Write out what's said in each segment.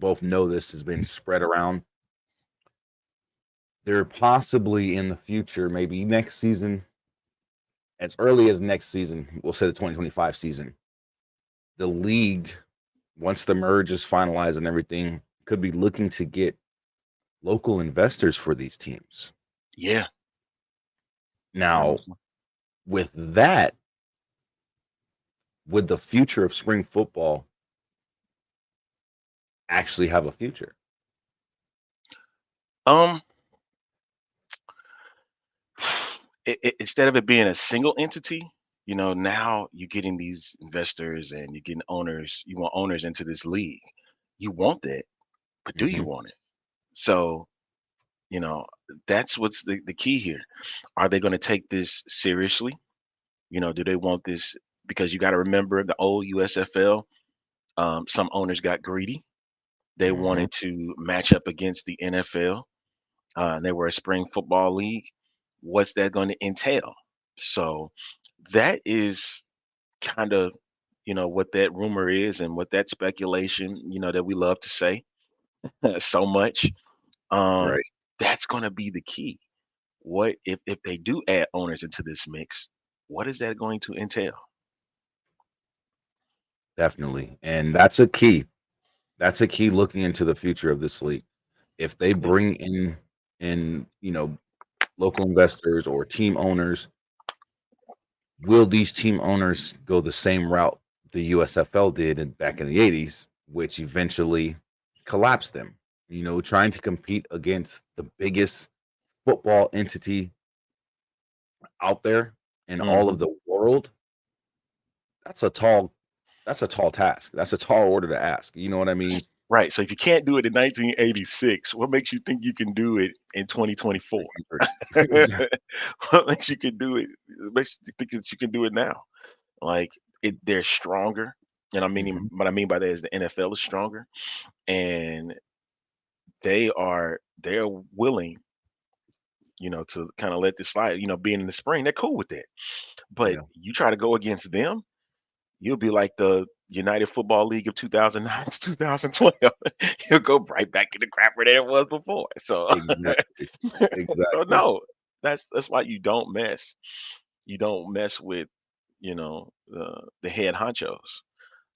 both know this has been spread around. They're possibly in the future, maybe next season, as early as next season, we'll say the 2025 season, the league, once the merge is finalized and everything, could be looking to get local investors for these teams. Yeah. Now, with that, would the future of spring football actually have a future? Um, Instead of it being a single entity, now you're getting these investors and you're getting owners. You want owners into this league. You want that, but do you Hmm. want it? So, you know, that's what's the key here. Are they going to take this seriously? Do they want this? Because you got to remember the old USFL, some owners got greedy. They Hmm. wanted to match up against the NFL. And they were a spring football league. What's that going to entail? So that is kind of, what that rumor is and what that speculation, that we love to say so much. Um, Right. that's going to be the key. What if they do add owners into this mix? What is that going to entail? Definitely. And that's a key. That's a key looking into the future of this league. If they Yeah. bring in local investors or team owners, will these team owners go the same route the USFL did back in the 80s, which eventually collapsed them? Trying to compete against the biggest football entity out there in all Hmm. of the world, that's a tall that's a tall task. That's a tall order to ask. You know what I mean? Right. So if you can't do it in 1986, what makes you think you can do it in 2024? Exactly. What makes you can do it? Makes you think that you can do it now? Like they're stronger, and Mhm. what I mean by that is the NFL is stronger, and they're willing, to kind of let this slide. Being in the spring, they're cool with that. But Yeah. you try to go against them, you'll be like the United Football League of 2009 to 2012. You'll go right back in the crap where it was before. So, Exactly. so Exactly. no, that's why you don't mess. You don't mess with the head honchos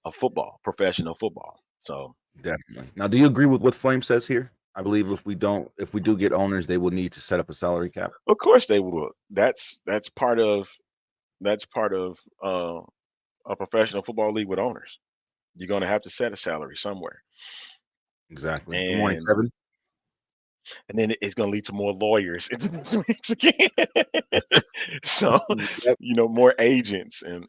of football, professional football. So Definitely. Now, do you agree with what Flame says here? I believe if we do get owners, they will need to set up a salary cap. of course they will. That's part of a professional football league with owners. You're going to have to set a salary somewhere, Exactly. Good morning, and Kevin. then it's going to lead to more lawyers into this mix again. So, Yep. more agents and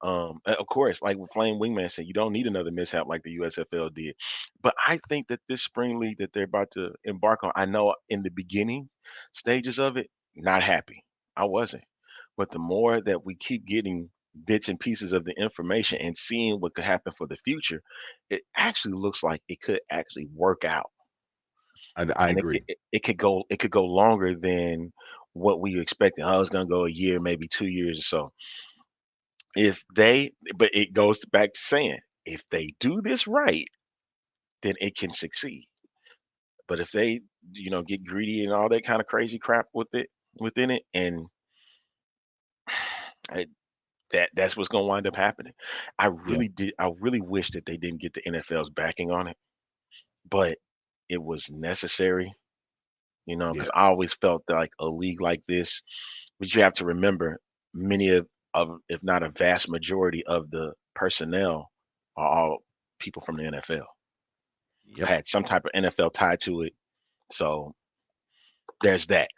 of course, like with Flame Wingman said, you don't need another mishap like the USFL did. But I think that this spring league that they're about to embark on, I know in the beginning stages of it, not happy. I wasn't. But the more that we keep getting bits and pieces of the information and seeing what could happen for the future, it actually looks like it could actually work out, I and agree. it could go longer than what we expected. I was gonna go a year, maybe 2 years or so. But it goes back to saying, if they do this right, then it can succeed. But if they, get greedy and all that kind of crazy crap within it, and I, that's what's gonna wind up happening. Yeah. I really wish that they didn't get the NFL's backing on it, but it was necessary, Yeah. because I always felt that, like a league like this. But you have to remember, many of if not a vast majority of the personnel are all people from the NFL. Yep. Had some type of NFL tie to it. So there's that.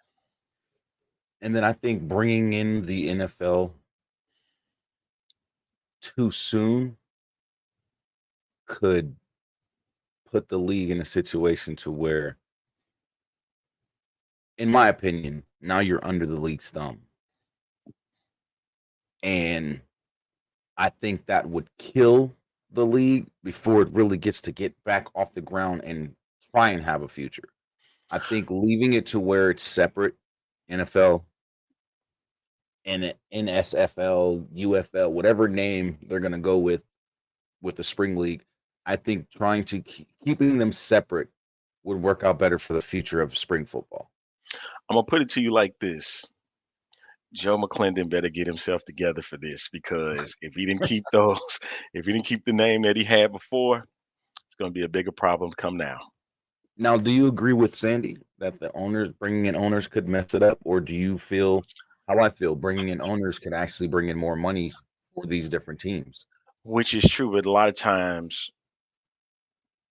And then I think bringing in the NFL too soon could put the league in a situation to where, in my opinion, now you're under the league's thumb. And I think that would kill the league before it really gets to get back off the ground and try and have a future. I think leaving it to where it's separate, NFL and NSFL, UFL, whatever name they're going to go with the spring league, I think trying to keeping them separate would work out better for the future of spring football. I'm gonna put it to you like this. Joe McClendon better get himself together for this because if he didn't keep those, if he didn't keep the name that he had before, it's going to be a bigger problem come now. Now, do you agree with Sandy that the owners bringing in owners could mess it up, or do you feel how I feel bringing in owners could actually bring in more money for these different teams? Which is true, but a lot of times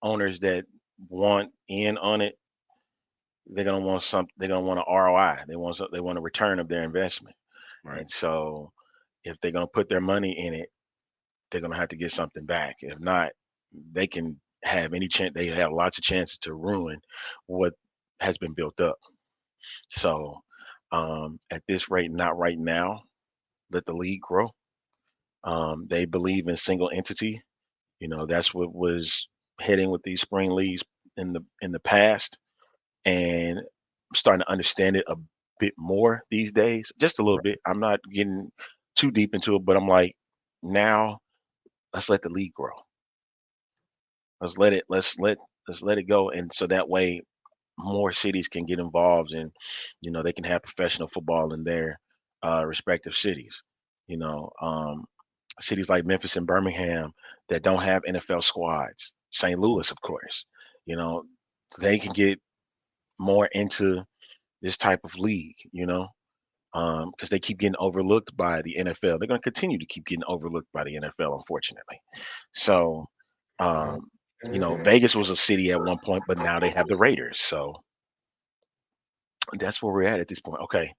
owners that want in on it, they're gonna want something. They're gonna want an ROI. They want a return of their investment. Right. And so, if they're gonna put their money in it, they're gonna have to get something back. If not, they can have any chance. They have lots of chances to ruin what has been built up. So, at this rate, not right now. Let the league grow. They believe in single entity. That's what was heading with these spring leagues in the past, and I'm starting to understand it a bit more these days, just a little Right. bit. I'm not getting too deep into it, but I'm like, now let's let the league grow. Let's let it go, and so that way more cities can get involved, and they can have professional football in their respective cities. You know, cities like Memphis and Birmingham that don't have NFL squads, St. Louis, of course, you know, they can get more into this type of league, because they keep getting overlooked by the NFL. They're going to continue to keep getting overlooked by the NFL, unfortunately. So, um, Vegas was a city at one point, but now they have the Raiders. So that's where we're at this point. Okay.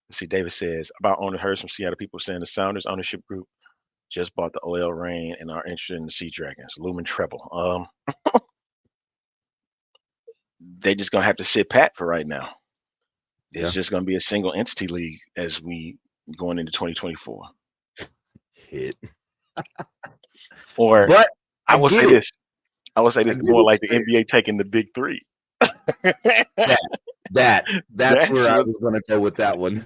Let's see. David says about owner heard some Seattle people saying the Sounders ownership group just bought the oil rain and are interested in the Sea Dragons. Lumen Treble. They just gonna have to sit pat for right now. It's Yeah. just gonna be a single entity league as we going into 2024. Hit. Or But I I will say get it. this. I will say I this get more what like the you're saying. NBA taking the big three. That's That's where I what was going to go with that one.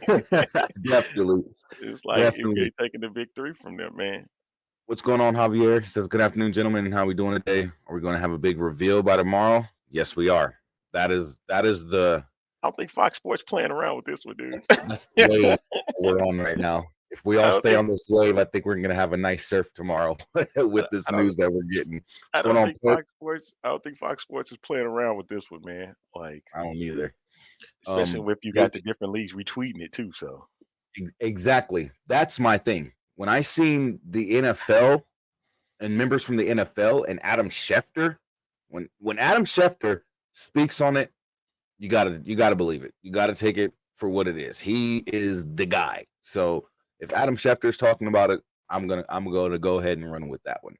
Definitely. it's like NBA Definitely. taking the big three from them, man. What's going on, Javier? He says, good afternoon, gentlemen. How are we doing today? Are we going to have a big reveal by tomorrow? Yes, we are. That is the I don't think Fox Sports playing around with this one, dude. that's the wave we're on right now. If we I all don't stay think on this wave, I think we're going to have a nice surf tomorrow with this I don't news that we're getting. What's I going don't on, think Pip? Fox Sports is playing around with this one, man. Like, I don't either. especially if you got the David, different leagues retweeting it too. So exactly. That's my thing. When I seen the NFL and members from the NFL and Adam Schefter, when Adam Schefter speaks on it, you gotta believe it. You gotta take it for what it is. He is the guy. So if Adam Schefter is talking about it, I'm gonna go ahead and run with that one.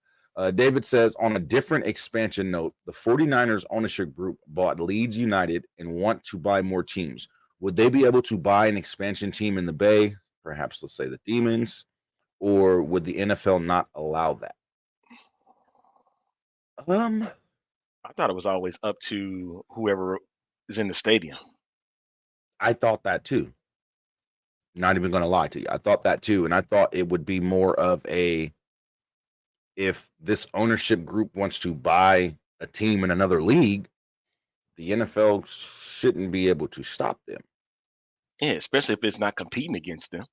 David says on a different expansion note, the 49ers ownership group bought Leeds United and want to buy more teams. Would they be able to buy an expansion team in the Bay? Perhaps let's say the Demons, or would the NFL not allow that? Um, I thought it was always up to whoever is in the stadium. I thought that too. Not even gonna lie to you. I thought that too. And I thought it would be more of a if this ownership group wants to buy a team in another league, the NFL shouldn't be able to stop them. Yeah, especially if it's not competing against them.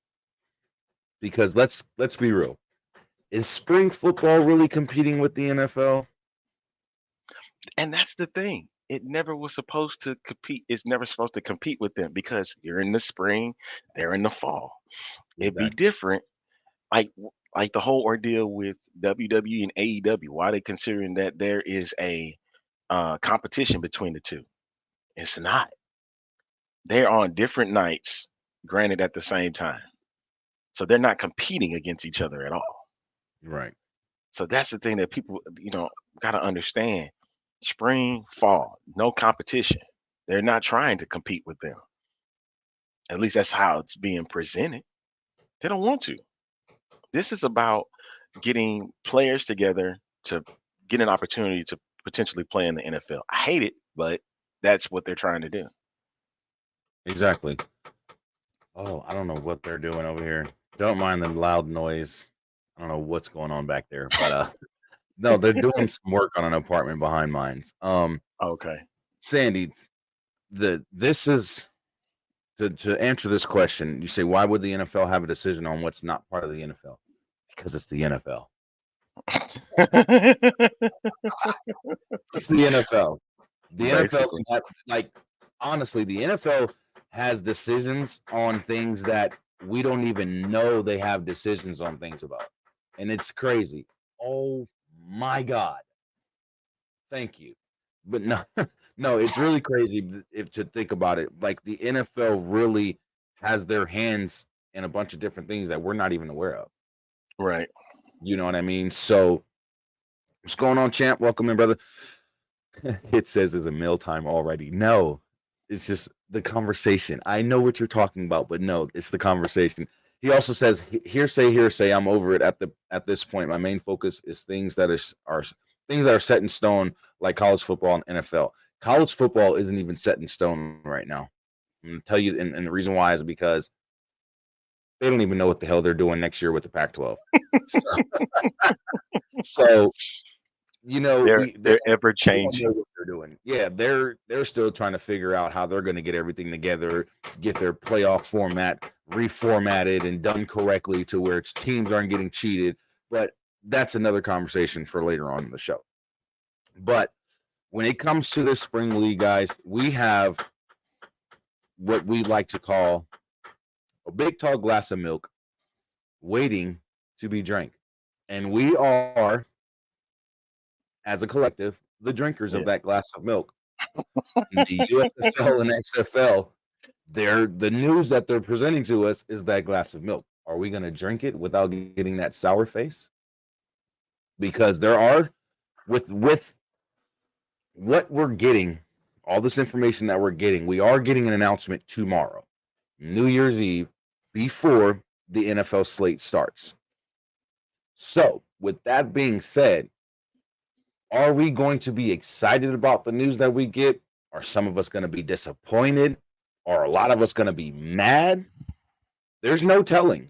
Because let's be real. Is spring football really competing with the NFL? And that's the thing. It never was supposed to compete. It's never supposed to compete with them because you're in the spring, they're in the fall. It'd be Exactly. different. Like the whole ordeal with WWE and AEW. Why they considering that there is a competition between the two? It's not. They're on different nights, granted at the same time. So they're not competing against each other at all. Right. So that's the thing that people, got to understand. Spring, fall, no competition. They're not trying to compete with them. At least that's how it's being presented. They don't want to. This is about getting players together to get an opportunity to potentially play in the NFL. I hate it, but that's what they're trying to do. Exactly. Oh, I don't know what they're doing over here. Don't mind the loud noise. I don't know what's going on back there, but No, they're doing some work on an apartment behind mine. Okay. Sandy, this is to answer this question. You say, why would the NFL have a decision on what's not part of the NFL? Because it's the NFL. It's the NFL. The NFL Basically. can have, like, honestly, the NFL has decisions on things that we don't even know they have decisions on things about. And it's crazy. Oh my God. Thank you. But no, no, it's really crazy if to think about it. Like the NFL really has their hands in a bunch of different things that we're not even aware of. Right. You know what I mean? So what's going on, champ? Welcome in, brother. It says it's a mealtime already. No, it's just the conversation. I know what you're talking about, but no, it's the conversation. He also says hearsay, hearsay. I'm over it at this point. My main focus is things that are things that are set in stone, like college football and NFL. College football isn't even set in stone right now. I'm gonna tell you, and the reason why is because they don't even know what the hell they're doing next year with the Pac-12. So you know, They're ever we don't know changing. what they're doing. Yeah, they're still trying to figure out how they're going to get everything together, get their playoff format reformatted and done correctly to where its teams aren't getting cheated. But that's another conversation for later on in the show. But when it comes to this spring league, guys, we have what we like to call a big tall glass of milk waiting to be drank. And we are, as a collective, the drinkers of Yeah. that glass of milk. In the USFL and XFL, the news that they're presenting to us is that glass of milk. Are we going to drink it without getting that sour face? Because there are with what we're getting, all this information that we're getting, we are getting an announcement tomorrow, New Year's Eve, before the NFL slate starts. So, with that being said, are we going to be excited about the news that we get? Are some of us going to be disappointed? Are a lot of us going to be mad? There's no telling.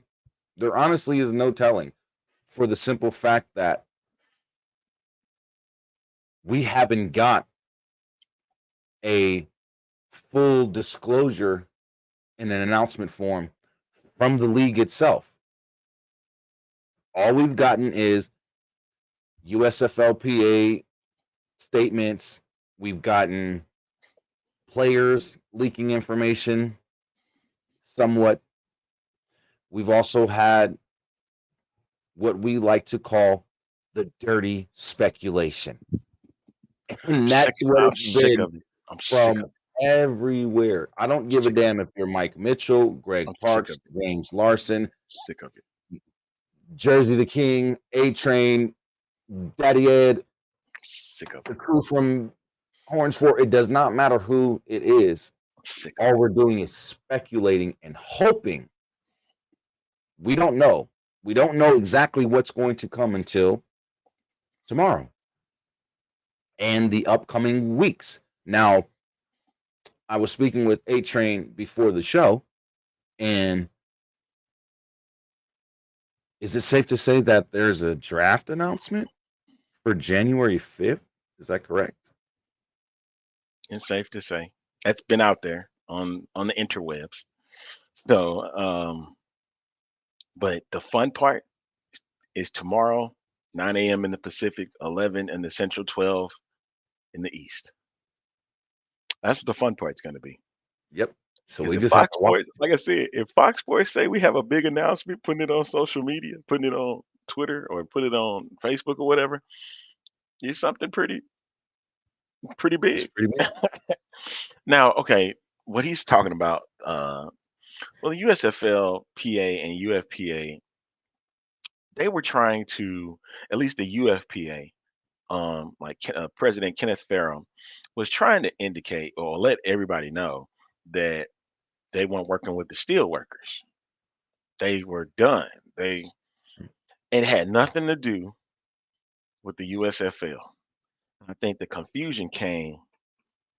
There honestly is no telling, for the simple fact that we haven't got a full disclosure in an announcement form from the league itself. All we've gotten is USFLPA statements. We've gotten players leaking information somewhat. We've also had what we like to call the dirty speculation. And that's what I'm it's sick been of it. I'm sick from of it. everywhere. I don't I'm give a sick of damn if you're Mike Mitchell, Greg I'm sick Parks, of it. James Larson, Sick of it. Jersey the King, A Train, Daddy Ed, Sick of the it. crew from Orange Fort. It does not matter who it is. I'm sick of All we're doing is speculating and hoping. We don't know. We don't know exactly what's going to come until tomorrow and the upcoming weeks. Now, I was speaking with A Train before the show, and is it safe to say that there's a draft announcement for January 5th? Is that correct? it. It's safe to say. That's been out there on the interwebs. So, but the fun part is tomorrow, 9 a.m. in the Pacific, 11 in the Central, 12 in the East. That's what the fun part's going to be. Yep. So Because we if just have Fox to watch. Sports, like I said, if Fox Sports say we have a big announcement, putting it on social media, putting it on Twitter or put it on Facebook or whatever, it's something pretty It's big. pretty big. Now, okay, what he's talking about, well, the USFL, PA, and UFPA, they were trying to, at least the UFPA, President Kenneth Farram was trying to indicate or let everybody know that they weren't working with the steel workers. They were done. It had nothing to do with the USFL. I think the confusion came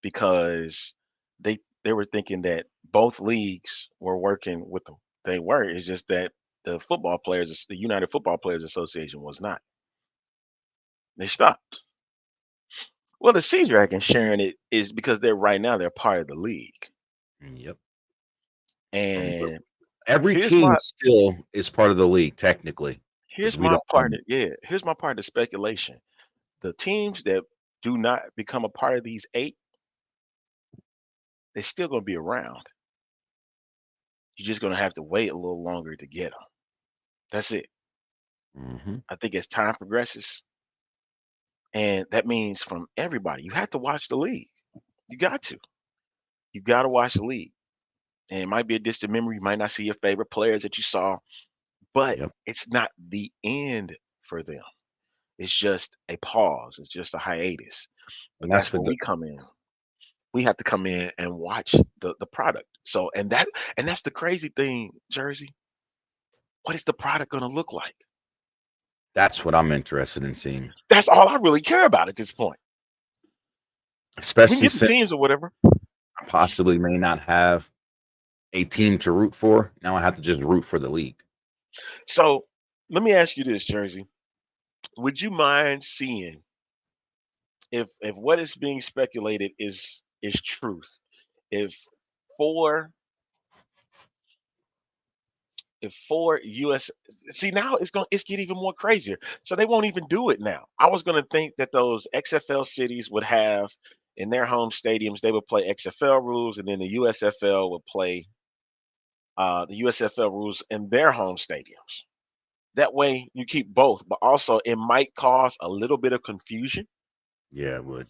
because they were thinking that both leagues were working with them. They were. It's just that the United Football Players Association was not. They stopped. Well, the Sea Dragon sharing it is because they're part of the league. Yep. And Every here's team my still is part of the league technically because here's we my don't part own of here's my part of speculation. The teams that do not become a part of these eight, they're still going to be around. You're just going to have to wait a little longer to get them. That's it. them. Hmm. I think as time progresses, and that means from everybody, you have to watch the league. You got to. You got to watch the league. And it might be a distant memory. You might not see your favorite players that you saw, but Yep. it's not the end for them. It's just a pause. It's just a hiatus. But And that's that's the where good. we come in. We have to come in and watch the product. So and that's the crazy thing, Jersey. What is the product going to look like? That's what I'm interested in seeing, That's all I really care about at this point. We can especially get the since teams or whatever. I possibly may not have a team to root for. Now I have to just root for the league. So let me ask you this, Jersey. Would you mind seeing if what is being speculated is truth? If four if four US see now it's get even more crazier. So they won't even do it now. I was gonna think that those XFL cities would have in their home stadiums, they would play XFL rules, and then the USFL would play the USFL rules in their home stadiums. That way you keep both, but also it might cause a little bit of confusion Yeah, it would.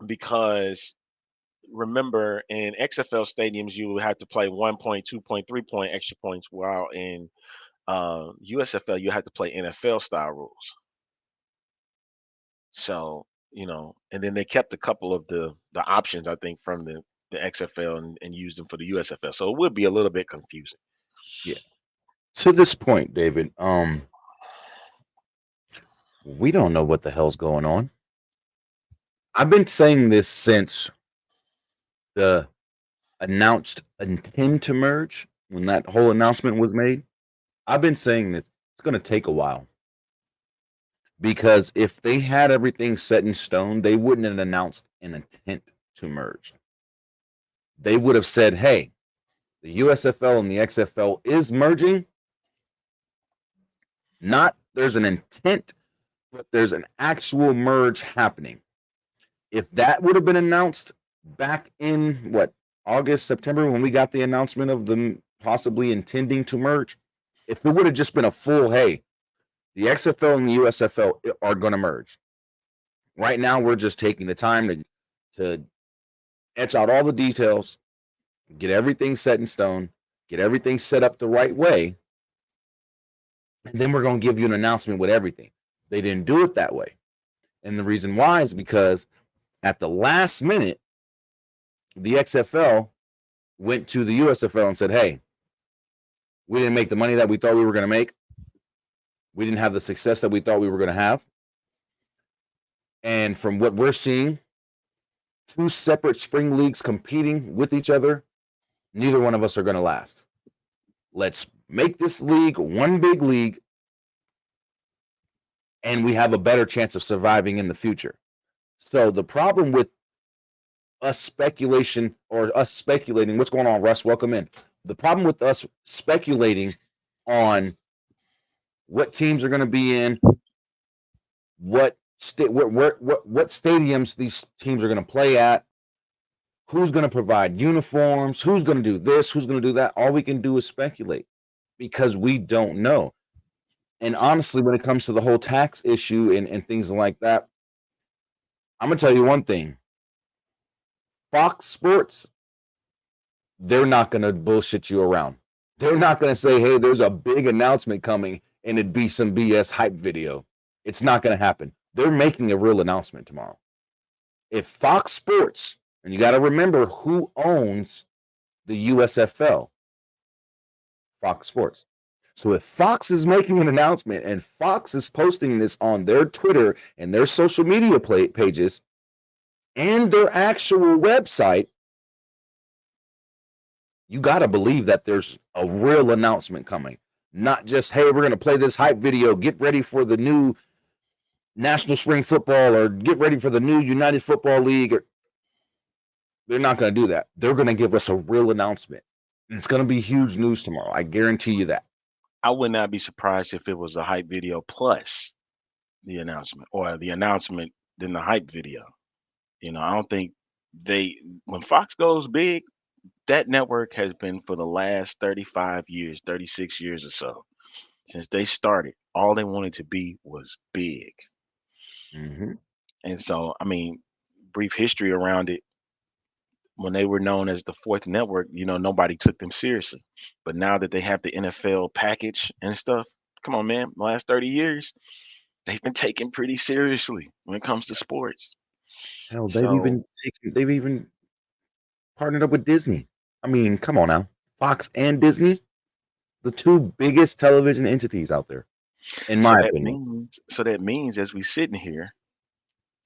because remember in XFL stadiums you would have to play 1 point, 2 point, 3 point extra points, while in USFL you had to play NFL style rules. So and then they kept a couple of the options I think from the XFL and used them for the USFL. So it would be a little bit confusing. Yeah. To this point, David, we don't know what the hell's going on. I've been saying this since the announced intend to merge, when that whole announcement was made. I've been saying this. It's going to take a while because if they had everything set in stone, they wouldn't have announced an intent to merge. They would have said, hey, the USFL and the XFL is merging. Not there's an intent, but there's an actual merge happening. If that would have been announced back in what, August, September, when we got the announcement of them possibly intending to merge, if it would have just been a full, hey, the XFL and the USFL are going to merge. Right now, we're just taking the time to etch out all the details, get everything set in stone, get everything set up the right way, and then we're going to give you an announcement with everything. They didn't do it that way. And the reason why is because at the last minute, the XFL went to the USFL and said, hey, we didn't make the money that we thought we were going to make. We didn't have the success that we thought we were going to have. And from what we're seeing, two separate spring leagues competing with each other, neither one of us are going to last. Let's make this league one big league, and we have a better chance of surviving in the future. So the problem with us speculating, what's going on, Russ? Welcome in. The problem with us speculating on what teams are going to be in, what stadiums these teams are going to play at, who's going to provide uniforms, who's going to do this, who's going to do that. All we can do is speculate because we don't know. And honestly, when it comes to the whole tax issue and things like that, I'm going to tell you one thing. Fox Sports, they're not going to bullshit you around. They're not going to say, hey, there's a big announcement coming and it'd be some BS hype video. It's not going to happen. They're making a real announcement tomorrow. If Fox Sports, and you got to remember who owns the USFL, Fox Sports. So if Fox is making an announcement and Fox is posting this on their Twitter and their social media pages and their actual website, you got to believe that there's a real announcement coming. Not just, hey, we're going to play this hype video. Get ready for the new National Spring Football or get ready for the new United Football League. They're not going to do that. They're going to give us a real announcement. And it's going to be huge news tomorrow. I guarantee you that. I would not be surprised if it was a hype video plus the announcement, or the announcement then the hype video. I don't think they when Fox goes big, that network has been for the last 35 years, 36 years or so. Since they started, all they wanted to be was big. Mm-hmm. And so, I mean, brief history around it. When they were known as the fourth network, nobody took them seriously. But now that they have the NFL package and stuff, come on, man, the last 30 years, they've been taken pretty seriously when it comes to sports. Hell, So, they've even partnered up with Disney. I mean, come on now. Fox and Disney, the two biggest television entities out there, in so my that opinion. means, so that means as we sitting here,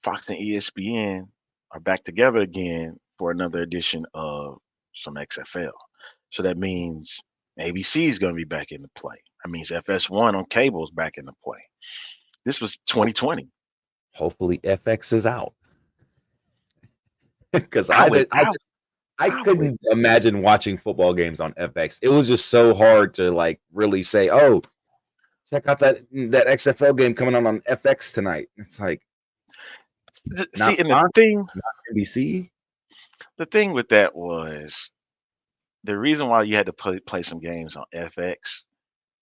Fox and ESPN are back together again for another edition of some XFL. So that means ABC is going to be back into play. That means FS1 on cable is back into play. This was 2020. Hopefully FX is out. Because I would, I I would. couldn't imagine watching football games on FX. It was just so hard to like really say, "Oh, check out that XFL game coming on FX tonight." It's like See, not and Fox, not NBC. the thing with that was the reason why you had to play some games on FX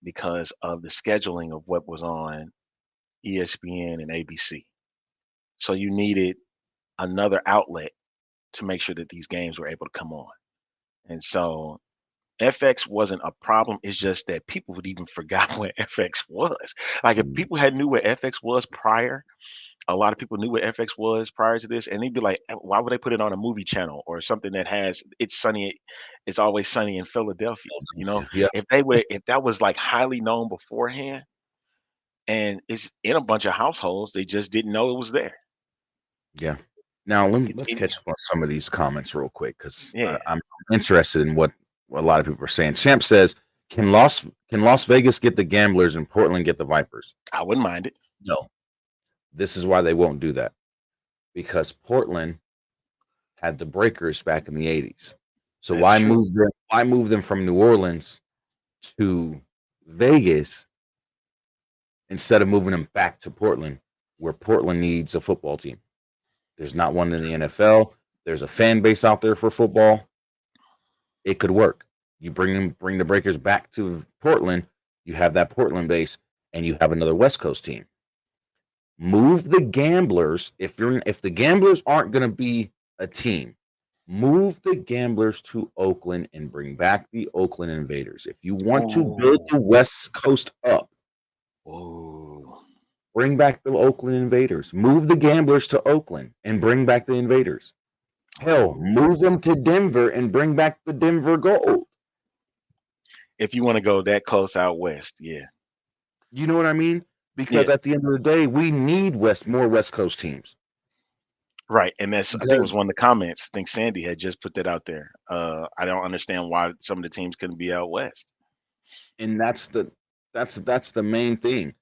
because of the scheduling of what was on ESPN and ABC. So you needed another outlet to make sure that these games were able to come on. And so FX wasn't a problem. It's just that people would even forgot what FX was. Like if Mm, people had knew what FX was prior, a lot of people knew what FX was prior to this, and they'd be like, Why would they put it on a movie channel or something that has it's always sunny in Philadelphia?" yeah, If that was like highly known beforehand and it's in a bunch of households, they just didn't know it was there. yeah. Now let's It- catch up on some of these comments real quick because yeah, I'm interested in what a lot of people are saying. Champ says, "Can Las Vegas get the gamblers and Portland get the Vipers?" I wouldn't mind it. No. This is why they won't do that, because Portland had the Breakers back in the 80s. So That's true. why move them from New Orleans to Vegas instead of moving them back to Portland, where Portland needs a football team? There's not one in the NFL. There's a fan base out there for football. It could work. You bring the Breakers back to Portland, you have that Portland base, and you have another West Coast team. Move the Gamblers. If the Gamblers aren't going to be a team, move the Gamblers to Oakland and bring back the Oakland Invaders. If you want to build Oh, the West Coast up, oh. bring back the Oakland Invaders. Move the Gamblers to Oakland and bring back the Invaders. Hell, move them to Denver and bring back the Denver Gold. If you want to go that close out west, yeah. You know what I mean? Yeah, Because at the end of the day, we need more West Coast teams. right. And that's I think it was Because one of the comments. I think Sandy had just put that out there. I don't understand why some of the teams couldn't be out west. and that's the main thing.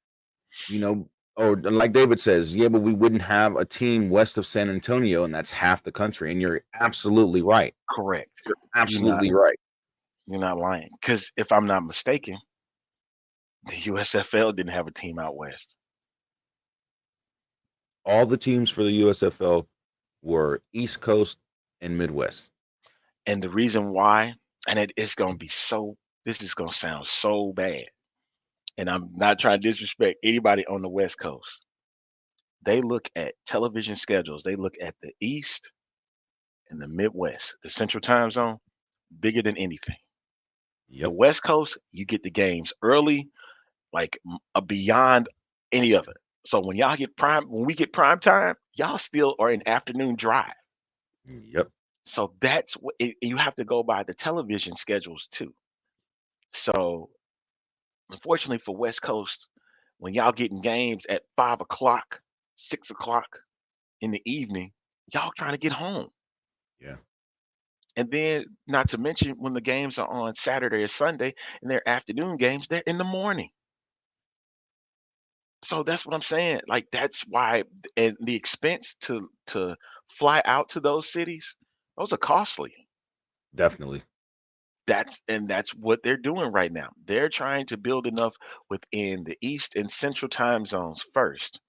You know, or like David says, yeah, but we wouldn't have a team west of San Antonio, and that's half the country. And you're absolutely right. Correct. You're You're not absolutely right. you're not lying. Because if I'm not mistaken, the USFL didn't have a team out west. All the teams for the USFL were East Coast and Midwest. And the reason why, and it's gonna be so this is gonna sound so bad. And I'm not trying to disrespect anybody on the West Coast. They look at television schedules, they look at the East and the Midwest, the Central Time Zone, bigger than anything. The Yep. West Coast, you get the games early, like beyond any other. So when we get prime time, y'all still are in afternoon drive. Yep. So that's what you have to go by the television schedules too. So unfortunately for West Coast, when y'all getting games at 5 o'clock, 6 o'clock in the evening, y'all trying to get home. Yeah. And then, not to mention, when the games are on Saturday or Sunday and they're afternoon games, they're in the morning. So that's what I'm saying. Like that's why, and the expense to fly out to those cities, those are costly. Definitely. That's what they're doing right now. They're trying to build enough within the East and Central time zones first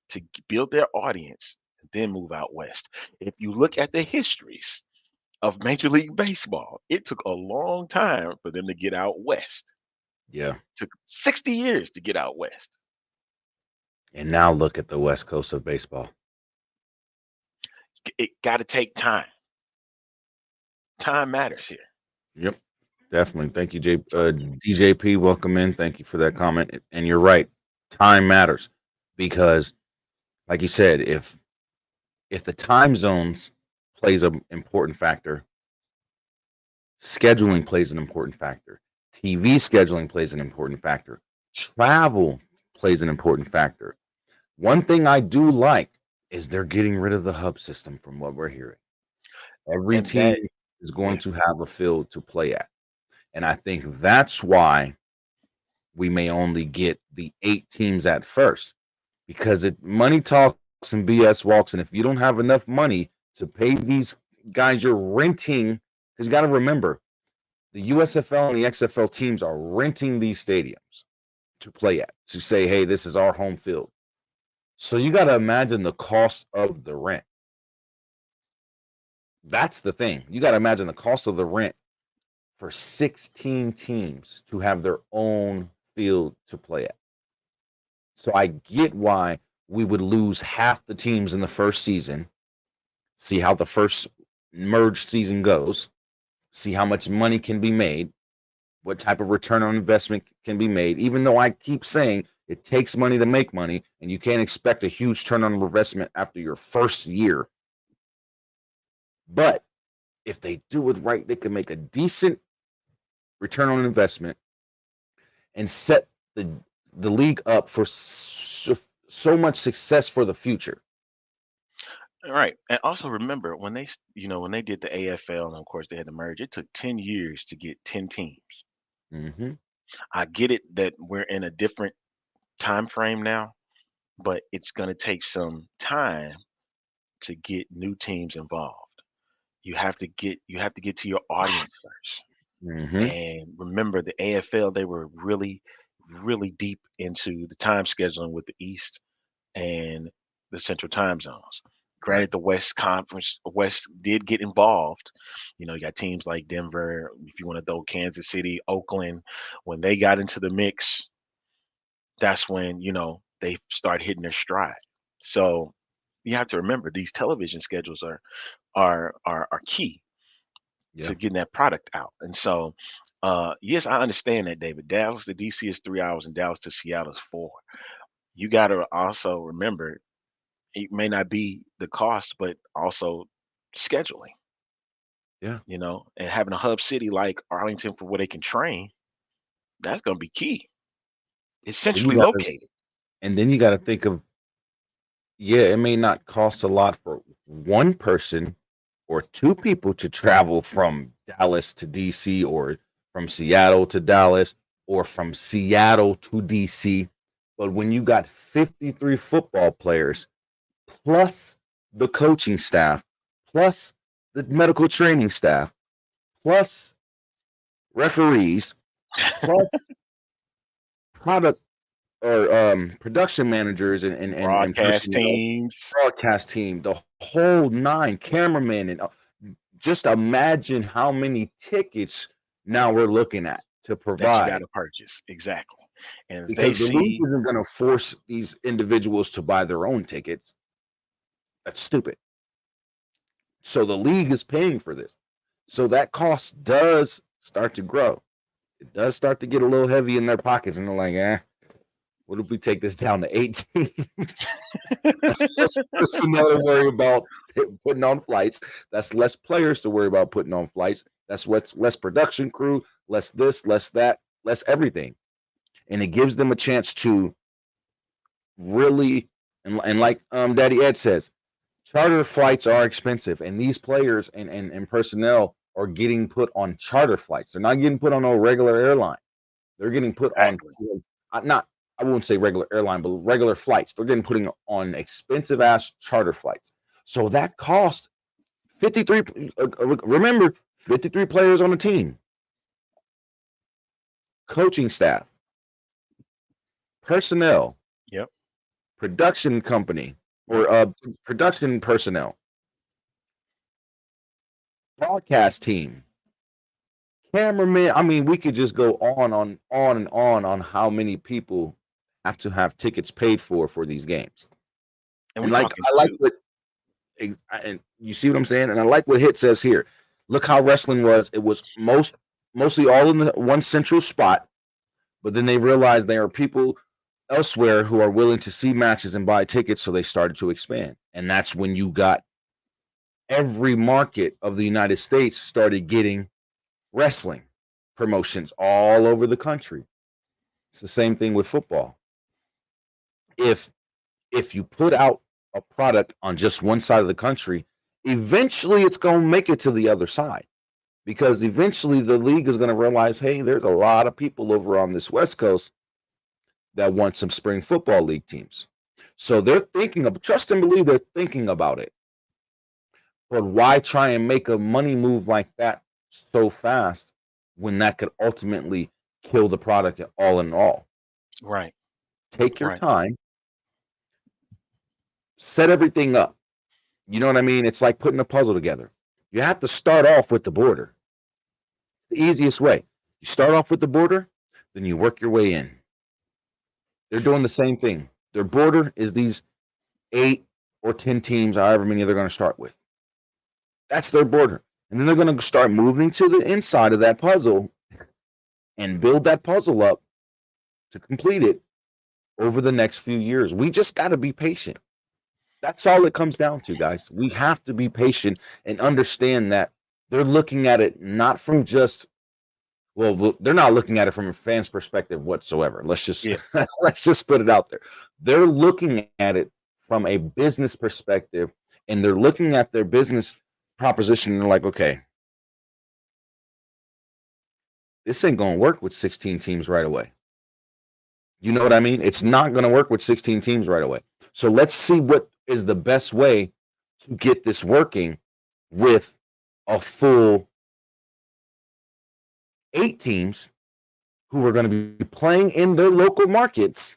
to build their audience, and then move out west. If you look at the histories of Major League Baseball, it took a long time for them to get out west. Yeah. Took 60 years to get out west. And now look at the West Coast of baseball. It got to take time. Time matters here. Yep. Definitely. Thank you, DJP. Welcome in. Thank you for that comment. And you're right. Time matters because, like you said, if the time zones plays an important factor, scheduling plays an important factor, TV scheduling plays an important factor, travel plays an important factor. One thing I do like is they're getting rid of the hub system from what we're hearing. Every And team that, is go going ahead. to have a field to play at. And I think that's why we may only get the 8 teams at first because money talks and BS walks. And if you don't have enough money to pay these guys you're renting, because you got to remember the USFL and the XFL teams are renting these stadiums to play at, to say, hey, this is our home field. So you got to imagine the cost of the rent. That's the thing. You got to imagine the cost of the rent for 16 teams to have their own field to play at. So I get why we would lose half the teams in the first season, see how the first merged season goes, see how much money can be made, what type of return on investment can be made, even though I keep saying it takes money to make money and you can't expect a huge turn on investment after your first year. But if they do it right, they can make a decent return on investment and set the league up for so much success for the future. All right. And also remember when when they did the AFL, and of course they had to merge, it took 10 years to get 10 teams. Mm-hmm. I get it that we're in a different time frame now, but it's going to take some time to get new teams involved. You have to get to your audience first. Mm-hmm. And remember the AFL, they were really, really deep into the time scheduling with the East and the Central time zones. Right. Granted, the West did get involved. You got teams like Denver, if you want to throw Kansas City, Oakland, when they got into the mix, that's when, they start hitting their stride. So you have to remember these television schedules are key Yeah. to getting that product out. And so, yes, I understand that, David. Dallas to DC is 3 hours, and Dallas to Seattle is 4. You got to also remember it may not be the cost, but also scheduling. Yeah. And having a hub city like Arlington for where they can train, that's going to be key. It's Then you centrally gotta located. and then you gotta think of, yeah, it may not cost a lot for one person or two people to travel from Dallas to DC or from Seattle to Dallas or from Seattle to DC. But when you got 53 football players plus the coaching staff, plus the medical training staff, plus referees, plus product or production managers and Broadcast personnel, teams broadcast team, the whole nine, cameramen, and just imagine how many tickets now we're looking at to that you got provide to purchase. Exactly. And if they because the league see, isn't going to force these individuals to buy their own tickets. That's stupid. So the league is paying for this. So that cost does start to grow. It does start to get a little heavy in their pockets, and they're like, what if we take this down to 18? That's less personnel to worry about putting on flights. That's less players to worry about putting on flights. That's what's less production crew, less this, less that, less everything. And it gives them a chance to really, and like Daddy Ed says, charter flights are expensive, and these players and personnel are getting put on charter flights. They're not getting put on a regular airline. They're getting put on exactly. not I won't say regular airline, but regular flights. They're getting putting on expensive ass charter flights. So that cost 53. Remember, 53 players on the team, coaching staff, personnel, Yep. production company, Yep. or production personnel, broadcast team, cameraman. I mean, we could just go on and on how many people have to have tickets paid for these games. And And we like talking I like two. what and you see what I'm saying? And I like what Hit says here. Look how wrestling was. It was mostly all in the one central spot, but then they realized there are people elsewhere who are willing to see matches and buy tickets, so they started to expand. And that's when you got every market of the United States started getting wrestling promotions all over the country. It's the same thing with football. If if you put out a product on just one side of the country, eventually it's going to make it to the other side because eventually the league is going to realize, hey, there's a lot of people over on this West Coast that want some spring football league teams. So they're thinking of, trust and believe they're thinking about it. But why try and make a money move like that so fast when that could ultimately kill the product all in all? Right. Take your Right. time, set everything up. You know what I mean? It's like putting a puzzle together. You have to start off with the border. The easiest way. You start off with the border, then you work your way in. They're doing the same thing. Their border is these 8 or 10 teams, however many they're going to start with. That's their border. And then they're going to start moving to the inside of that puzzle and build that puzzle up to complete it over the next few years. We just got to be patient. That's all it comes down to, guys. We have to be patient and understand that they're looking at it not from just, well, they're not looking at it from a fan's perspective whatsoever. Let's just Yeah. let's just put it out there. They're looking at it from a business perspective, and they're looking at their business proposition and they're like, okay, this ain't gonna work with 16 teams right away. You know what I mean? It's not gonna work with 16 teams right away. So let's see what is the best way to get this working with a full 8 teams who are going to be playing in their local markets,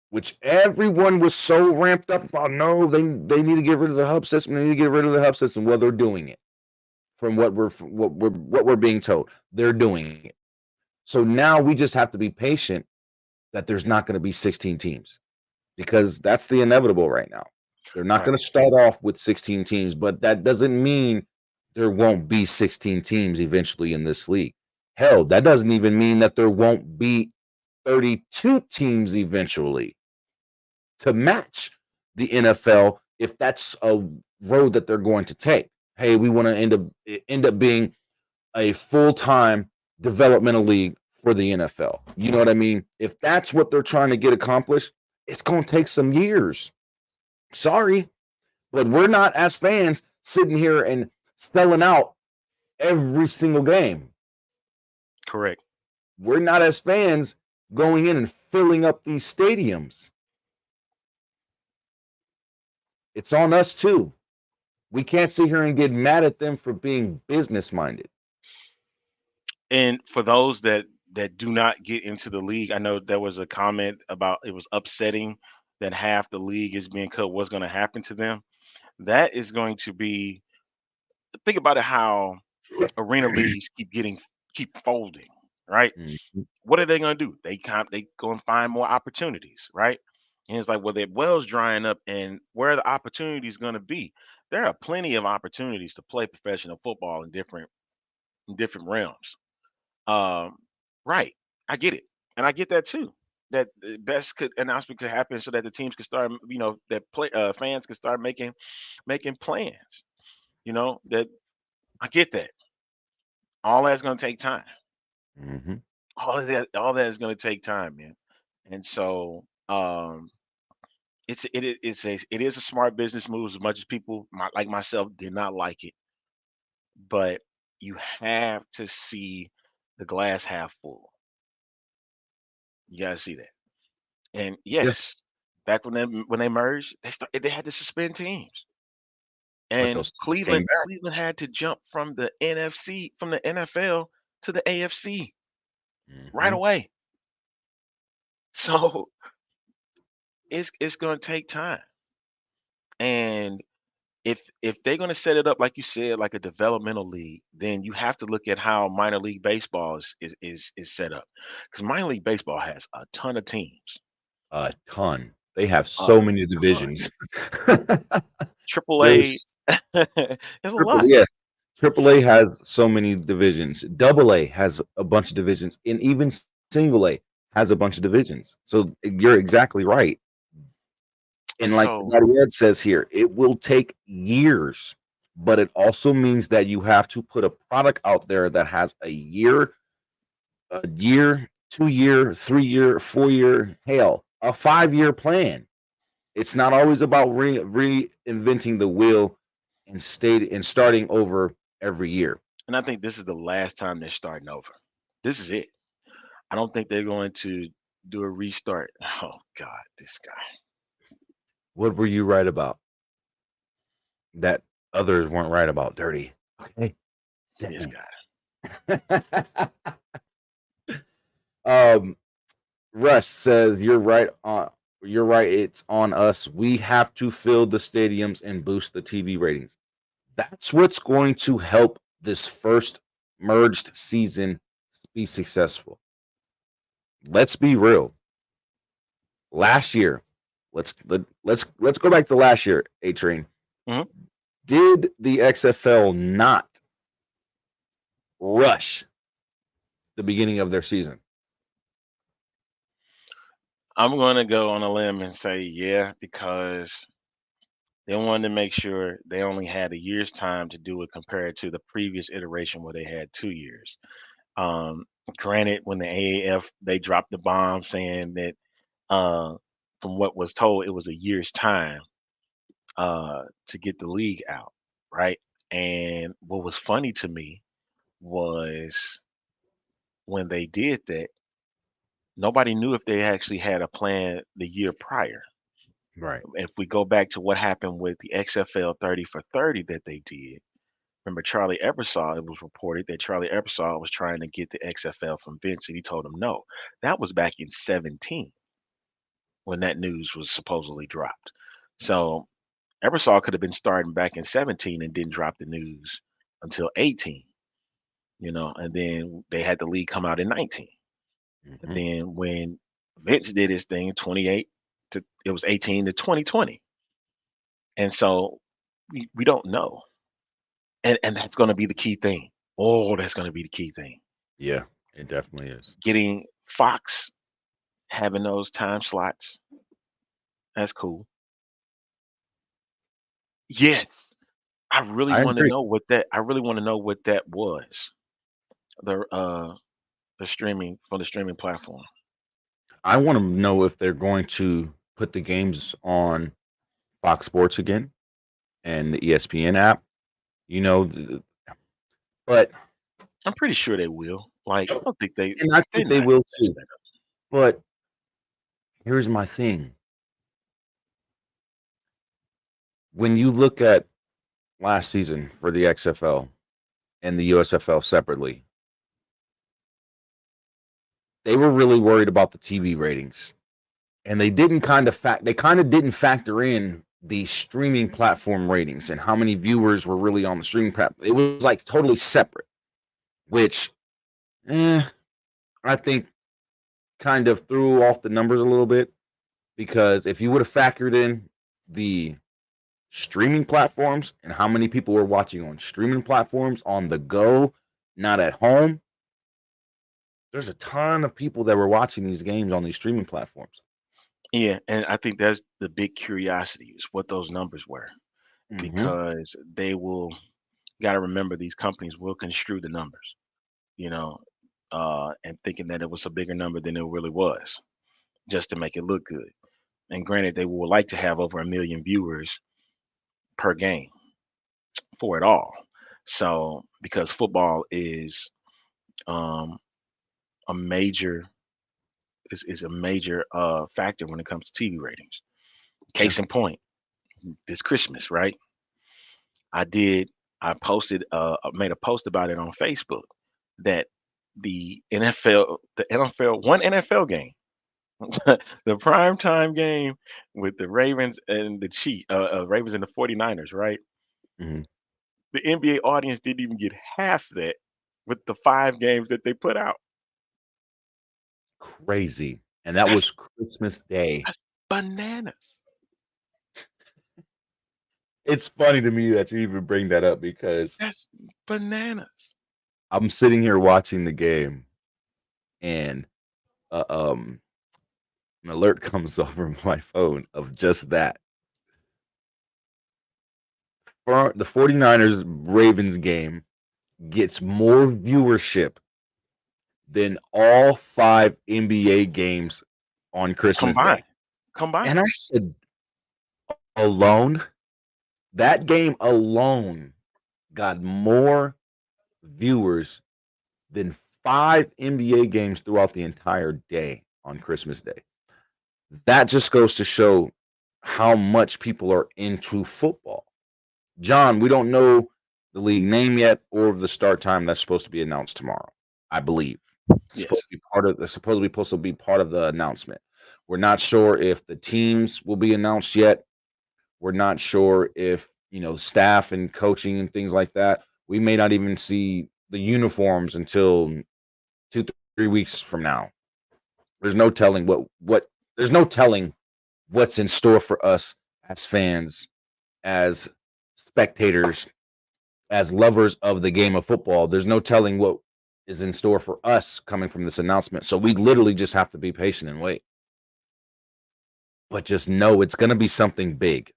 which everyone was so ramped up about. No, they need to get rid of the hub system. They need to get rid of the hub system. Well, they're doing it. From what we're being told, they're doing it. So now we just have to be patient that there's not going to be 16 teams because that's the inevitable right now. They're not Right. going to start off with 16 teams, but that doesn't mean there won't be 16 teams eventually in this league. Hell, that doesn't even mean that there won't be 32 teams eventually to match the NFL if that's a road that they're going to take. Hey, we want to end up being a full-time developmental league for the NFL. You know what I mean? If that's what they're trying to get accomplished, it's going to take some years. Sorry, but we're not as fans sitting here and selling out every single game. Correct. We're not as fans going in and filling up these stadiums. It's on us too. We can't sit here and get mad at them for being business minded. And for those that do not get into the league, I know there was a comment about it was upsetting that half the league is being cut. What's going to happen to them? That is going to be, think about it, how arena leagues keep folding, right? Mhm. What are they going to do? They go and find more opportunities, right? And it's like, well, their well's drying up, and where are the opportunities going to be? There are plenty of opportunities to play professional football in different realms. Um, right. I get it. And I get that too. That the best could announcement could happen so that the teams could start, that play fans could start making plans. That I get that. All that's gonna take time. Mhm. All that is gonna take time, man. And so it is a smart business move as much as people like myself did not like it. But you have to see the glass half full. You gotta see that. And Yeah, yes, back when they merged, they had to suspend teams. but And those teams came back. Cleveland had to jump from the NFC from the NFL to the AFC right Mhm. away. So it's gonna take time. And if they're gonna set it up like you said, like a developmental league, then you have to look at how minor league baseball is set up. Because minor league baseball has a ton of teams. A ton. They have A so many ton. divisions. Triple A, There's there's a triple lot. yeah, triple A has so many divisions. Double A has a bunch of divisions, and even single A has a bunch of divisions. So you're exactly right. And And like so Daddy Ed says here, it will take years, but it also means that you have to put a product out there that has a year, 2 year, 3 year, 4 year, hell, a 5 year plan. It's not always about reinventing the wheel and starting over every year. and I think this is the last time they're starting over. This is it. I don't think they're going to do a restart. Oh God, this guy. What were you right about that others weren't right about? Dirty. Okay. This Dang. guy. um, Russ says you're right. You're right. It's on us. We have to fill the stadiums and boost the TV ratings. That's what's going to help this first merged season be successful. Let's be real. Last year, let's go back to last year. A Train, Mhm. did the XFL not rush the beginning of their season? I'm going to go on a limb and say yeah, because they wanted to make sure they only had a year's time to do it compared to the previous iteration where they had 2 years. Um, Granted, when the AAF they dropped the bomb saying that uh, from what was told, it was a year's time to get the league out, right? And what was funny to me was when they did that, nobody knew if they actually had a plan the year prior. Right. If we go back to what happened with the XFL 30 for 30 that they did, remember Charlie Ebersol, it was reported that Charlie Ebersol was trying to get the XFL from Vince and he told him no. That was back in 17 when that news was supposedly dropped. So Ebersol could have been starting back in 17 and didn't drop the news until 18, and then they had the league come out in 19. And Hmm. then when Vince did his thing, 28 to it was 18 to 2020. And so we don't know. And that's gonna be the key thing. Oh, that's gonna be the key thing. Yeah, it definitely is. Getting Fox having those time slots, that's cool. Yes. I agree. I really want to know what that was. The streaming for the streaming platform. I want to know if they're going to put the games on Fox Sports again and the ESPN app. You know, but I'm pretty sure they will. Like, I don't think and I they're think they not will gonna mess too. that up. But here's my thing: when you look at last season for the XFL and the USFL separately, they were really worried about the TV ratings, and they kind of didn't factor in the streaming platform ratings and how many viewers were really on the streaming platform. It was like totally separate, which eh, I think kind of threw off the numbers a little bit because if you would have factored in the streaming platforms and how many people were watching on streaming platforms on the go, not at home, there's a ton of people that were watching these games on these streaming platforms. Yeah, and I think that's the big curiosity is what those numbers were Hmm. because they will got to remember these companies will construe the numbers, you know, and thinking that it was a bigger number than it really was just to make it look good. And granted, they would like to have over a million viewers per game for it all. So because football is um, a major is a major factor when it comes to TV ratings. Yeah. Case in point, this Christmas, right? I did. I posted, made a post about it on Facebook that one NFL game, the prime time game with the Ravens and the Ravens and the 49ers, right? Mhm. The NBA audience didn't even get half that with the 5 games that they put out. Crazy. And that That's was Christmas Day. that's bananas. It's funny to me that you even bring that up because That's bananas. I'm sitting here watching the game and uh, um an alert comes over my phone of just that. The 49ers Ravens game gets more viewership than all 5 NBA games on Christmas Day. Combined. Combined. And I said, alone, that game alone got more viewers than 5 NBA games throughout the entire day on Christmas Day. That just goes to show how much people are into football. John, we don't know the league name yet or the start time that's supposed to be announced tomorrow, I believe. It's supposed Yes. to be supposed to be part of the announcement. We're not sure if the teams will be announced yet. We're not sure if, staff and coaching and things like that. We may not even see the uniforms until 2-3 weeks from now. There's no telling what there's no telling what's in store for us as fans, as spectators, as lovers of the game of football. There's no telling what is in store for us coming from this announcement. So we literally just have to be patient and wait. But just know it's going to be something big.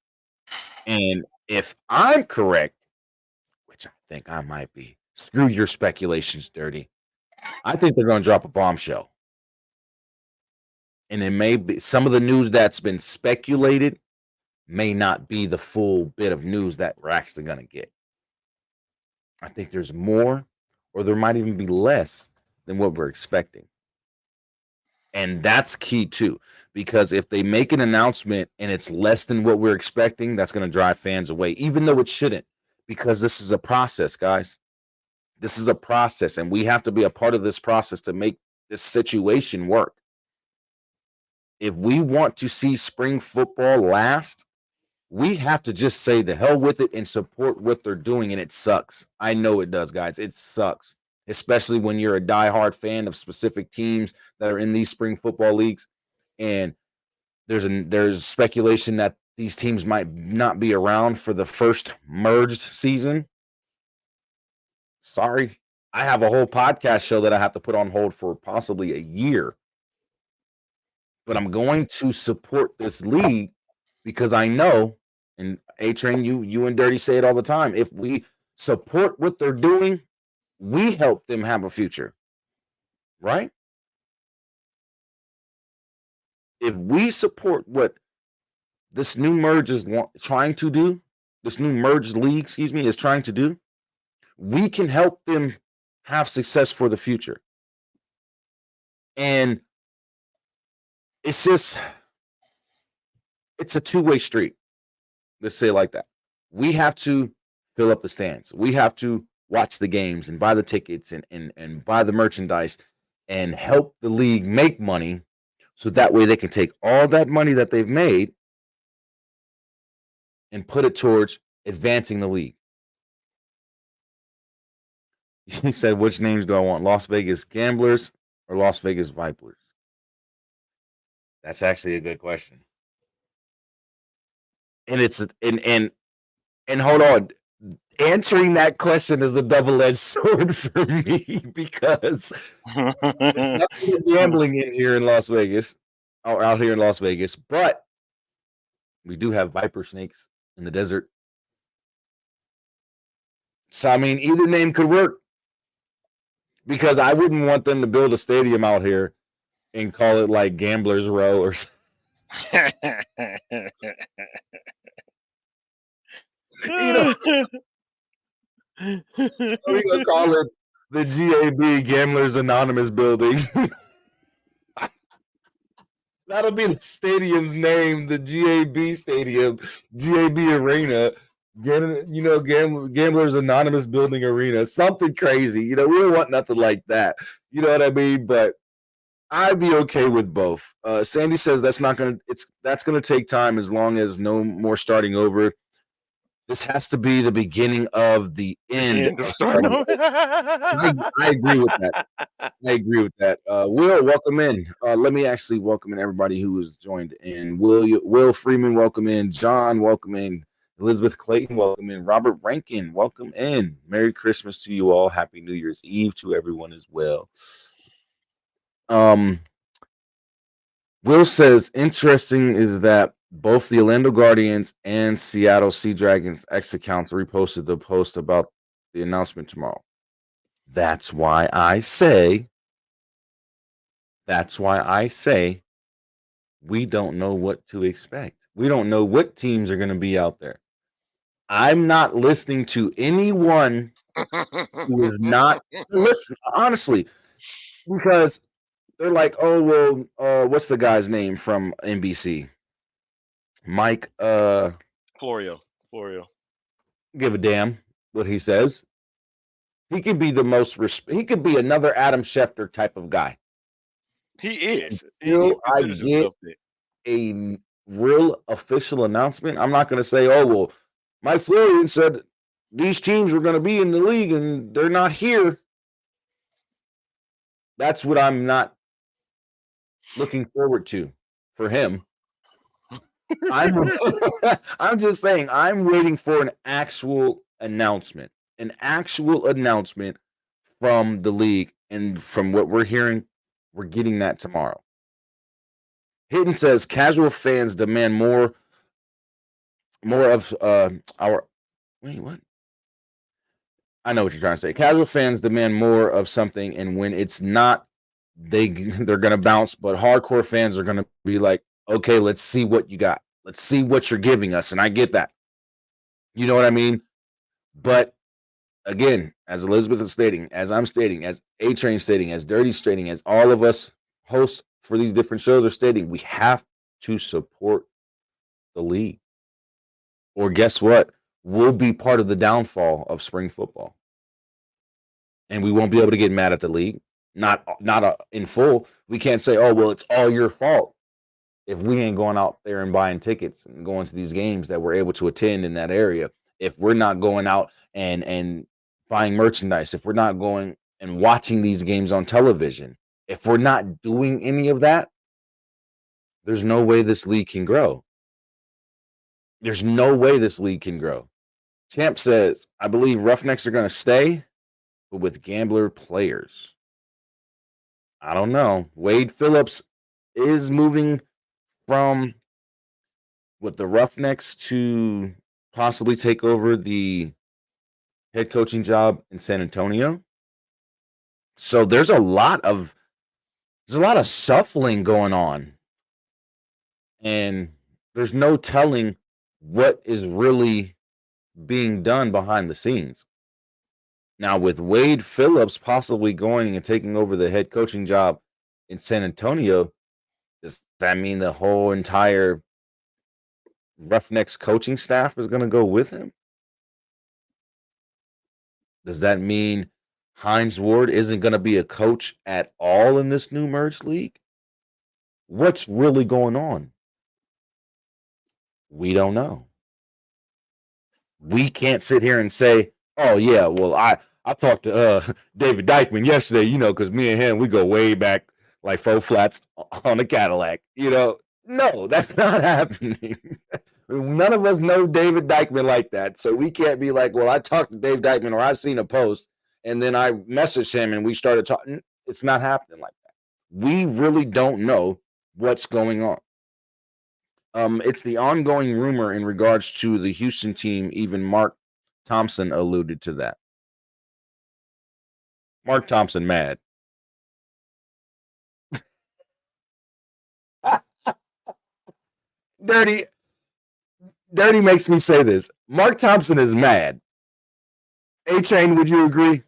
And if I'm correct, which I think I might be, screw your speculations, Dirty. I think they're going to drop a bombshell. And it may be some of the news that's been speculated may not be the full bit of news that we're actually going to get. I think there's more, or there might even be less than what we're expecting. And that's key too, because if they make an announcement and it's less than what we're expecting, that's going to drive fans away, even though it shouldn't, because this is a process, guys. This is a process, and we have to be a part of this process to make this situation work. If we want to see spring football last, we have to just say the hell with it and support what they're doing. And it sucks. I know it does, guys. It sucks, especially when you're a diehard fan of specific teams that are in these spring football leagues. And there's speculation that these teams might not be around for the first merged season. Sorry. I have a whole podcast show that I have to put on hold for possibly a year. But I'm going to support this league because I know, and A-Train, you and Dirty say it all the time, if we support what they're doing, we help them have a future, right? If we support what this new merge is trying to do, this new merged league, is trying to do, we can help them have success for the future. And it's a two-way street. Let's say it like that. We have to fill up the stands. We have to watch the games and buy the tickets and buy the merchandise and help the league make money so that way they can take all that money that they've made and put it towards advancing the league. He said, which names do I want? Las Vegas Gamblers or Las Vegas Vipers? That's actually a good question. And it's and hold on. Answering that question is a double-edged sword for me because there's nothing but gambling in here in Las Vegas, or out here in Las Vegas, but we do have viper snakes in the desert. So I mean, either name could work because I wouldn't want them to build a stadium out here and call it like Gamblers Row or you know, we're gonna call it the GAB Gamblers Anonymous Building. That'll be the stadium's name, the GAB Stadium, GAB Arena. Gamblers Anonymous Building Arena, something crazy. We don't want nothing like that. You know what I mean? But I'd be okay with both. Sandy says that's gonna take time as long as no more starting over. This has to be the beginning of the end End of of starting starting over. over. I agree with that. I agree with that. Will, welcome in. Let me actually welcome in everybody who has joined in. Will Freeman, welcome in. John, welcome in. Elizabeth Clayton, welcome in. Robert Rankin, welcome in. Merry Christmas to you all. Happy New Year's Eve to everyone as well. Will says, interesting is that both the Orlando Guardians and Seattle Sea Dragons X accounts reposted the post about the announcement tomorrow. That's why I say we don't know what to expect. We don't know what teams are going to be out there. I'm not listening to anyone who is not listen honestly, because they're like, oh well, what's the guy's name from NBC? Mike. Florio. Give a damn what he says. He could be the most. He could be another Adam Schefter type of guy. He is. He Until I considers get himself that. a real official announcement, I'm not going to say, oh, well, Mike Florian said these teams were going to be in the league and they're not here. That's what I'm not looking forward to for him. I'm just saying, I'm waiting for an actual announcement from the league. And from what we're hearing, we're getting that tomorrow. Hidden says casual fans demand more of our. Wait, what? I know what you're trying to say. Casual fans demand more of something, and when it's not, they're gonna bounce. But hardcore fans are gonna be like, okay, let's see what you got. Let's see what you're giving us, and I get that. You know what I mean? But again, as Elizabeth is stating, as I'm stating, as A Train stating, as Dirty stating, as all of us hosts for these different shows are stating, we have to support the league. Or guess what? We'll be part of the downfall of spring football. And we won't be able to get mad at the league. Not in full. We can't say, oh, well, it's all your fault if we ain't going out there and buying tickets and going to these games that we're able to attend in that area. If we're not going out and buying merchandise, if we're not going and watching these games on television, if we're not doing any of that, there's no way this league can grow. There's no way this league can grow. Champ says, I believe Roughnecks are going to stay, but with gambler players. I don't know. Wade Phillips is moving from the Roughnecks to possibly take over the head coaching job in San Antonio. So there's a lot of shuffling going on. And there's no telling what is really being done behind the scenes. Now, with Wade Phillips possibly going and taking over the head coaching job in San Antonio, does that mean the whole entire Roughnecks coaching staff is going to go with him? Does that mean Hines Ward isn't going to be a coach at all in this new merged league? What's really going on? We don't know. We can't sit here and say, oh, yeah, well, I talked to David Dykeman yesterday, because me and him, we go way back like 4 flats on a Cadillac. No, that's not happening. None of us know David Dykeman like that. So we can't be like, well, I talked to Dave Dykeman or I seen a post and then I messaged him and we started talking. It's not happening like that. We really don't know what's going on. It's the ongoing rumor in regards to the Houston team. Even Mark Thompson alluded to that. Mark Thompson mad. Dirty makes me say this. Mark Thompson is mad. A-Train, would you agree?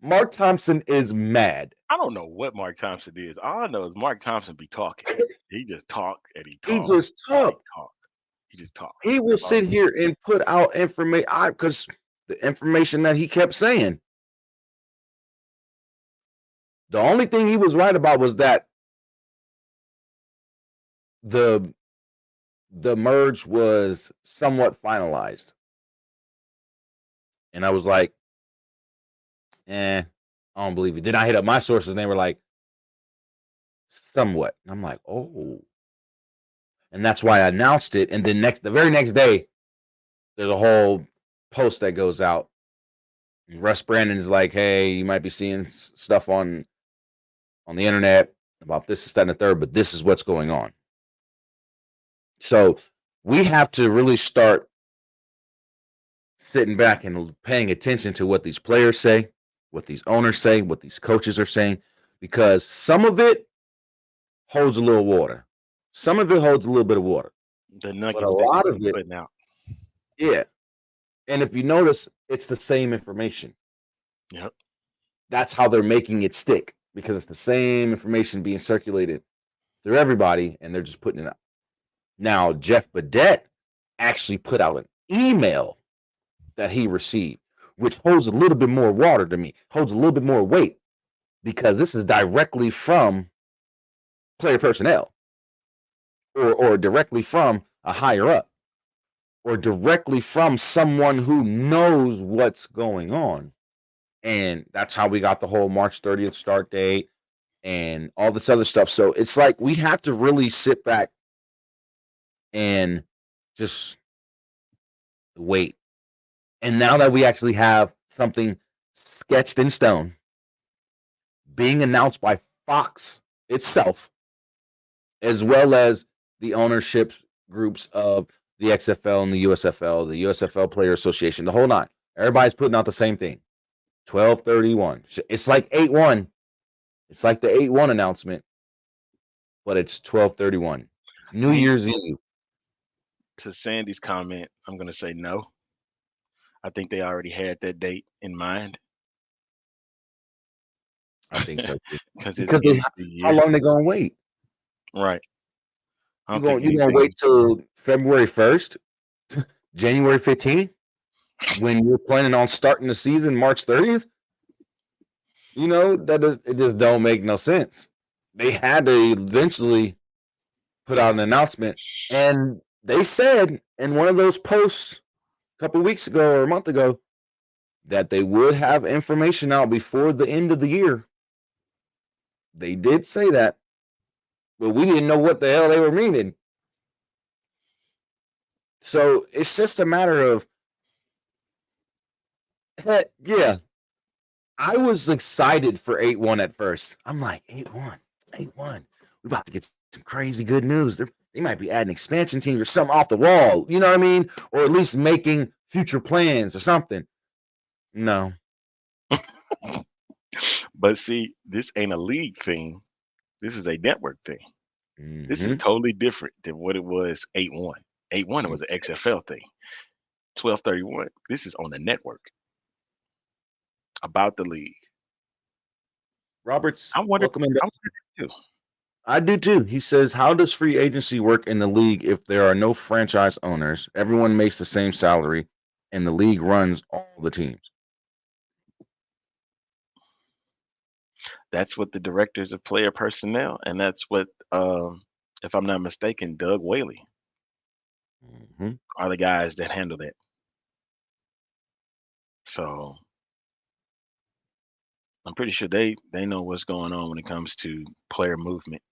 Mark Thompson is mad. I don't know what Mark Thompson is. All I know is Mark Thompson be talking. He just talk and he He talk just and he talked. talk. He just talk. He will That's all sit he do. here and put out information because the information that he kept saying. The only thing he was right about was that the the merge was somewhat finalized. And I was like, I don't believe it. Then I hit up my sources and they were like, somewhat. And I'm like, oh. And that's why I announced it. And then the very next day, there's a whole post that goes out. And Russ Brandon is like, hey, you might be seeing stuff on the internet about this, that, and the third, but this is what's going on. So we have to really start sitting back and paying attention to what these players say, what these owners say, what these coaches are saying, because some of it holds a little water. Some of it holds a little bit of water. The But a nuggets that lot they of be it, putting out. yeah. And if you notice, it's the same information. Yep. That's how they're making it stick because it's the same information being circulated through everybody and they're just putting it out. Now, Jeff Badette actually put out an email that he received, which holds a little bit more water to me, holds a little bit more weight because this is directly from player personnel or directly from a higher up or directly from someone who knows what's going on. And that's how we got the whole March 30th start date and all this other stuff. So it's like we have to really sit back and just wait. And now that we actually have something sketched in stone being announced by Fox itself, as well as the ownership groups of the XFL and the USFL Player Association, the whole nine. Everybody's putting out the same thing. 12/31. It's like 8/1. It's like the 8/1 announcement, but it's 12/31. New Me Year's Eve. to Sandy's comment, I'm gonna say no. I think they already had that date in mind I think so too. because it's Because end of the how year. long they gonna wait? Right. I You don't think gonna you gonna anything. wait till February 1st, January 15th, when you're planning on starting the season March 30th? You know, it just don't make no sense. They had to eventually put out an announcement, and they said in one of those posts a couple weeks ago or a month ago that they would have information out before the end of the year. They did say that, but we didn't know what the hell they were meaning. So it's just a matter of, heck, yeah. I was excited for 8/1 at first. I'm like, 8/1, 8/1. We're about to get some crazy good news. They might be adding expansion teams or something off the wall. You know what I mean? Or at least making future plans or something. No. But see, this ain't a league thing. This is a network thing. This is Mm-hmm. totally different than what it was 8/1. 8/1 was an XFL thing. 12/31. This is on the network about the league. Roberts, I wonder. welcome in. I wonder too. I do too. He says, how does free agency work in the league if there are no franchise owners? Everyone makes the same salary and the league runs all the teams. That's what the directors of player personnel, and that's what, if I'm not mistaken, Doug Whaley Mm-hmm. are the guys that handle that. So I'm pretty sure they know what's going on when it comes to player movement,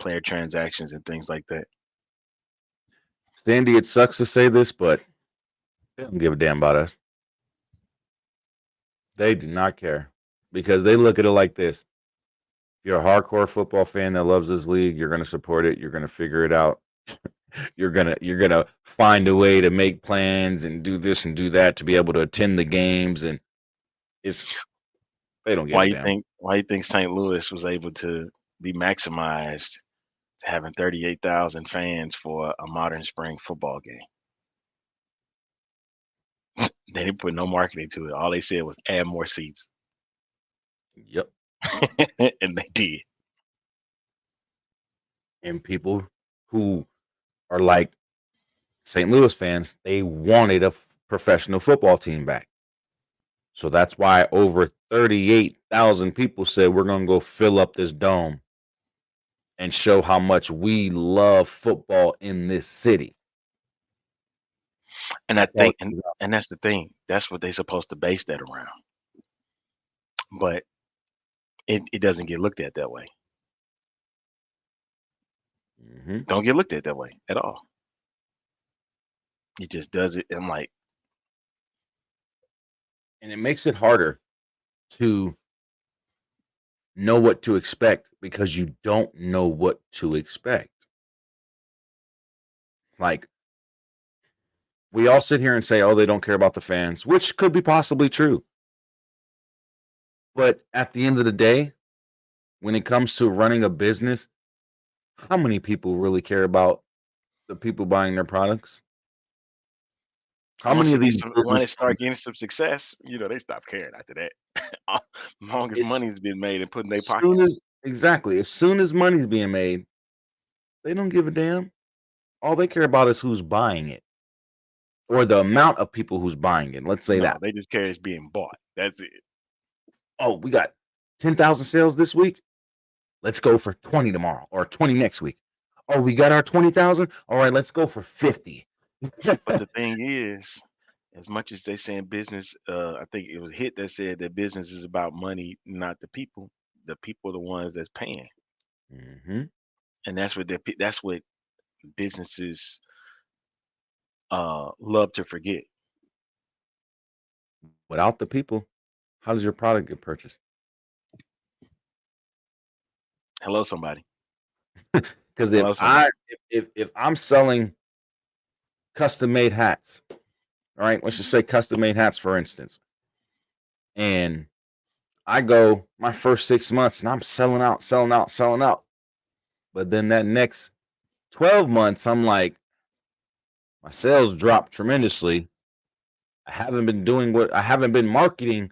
player transactions, and things like that. Sandy, it sucks to say this, but they don't give a damn about us. They do not care because they look at it like this. If you're a hardcore football fan that loves this league, you're going to support it. You're going to figure it out. you're gonna find a way to make plans and do this and do that to be able to attend the games. And it's they don't give Why a you damn. think why you think St. Louis was able to be maximized to having 38,000 fans for a modern spring football game? They didn't put no marketing to it. All they said was add more seats. Yep. And they did. And people who are like St. Louis fans, they wanted a professional football team back. So that's why over 38,000 people said we're going to go fill up this dome and show how much we love football in this city. And I That's all think, it's about. and that's the thing. That's what they're supposed to base that around. But it doesn't get looked at that way. Mhm. Don't get looked at that way at all. It just does it. I'm like, And it makes it harder to know what to expect because you don't know what to expect. Like, we all sit here and say, oh, they don't care about the fans, which could be possibly true. But at the end of the day, when it comes to running a business, how many people really care about the people buying their products? How many of these once business it start owners, getting some success, they stop caring after that. As long as as money's been made and put in their pocket. soon as soon as money's being made, they don't give a damn. All they care about is who's buying it or the amount of people who's buying it. Let's say No, that. they just care it's being bought. That's it. Oh, we got 10,000 sales this week. Let's go for 20 tomorrow or 20 next week. Oh, we got our 20,000. All right, let's go for 50. But the thing is, as much as they saying business, I think it was Hit that said that business is about money, not the people. The people are the ones that's paying, Mm-hmm. and that's what businesses love to forget. Without the people, how does your product get purchased? Hello, somebody. Because Hello, somebody. if I'm selling custom made hats, all right, let's just say custom made hats for instance, and I go my first 6 months and I'm selling out, selling out, selling out, but then that next 12 months I'm like my sales dropped tremendously. I haven't been marketing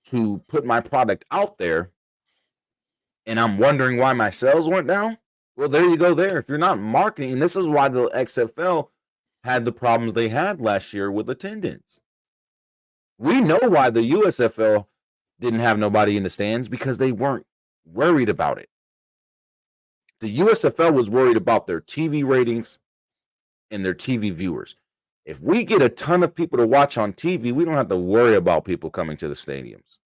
to put my product out there, and I'm wondering why my sales went down. Well, there you go. There, if you're not marketing, and this is why the XFL had the problems they had last year with attendance. We know why the USFL didn't have nobody in the stands because they weren't worried about it. The USFL was worried about their TV ratings and their TV viewers. If we get a ton of people to watch on TV, we don't have to worry about people coming to the stadiums.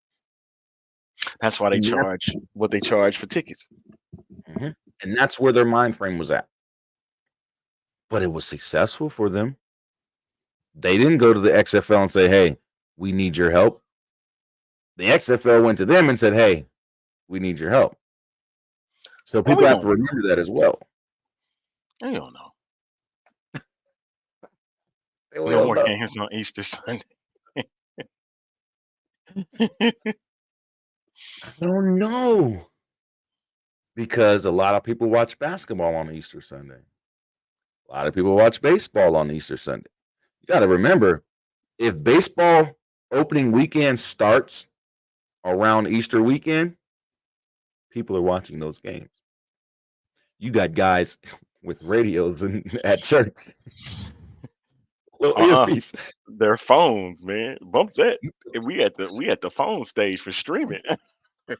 That's why they And that's charge what they charge for tickets. Mhm. And that's where their mind frame was at. But it was successful for them. They didn't go to the XFL and say, "Hey, we need your help." The XFL went to them and said, "Hey, we need your help." So And we people have to don't know. remember that as well. We don't know. We No don't more know. games on Easter Sunday. I don't know because a lot of people watch basketball on Easter Sunday. A lot of people watch baseball on Easter Sunday. You got to remember, if baseball opening weekend starts around Easter weekend, people are watching those games. You got guys with radios at church, little Uh-uh. earpiece. Their phones, man. Bump that. And we at the phone stage for streaming.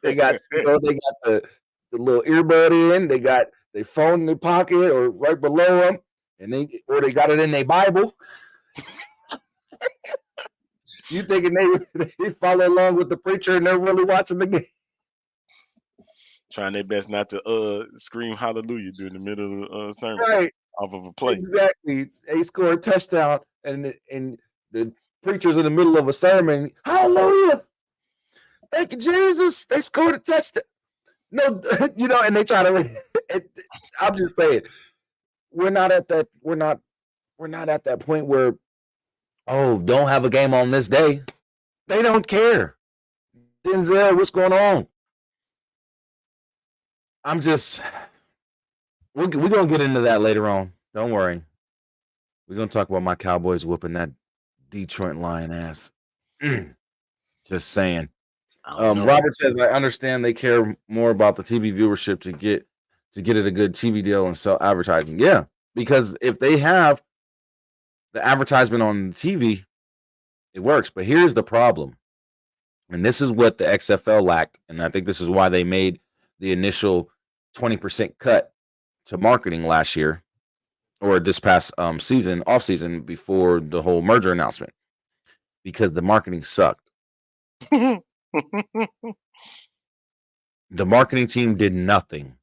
They got they got the little earbud in. They got their phone in their pocket or right below them, and they got it in their Bible. You thinking they follow along with the preacher and they're really watching the game? Trying their best not to scream hallelujah during the middle of the sermon Right, off of a play. exactly. They score a touchdown, and the preacher's in the middle of a sermon. Hallelujah! Thank you, Jesus. They scored a touchdown. No, and they try to. I'm just saying, we're not at that. We're not at that point where, oh, don't have a game on this day. They don't care. Denzel, what's going on? I'm just. We're gonna get into that later on. Don't worry. We're gonna talk about my Cowboys whooping that Detroit Lion ass. Just saying. I don't know. Robert says, I understand they care more about the TV viewership to get it a good TV deal and sell advertising. Yeah, because if they have the advertisement on TV, it works. But here's the problem, and this is what the XFL lacked, and I think this is why they made the initial 20% cut to marketing last year or this past season, off season before the whole merger announcement, because the marketing sucked. The marketing team did nothing.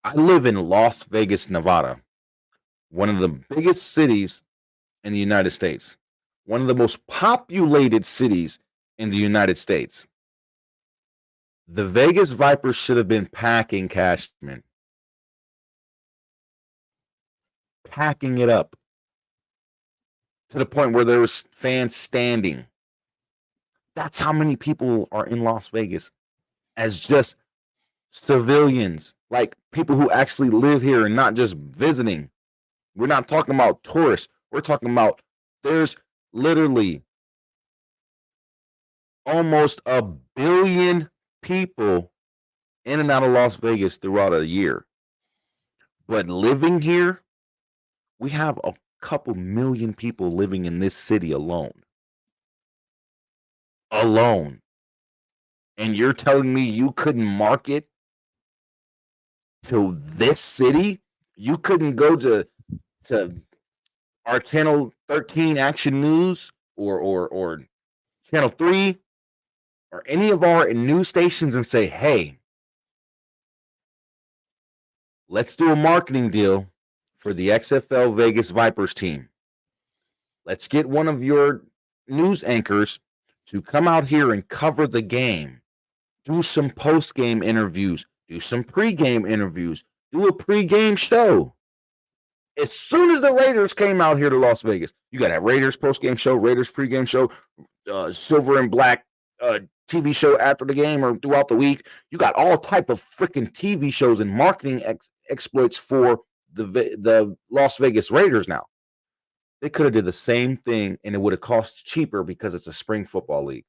I live in Las Vegas, Nevada, one of the biggest cities in the United States, one of the most populated cities in the United States. The Vegas Vipers should have been packing Cashman, packing it up to the point where there was fans standing. That's how many people are in Las Vegas as just civilians, like people who actually live here and not just visiting. We're not talking about tourists. We're talking about there's literally almost 1 billion people in and out of Las Vegas throughout a year. But living here, we have a couple million people living in this city alone. Alone. And you're telling me you couldn't market to this city? You couldn't go to our channel 13 Action News or channel 3 or any of our news stations and say, hey, let's do a marketing deal for the XFL Vegas Vipers team. Let's get one of your news anchors to come out here and cover the game. Do some post-game interviews. Do some pre-game interviews. Do a pre-game show. As soon as the Raiders came out here to Las Vegas, you got a Raiders post-game show, Raiders pre-game show, silver and black TV show after the game or throughout the week. You got all type of freaking TV shows and marketing exploits for the Las Vegas Raiders now. They could have did the same thing, and it would have cost cheaper because it's a spring football league.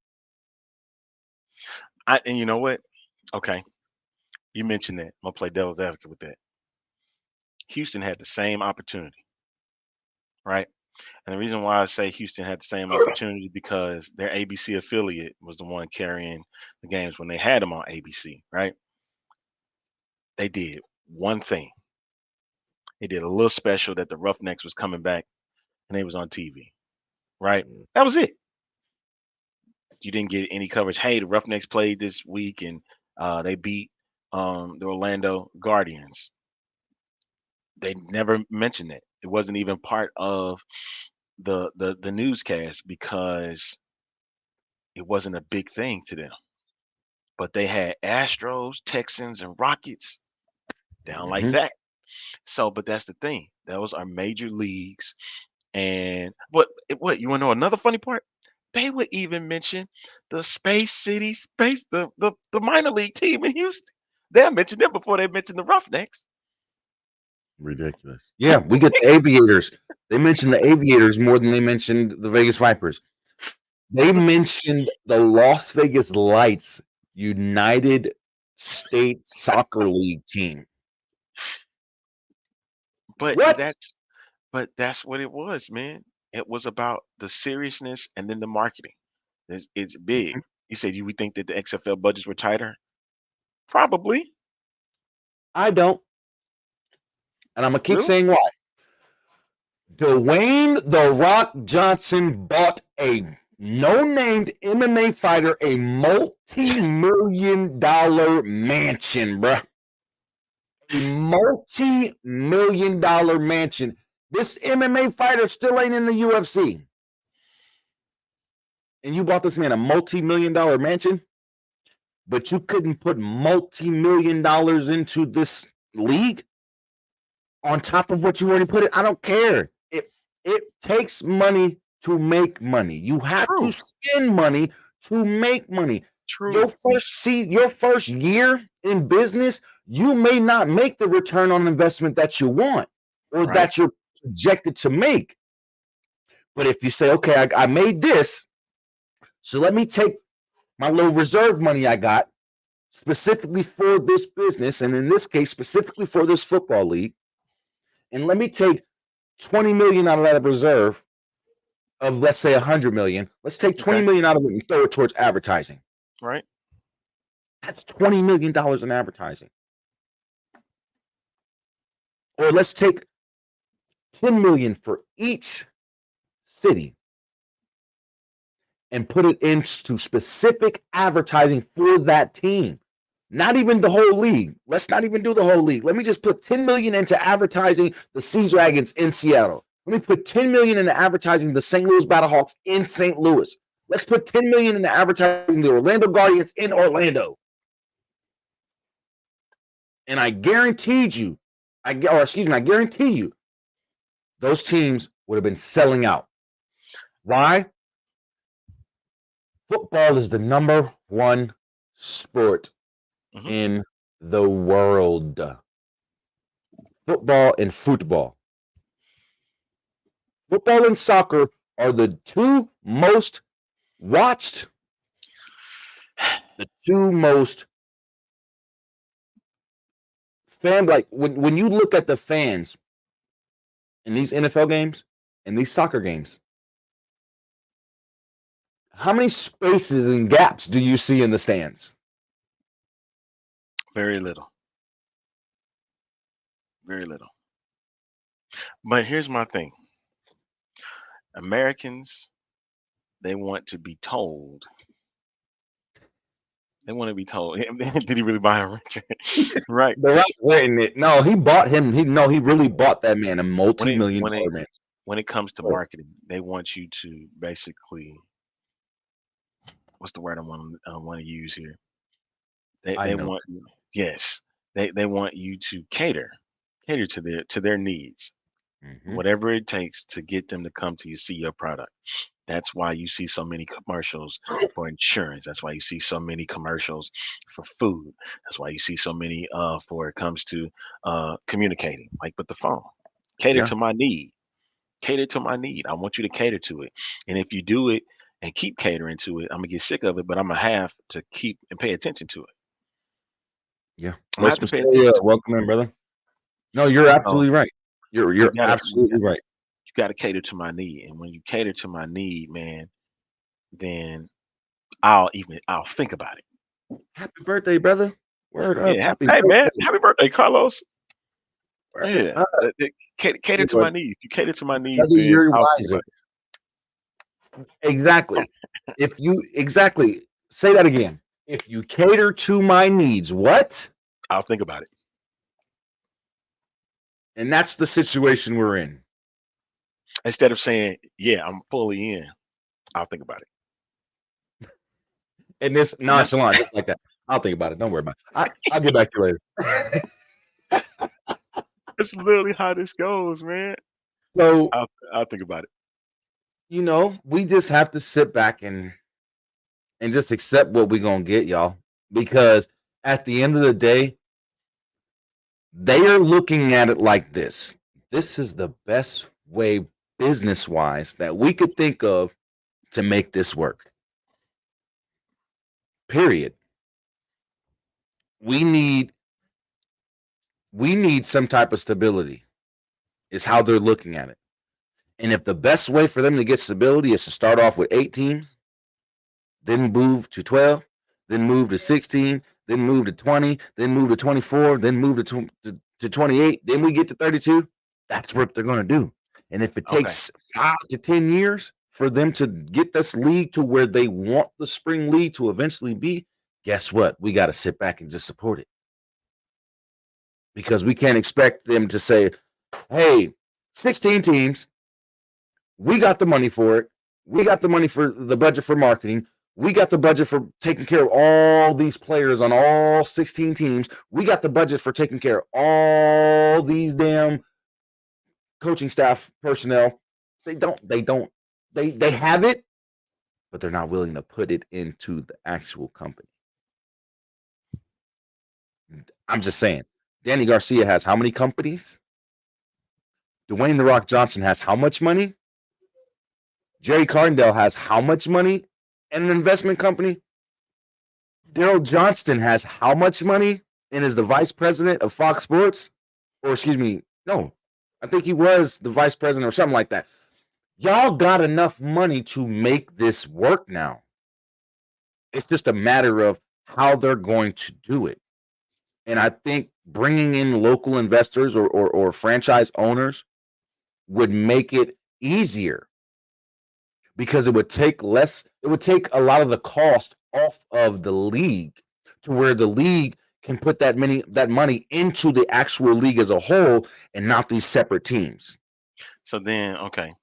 And you know what? Okay, you mentioned that. I'm gonna play devil's advocate with that. Houston had the same opportunity, right? And the reason why I say Houston had the same opportunity because their ABC affiliate was the one carrying the games when they had them on ABC, right? They did one thing. They did a little special that the Roughnecks was coming back and they was on TV, right? That was it. You didn't get any coverage. Hey, the Roughnecks played this week and they beat the Orlando Guardians. They never mentioned it. It wasn't even part of the newscast because it wasn't a big thing to them. But they had Astros, Texans, and Rockets down like that. So, but that's the thing. Those are major leagues. And what you want to know another funny part? They would even mention the Space City Space, the minor league team in Houston. They'll mention them before they mention the Roughnecks. Ridiculous. Yeah, we get the Aviators. They mentioned the Aviators more than they mentioned the Vegas Vipers. They mentioned the Las Vegas Lights United States Soccer League team. But What? that's what it was, man. It was about the seriousness and then the marketing. It's big. You said you would think that the XFL budgets were tighter? Probably. I don't. And I'm going to keep Really? saying why. Dwayne The Rock Johnson bought a no-named MMA fighter a multi-million-dollar mansion, bruh. A multi-million-dollar mansion. This MMA fighter still ain't in the UFC. And you bought this man a multi-million-dollar mansion, but you couldn't put multi-million dollars into this league on top of what you already put it. I don't care. It takes money to make money. You have to spend money to make money. True. Your first year in business, you may not make the return on investment that you want or that you're projected to make. But if you say, okay, I made this, so let me take my little reserve money I got specifically for this business, and in this case, specifically for this football league, and let me take 20 million out of that reserve of, let's say, 100 million. Let's take 20 Okay. million out of it and throw it towards advertising. Right. That's $20 million in advertising. Or let's take 10 million for each city and put it into specific advertising for that team. Not even the whole league. Let's not even do the whole league. Let me just put 10 million into advertising the Sea Dragons in Seattle. Let me put 10 million into advertising the St. Louis Battlehawks in St. Louis. Let's put 10 million into advertising the Orlando Guardians in Orlando. And I guarantee you, I guarantee you, those teams would have been selling out. Why? Football is the number one sport in the world. Football and football. Football and soccer are the two most watched, the two most fan, like when you look at the fans in these NFL games and these soccer games, how many spaces and gaps do you see in the stands? Very little. Very little. But here's my thing. Americans, they want to be told. They want to be told. Did he really buy him? Right. The right win it. No, he bought him. He really bought that man a multi-million dollar man. When it comes to marketing, they want you to basically, what's the word I want to use here? They want yes. They want you to cater to their needs. Whatever it takes to get them to come to you, see your product. That's why you see so many commercials for insurance. That's why you see so many commercials for food. That's why you see so many for it comes to communicating, like with the phone. Cater to my need. Cater to my need. I want you to cater to it. And if you do it and keep catering to it, I'm gonna get sick of it, but I'm gonna have to keep and pay attention to it. Yeah. I'm gonna have to pay attention. Welcome in, brother. No, you're absolutely right. You're absolutely right. You got to cater to my need, and when you cater to my need, man, then I'll think about it. Happy birthday, brother! Word up! Yeah, hey man, happy birthday, Carlos. Yeah, cater to my needs. You cater to my needs, man. You're wiser. Exactly. Say that again. If you cater to my needs, what? I'll think about it. And that's the situation we're in. Instead of saying, yeah, I'm fully in, I'll think about it. And this nonchalant, just like that. I'll think about it. Don't worry about it. I'll get back to you later. That's literally how this goes, man. So I'll think about it. You know, we just have to sit back and just accept what we're gonna get, y'all. Because at the end of the day, they are looking at it like this. This is the best way business-wise that we could think of to make this work. Period. We need some type of stability, is how they're looking at it. And if the best way for them to get stability is to start off with 8 teams, then move to 12, then move to 16, then move to 20, then move to 24, then move to 28, then we get to 32, that's what they're going to do. And if it takes 5 to 10 years for them to get this league to where they want the spring league to eventually be, guess what? We got to sit back and just support it. Because we can't expect them to say, hey, 16 teams, we got the money for it. We got the money for the budget for marketing. We got the budget for taking care of all these players on all 16 teams. We got the budget for taking care of all these damn coaching staff personnel. They have it, but they're not willing to put it into the actual company. I'm just saying, Danny Garcia has how many companies? Dwayne "The Rock" Johnson has how much money? Jerry Cardindale has how much money in an investment company? Daryl Johnston has how much money and is the vice president of Fox Sports? Or excuse me, no, I think he was the vice president or something like that. Y'all got enough money to make this work now. It's just a matter of how they're going to do it. And I think bringing in local investors or franchise owners would make it easier because it would take a lot of the cost off of the league to where the league can put that money into the actual league as a whole and not these separate teams. So then, okay,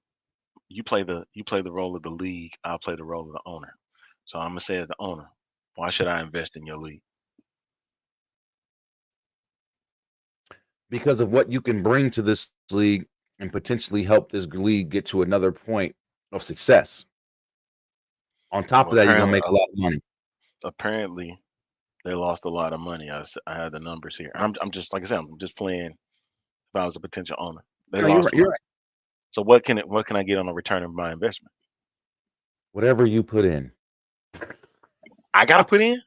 you play the role of the league. I'll play the role of the owner. So I'm gonna say as the owner, why should I invest in your league? Because of what you can bring to this league and potentially help this league get to another point of success. On top Well, of that, you're gonna make a lot of money. apparently, they lost a lot of money. I had the numbers here. I'm just like I said, I'm just playing. If I was a potential owner, they No, you're lost right. a You're lot. right. So what can I get on a return of my investment? Whatever you put in, I gotta put in.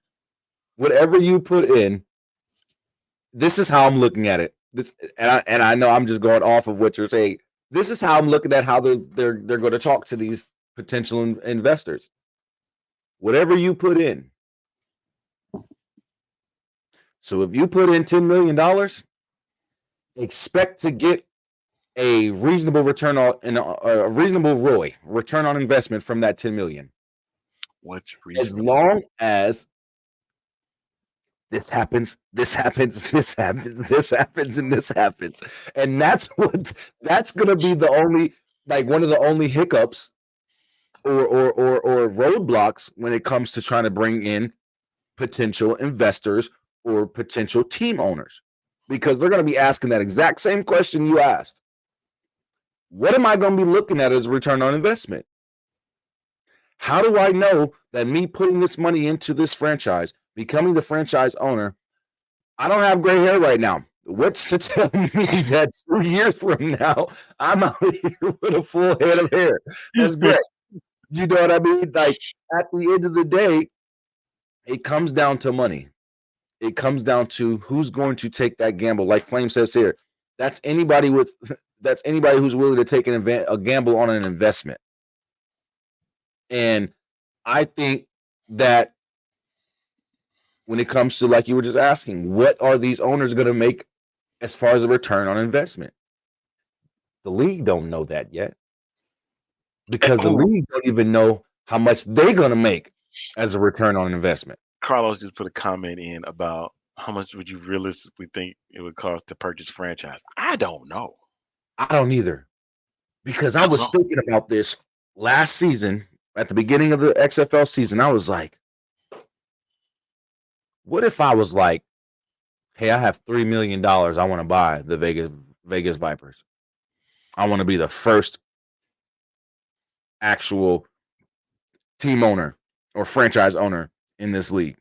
whatever you put in. This is how I'm looking at it. And I know I'm just going off of what you're saying. This is how I'm looking at how they're going to talk to these potential investors. Whatever you put in. So if you put in $10 million, expect to get a reasonable return on a reasonable ROI, return on investment from that 10 million. What's As reasonable? long as this happens, this happens, this happens, this happens, and this happens. And that's going to be the only, like one of the only hiccups or roadblocks when it comes to trying to bring in potential investors or potential team owners, because they're going to be asking that exact same question you asked. What am I going to be looking at as a return on investment? How do I know that me putting this money into this franchise, becoming the franchise owner, I don't have gray hair right now. What's to tell me that 2 years from now, I'm out here with a full head of hair? That's great. You know what I mean? Like, at the end of the day, it comes down to money. It comes down to who's going to take that gamble. Like Flame says here, that's anybody who's willing to take a gamble on an investment. And I think that when it comes to, like you were just asking, what are these owners going to make as far as a return on investment? The league don't know that yet, because the league don't even know how much they're going to make as a return on investment. Carlos just put a comment in about how much would you realistically think it would cost to purchase a franchise? I don't know. I don't either, because I was thinking about this last season at the beginning of the XFL season. I was like, what if I was like, hey, I have $3 million. I want to buy the Vegas Vipers. I want to be the first actual team owner or franchise owner in this league.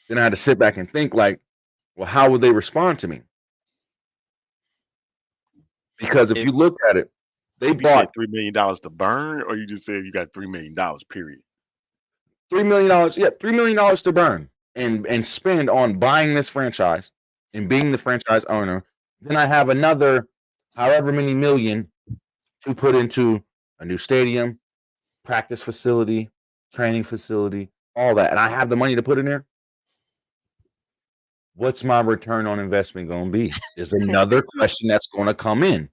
Then I had to sit back and think, like, well, how would they respond to me? Because if you look at it, they bought $3 million to burn, or you just said you got $3 million, period. $3 million. Yeah, $3 million to burn and spend on buying this franchise and being the franchise owner. Then I have another however many million to put into a new stadium, practice facility, training facility, all that. And I have the money to put in there. What's my return on investment going to be? Is another question that's going to come in.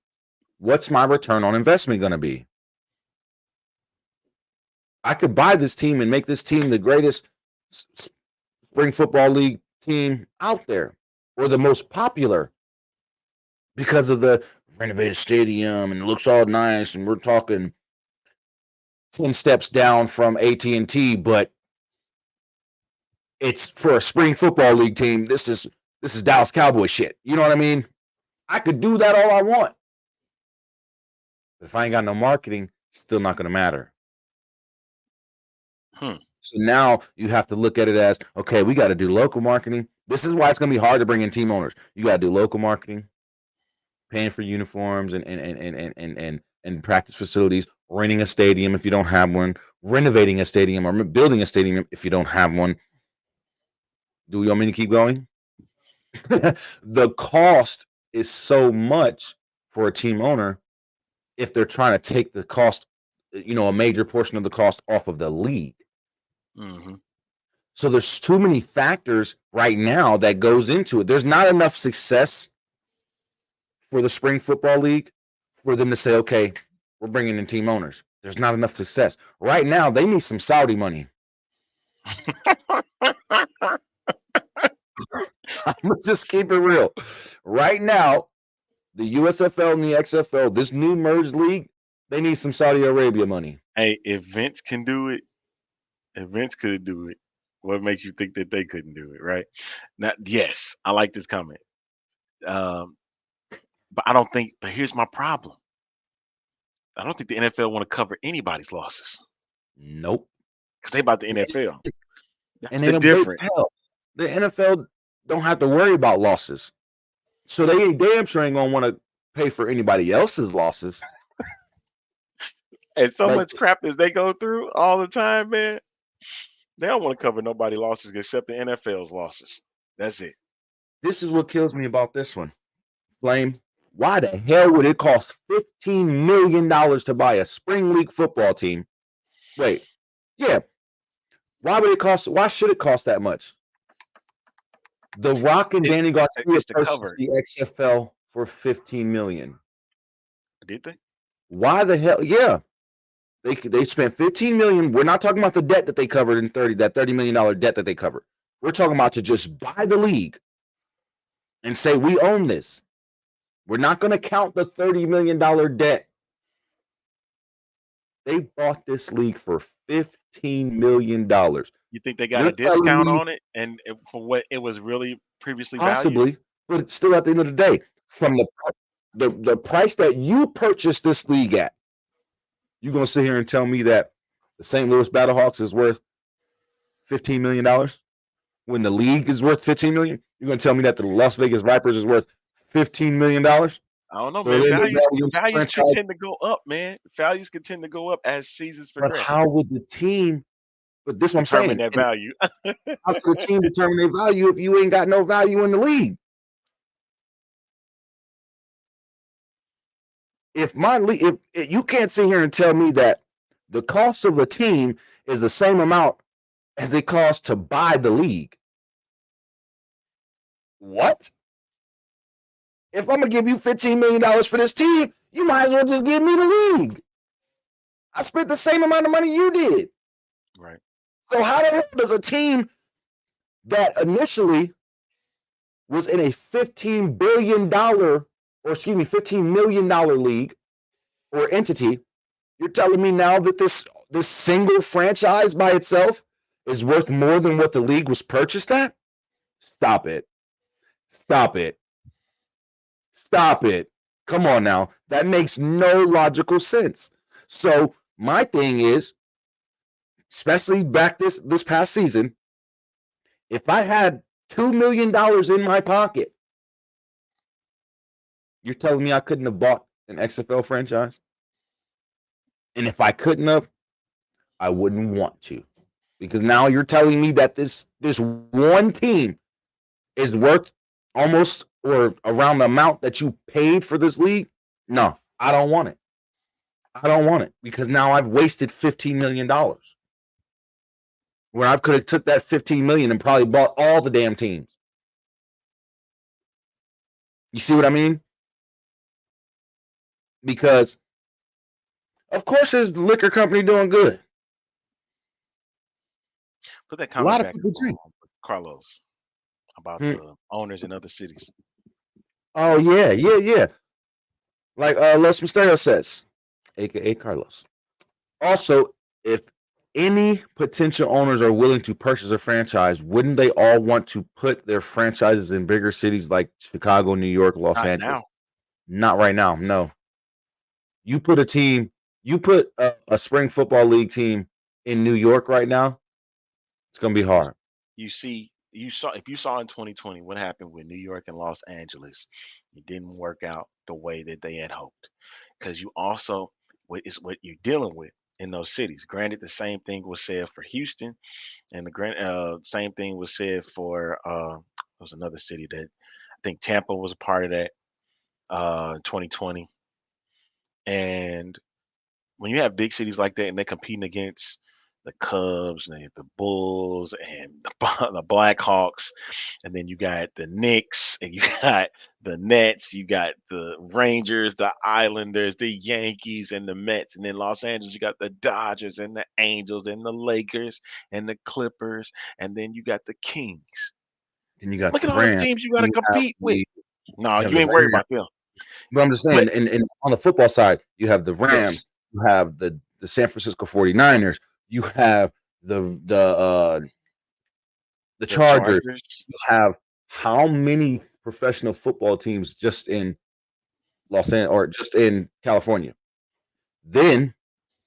What's my return on investment going to be? I could buy this team and make this team the greatest spring football league team out there, or the most popular, because of the renovated stadium and it looks all nice, and we're talking 10 steps down from AT&T, but it's for a spring football league team. This is Dallas Cowboy shit. You know what I mean? I could do that all I want. If I ain't got no marketing, it's still not going to matter. So now you have to look at it as, okay, we got to do local marketing. This is why it's going to be hard to bring in team owners. You got to do local marketing, paying for uniforms and practice facilities, renting a stadium if you don't have one, renovating a stadium or building a stadium if you don't have one, Do we want me to keep going? The cost is so much for a team owner if they're trying to take the cost, a major portion of the cost off of the league. Mm-hmm. So there's too many factors right now that goes into it. There's not enough success for the spring football league for them to say, okay, we're bringing in team owners. There's not enough success. Right now, they need some Saudi money. I'm going to just keep it real. Right now, the USFL and the XFL, this new merged league, they need some Saudi Arabia money. Hey, if Vince can do it, if Vince could do it, what makes you think that they couldn't do it, right? Now, yes, I like this comment. Um, but I don't think. But here's my problem. I don't think the NFL want to cover anybody's losses Nope. because they about the NFL. That's And they the don't difference. hell. The NFL don't have to worry about losses. So they ain't damn sure ain't gonna want to pay for anybody else's losses. And so Like, much crap as they go through all the time, man. They don't want to cover nobody's losses except the NFL's losses. That's it. this is what kills me about this one. Flame, why the hell would it cost $15 million to buy a spring league football team? Wait, yeah. Why should it cost that much? The Rock and Danny Garcia It's to purchased cover. the XFL for $15 million. Did they? Why the hell? Yeah. They spent $15 million. We're not talking about the debt that they covered in that $30 million debt that they covered. We're talking about to just buy the league and say we own this. We're not going to count the $30 million debt. They bought this league for $15 million. You think they got You're a discount telling me on it, and for what it was really previously valued? possibly, but it's still at the end of the day, from the price that you purchased this league at, you're going to sit here and tell me that the St. Louis Battlehawks is worth $15 million when the league is worth $15 million? You're going to tell me that the Las Vegas Vipers is worth $15 million? I don't know, So man. they value Values this can franchise. tend to go up, man. Values can tend to go up as seasons But progress. how would the team? But this is what I'm Determine saying. that value. How could a team determine their value if you ain't got no value in the league? If you can't sit here and tell me that the cost of a team is the same amount as it costs to buy the league. What? If I'm gonna give you $15 million for this team, you might as well just give me the league. I spent the same amount of money you did. Right. So how the hell does a team that initially was in a $15 million league or entity, you're telling me now that this single franchise by itself is worth more than what the league was purchased at? Stop it. Stop it. Stop it. Come on now. That makes no logical sense. So my thing is, especially back this past season, if I had $2 million in my pocket, you're telling me I couldn't have bought an XFL franchise? And if I couldn't have, I wouldn't want to. Because now you're telling me that this one team is worth almost or around the amount that you paid for this league? No, I don't want it. I don't want it because now I've wasted $15 million. Where I could have took that $15 million and probably bought all the damn teams. You see what I mean? Because of course there's the liquor company doing good. Put that A comment lot of back people drink. Carlos about the owners in other cities. Oh yeah. Like Los Misterios says, aka Carlos. Also, if any potential owners are willing to purchase a franchise, wouldn't they all want to put their franchises in bigger cities like Chicago, New York, Los Angeles? Now. Not right now. No. You put a spring football league team in New York right now, it's gonna be hard. You saw in 2020 what happened with New York and Los Angeles. It didn't work out the way that they had hoped. Because you also what you're dealing with in those cities. Granted, the same thing was said for Houston, and same thing was said for there was another city that I think Tampa was a part of that 2020. And when you have big cities like that and they're competing against the Cubs and the Bulls and the Blackhawks, and then you got the Knicks and you got the Nets, you got the Rangers, the Islanders, the Yankees, and the Mets, and then Los Angeles, you got the Dodgers and the Angels and the Lakers and the Clippers, and then you got the Kings. Then you got Look the at all the Rams. teams you got to You have compete with. No, you have you the ain't worried Rams. about them. But I'm just But saying, and on the football side, you have the yes, Rams, you have the San Francisco 49ers, you have the the Chargers, Chargers, you have how many professional football teams just in Los Angeles or just in California? Then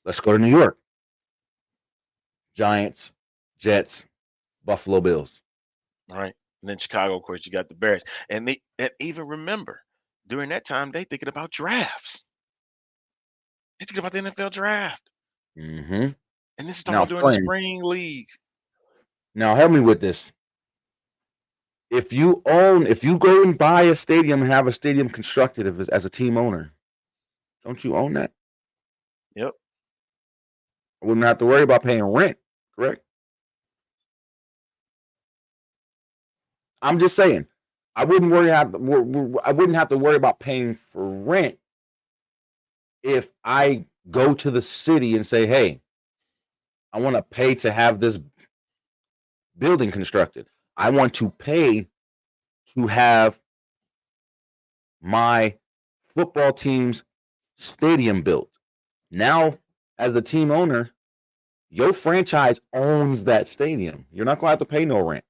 let's go to New York. Giants, Jets, Buffalo Bills. right? And then Chicago, of course, you got the Bears, and even remember during that time they thinking about drafts. They thinking about the NFL draft, Mm-hmm. and this is Now, all during the Flame, spring league. now help me with this. If you go and buy a stadium and have a stadium constructed as a team owner, don't you own that? Yep. I wouldn't have to worry about paying rent, correct? I'm just saying, I wouldn't have to worry about paying for rent if I go to the city and say, "Hey, I want to pay to have this building constructed. I want to pay to have my football team's stadium built." Now, as the team owner, your franchise owns that stadium. You're not going to have to pay no rent.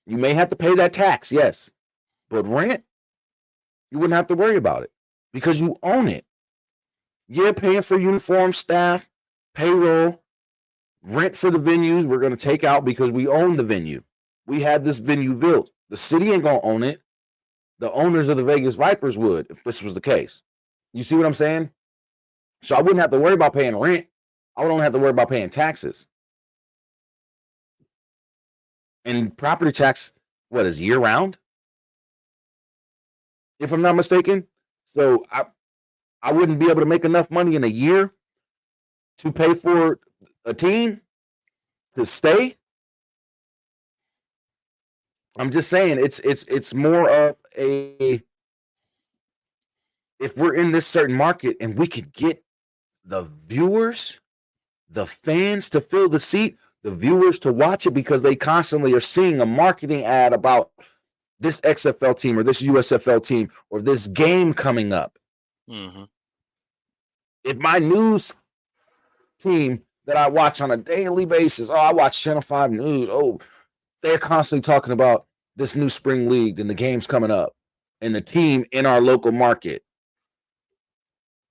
You may have to pay that tax, yes, but rent, you wouldn't have to worry about it because you own it. Yeah, paying for uniform, staff, payroll, rent for the venues, we're going to take out because we own the venue. We had this venue built. The city ain't going to own it. The owners of the Vegas Vipers would if this was the case. You see what I'm saying? So I wouldn't have to worry about paying rent. I would only have to worry about paying taxes. And property tax, what, is year round? If I'm not mistaken. So I wouldn't be able to make enough money in a year to pay for a team to stay. I'm just saying it's more of a, if we're in this certain market and we could get the viewers, the fans to fill the seat, the viewers to watch it because they constantly are seeing a marketing ad about this XFL team or this USFL team or this game coming up. Mm-hmm. If my news team that I watch on a daily basis, I watch Channel 5 News, they're constantly talking about this new spring league and the games coming up and the team in our local market.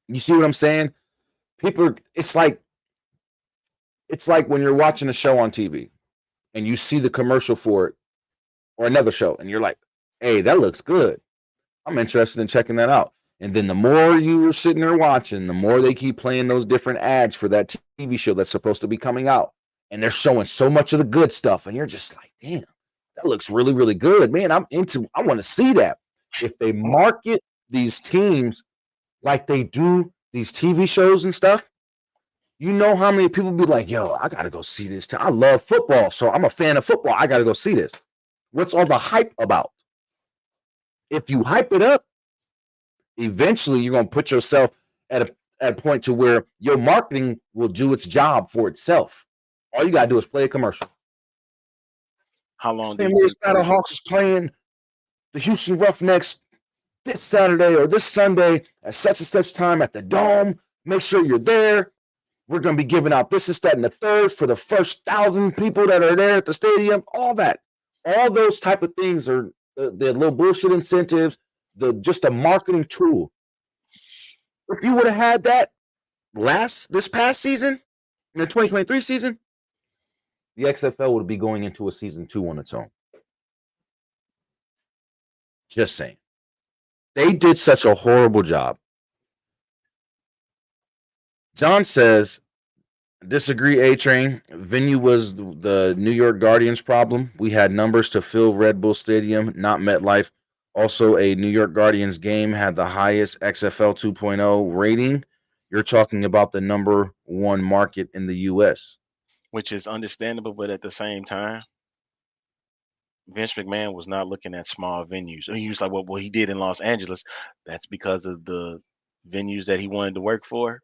You see what I'm saying? People, it's like when you're watching a show on TV and you see the commercial for it or another show and you're like, hey, that looks good. I'm interested in checking that out. And then the more you are sitting there watching, the more they keep playing those different ads for that TV show that's supposed to be coming out. And they're showing so much of the good stuff. And you're just like, damn, that looks really, really good. Man, I want to see that. If they market these teams like they do these TV shows and stuff, you know how many people be like, yo, I got to go see this. I love football, so I'm a fan of football. I got to go see this. What's all the hype about? If you hype it up, eventually you're going to put yourself at a point to where your marketing will do its job for itself. All you got to do is play a commercial. How long do St. you Louis think? Battlehawks is playing the Houston Roughnecks this Saturday or this Sunday at such and such time at the Dome. Make sure you're there. We're going to be giving out this, that, and the third for the first 1,000 people that are there at the stadium. All that. All those type of things are the little bullshit incentives, just a marketing tool. If you would have had that this past season, in the 2023 season, the XFL would be going into a season 2 on its own. Just saying. They did such a horrible job. John says, Disagree, A Train. Venue was the New York Guardians' problem. We had numbers to fill Red Bull Stadium, not MetLife. Also, a New York Guardians game had the highest XFL 2.0 rating. You're talking about the number one market in the U.S. which is understandable, but at the same time, Vince McMahon was not looking at small venues. He was like, well, what he did in Los Angeles, that's because of the venues that he wanted to work for.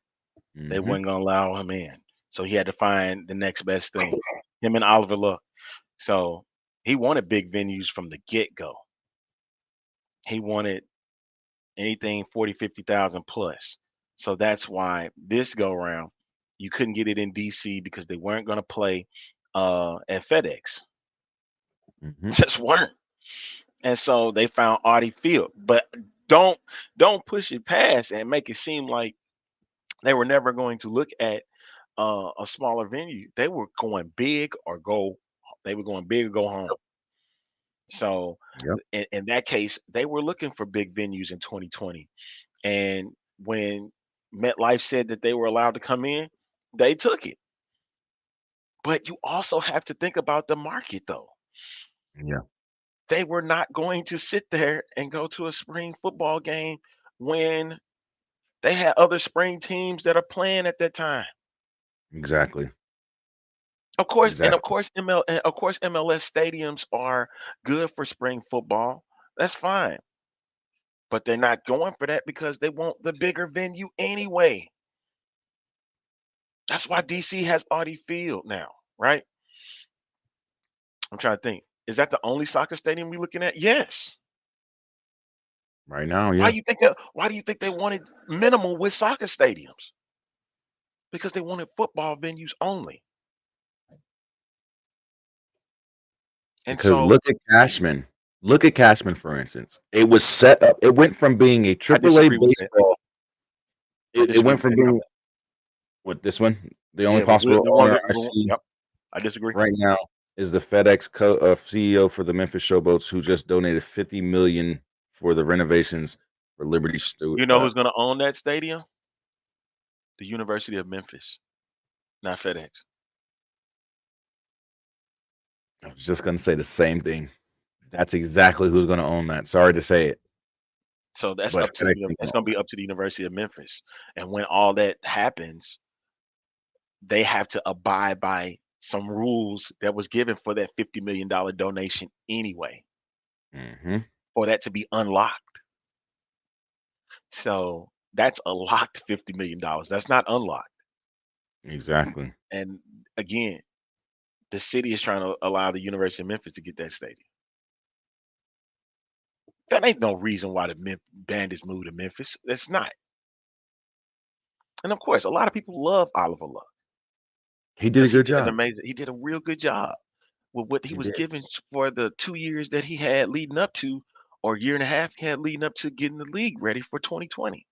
They Mm-hmm. weren't going to allow him in. So he had to find the next best thing. Him and Oliver Luck. So he wanted big venues from the get go. He wanted anything 40, 50,000 plus. So that's why this go round, you couldn't get it in DC because they weren't going to play at FedEx. Mm-hmm. Just weren't. And so they found Audi Field. But don't don't push it past and make it seem like they were never going to look at a smaller venue. They were going big or go. They were going big or go home. So Yep. in that case, they were looking for big venues in 2020. And when MetLife said that they were allowed to come in, they took it. But you also have to think about the market, though. Yeah. They were not going to sit there and go to a spring football game when they had other spring teams that are playing at that time. Exactly. Of course, and of Exactly. course, MLS stadiums are good for spring football. That's fine, but they're not going for that because they want the bigger venue anyway. That's why DC has Audi Field now, right? I'm trying to think. Is that the only soccer stadium we're looking at? Yes. Right now, Why yeah. you think that? Why do you think they wanted minimal with soccer stadiums? Because they wanted football venues only. And Because so look at Cashman. Look at Cashman, for instance. It was set up. It went from being a I AAA disagree with that. baseball. I It disagree went with from that. My being bad. what this one. The only Yeah, but possible we want owner to. I see Yep, I disagree. right now is the CEO for the Memphis Showboats, who just donated 50 million for the renovations for Liberty Stewart. You know who's going to own that stadium? The University of Memphis, not FedEx. I was just gonna say the same thing. That's exactly who's gonna own that. Sorry to say it, So that's but up to FedEx the. ain't That's gonna going own to be up to the University of Memphis. And when all that happens, they have to abide by some rules that was given for that $50 million donation anyway, it. Hmm. for that to be unlocked. So that's a locked $50 million. That's not unlocked. Exactly. And again, the city is trying to allow the University of Memphis to get that stadium. That ain't no reason why the Bandits moved to Memphis. That's not. And of course, a lot of people love Oliver Luck He did a because he good did an job. amazing. He did a real good job with what he He was did. given for the 2 years that he had leading up to, or year and a half he had leading up to getting the league ready for 2020.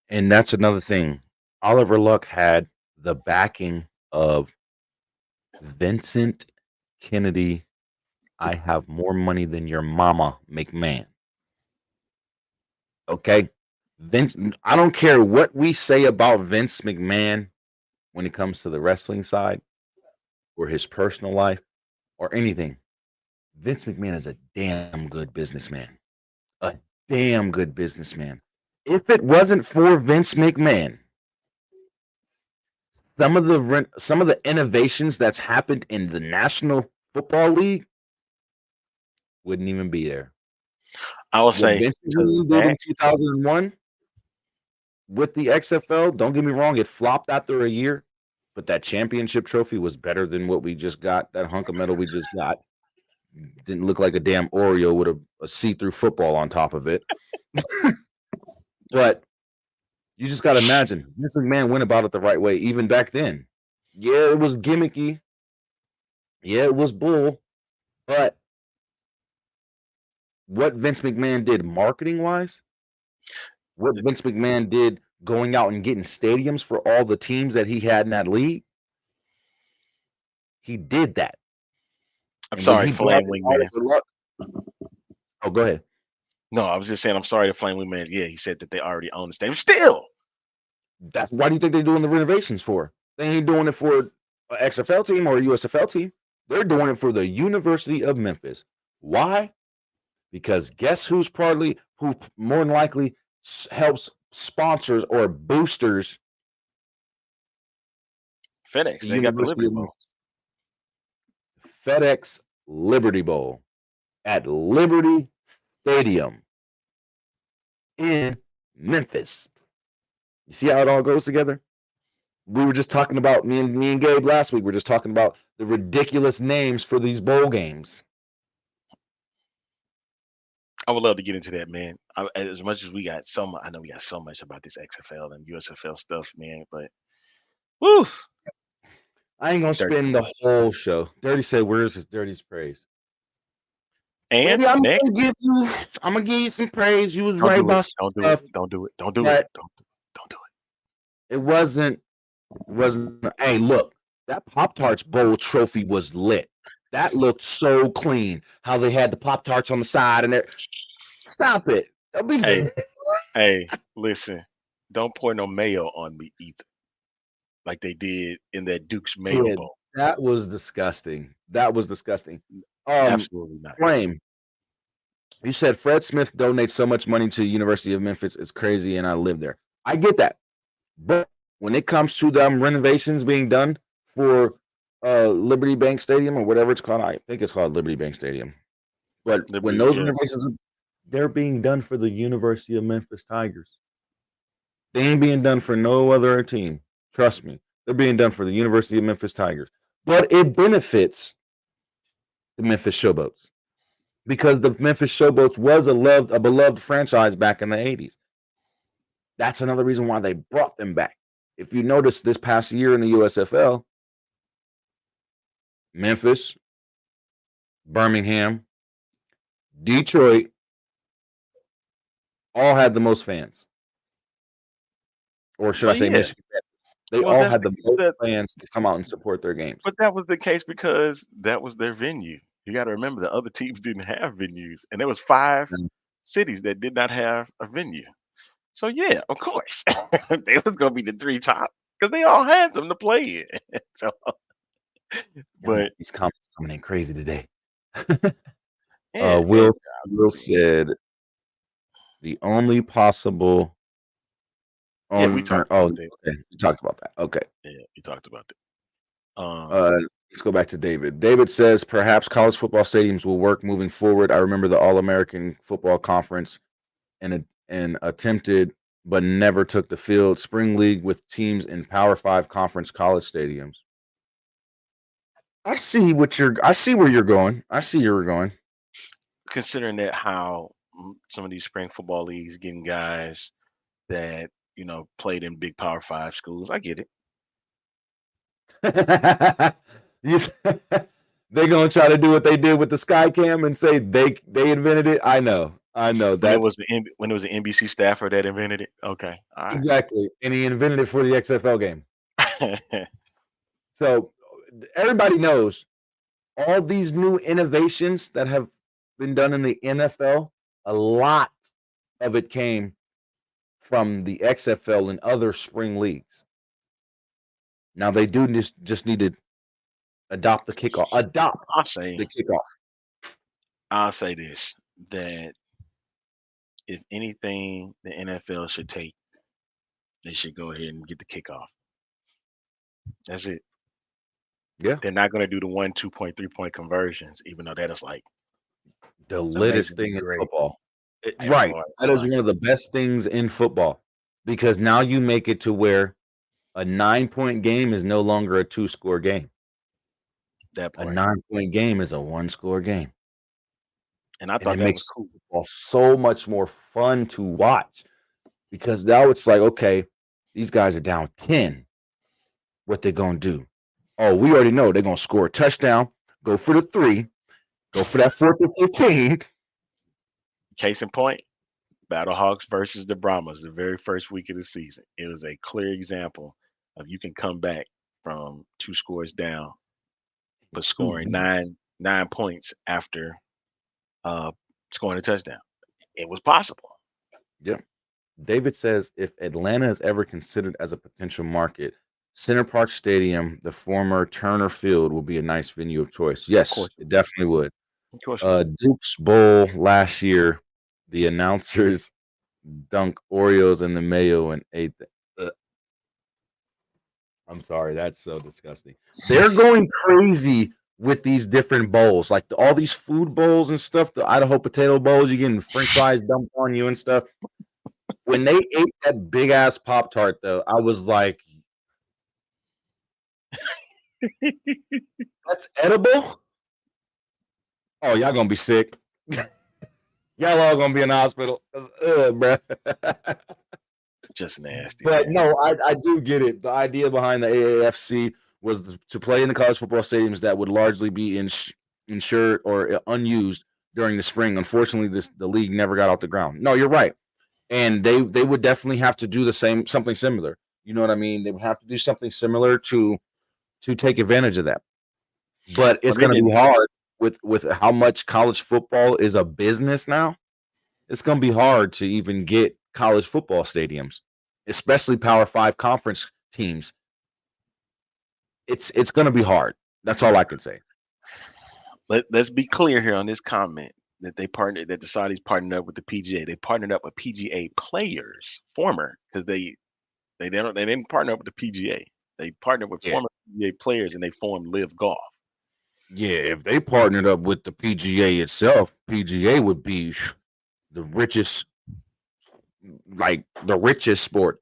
And that's another thing. Oliver Luck had the backing of Vincent Kennedy. I have more money than your mama, McMahon. Okay. Vince, I don't care what we say about Vince McMahon when it comes to the wrestling side or his personal life or anything. Vince McMahon is a damn good businessman. A damn good businessman. If it wasn't for Vince McMahon, some of the innovations that's happened in the National Football League wouldn't even be there. I would What say Vince to McMahon did in that. 2001 with the XFL, don't get me wrong, it flopped after a year, but that championship trophy was better than what we just got. That hunk of metal we just got didn't look like a damn Oreo with a see-through football on top of it. But you just got to imagine Vince McMahon went about it the right way, even back then. Yeah, it was gimmicky. Yeah, it was bull. But what Vince McMahon did marketing wise, what Vince McMahon did going out and getting stadiums for all the teams that he had in that league, he did that. I'm And when sorry, he brought Flame in Wingman. Oliver Luck, oh, go ahead. No, I was just saying I'm sorry to Flame Wingman. Yeah, he said that they already own the stadium. Still, That's why do you think they're doing the renovations for? They ain't doing it for an XFL team or a USFL team. They're doing it for the University of Memphis. Why? Because guess who more than likely helps sponsors or boosters FedEx, the they got the University Liberty of Bowl. Memphis? FedEx Liberty Bowl at Liberty Stadium in Memphis. You see how it all goes together? We were just talking about me and Gabe last week. We're just talking about the ridiculous names for these bowl games. I would love to get into that, man. As much as we got so much, I know we got so much about this XFL and USFL stuff, man. But woo, I ain't gonna dirty. spend the whole show. Dirty said, "Where's his Dirty's praise?" And Baby, next, I'm gonna give you some praise. You was don't right do it. about some Don't do it. stuff, Don't do it. Don't do it. but Don't do it wasn't. Hey, look, that Pop Tarts Bowl trophy was lit. That looked so clean. How they had the Pop Tarts on the side and there. Stop it. Don't be it. Hey, listen. Don't pour no mayo on me either, like they did in that Duke's Mayo kid. Bowl. That was disgusting. That was disgusting. Absolutely not. Flame, you said Fred Smith donates so much money to the University of Memphis. It's crazy, and I live there. I get that. But when it comes to them renovations being done for Liberty Bank Stadium or whatever it's called, I think it's called Liberty Bank Stadium. But when Liberty, those yes. renovations, they're being done for the University of Memphis Tigers. They ain't being done for no other team. Trust me. They're being done for the University of Memphis Tigers. But it benefits the Memphis Showboats because the Memphis Showboats was a beloved franchise back in the 80s. That's another reason why they brought them back. If you notice this past year in the USFL, Memphis, Birmingham, Detroit all had the most fans. Or should I Well, say yeah. Michigan? They Well, all that's had the most that, fans to come out and support their games. but that was the case because that was their venue. You got to remember the other teams didn't have venues, and there was 5 Mm. cities that did not have a venue. So yeah, of course, they was gonna be the 3 top because they all had them to play in. So, but These comments coming in crazy today. yeah, Will said the only possible yeah, we owner. talked Oh, about that. okay. We talked about that. Okay. Yeah, we talked about that. Let's go back to David. David says perhaps college football stadiums will work moving forward. I remember the All-American Football Conference and attempted but never took the field. Spring League with teams in Power 5 conference college stadiums. I see where you're going. I see where you're going. Considering that how some of these spring football leagues getting guys that played in big Power 5 schools, I get it. They're gonna try to do what they did with the Sky Cam and say they invented it. I know. When it That's was when it was an NBC staffer that invented it. Okay, all right. exactly, and he invented it for the XFL game. So everybody knows all these new innovations that have been done in the NFL. A lot of it came from the XFL and other spring leagues. Now they do just need to adopt the kickoff. The kickoff. I'll say this, that if anything the NFL should take, they should go ahead and get the kickoff. That's it. Yeah. They're not going to do the 1, 2-point, 3-point conversions, even though that is like the littest thing in great. football. Right. That is one of the best things in football because now you make it to where a 9-point game is no longer a 2-score game. That A part. 9-point game is a 1-score game. And I thought that was cool. Football so much more fun to watch because now it's like, okay, these guys are down 10. What they gonna do? Oh, we already know they're gonna score a touchdown, go for the 3, go for that 4th and 15. Case in point, Battlehawks versus the Brahmas, the very first week of the season. It was a clear example of you can come back from 2 scores down, but scoring 9 points after scoring a touchdown. It was possible. Yeah. David says if Atlanta is ever considered as a potential market, Center Park Stadium, the former Turner Field, will be a nice venue of choice. Of Yes, course, it definitely would. of course it would. Duke's Bowl last year, the announcers dunk Oreos in the mayo and ate the. I'm sorry, that's so disgusting. They're going crazy with these different bowls, like all these food bowls and stuff. The Idaho potato bowls, you getting French fries dumped on you and stuff. When they ate that big ass Pop Tart, though, I was like, "That's edible." Oh, y'all gonna be sick. Y'all all gonna be in the hospital. Bruh. Just nasty, But man. no, I do get it. The idea behind the AAFC was to play in the college football stadiums that would largely be insured or unused during the spring. Unfortunately, the league never got off the ground. No, you're right, and they would definitely have to do something similar. You know what I mean? They would have to do something similar to take advantage of that. But Well, it's they going to be didn't. hard with how much college football is a business now. It's going to be hard to even get college football stadiums, especially Power 5 conference teams. It's going to be hard. That's all I can say. Let's be clear here on this comment that that the Saudis partnered up with the PGA. They partnered up with PGA players, former, because they didn't partner up with the PGA. They partnered with Yeah. former PGA players and they formed Live Golf. Yeah, if they partnered up with the PGA itself, PGA would be the richest, like the richest sport,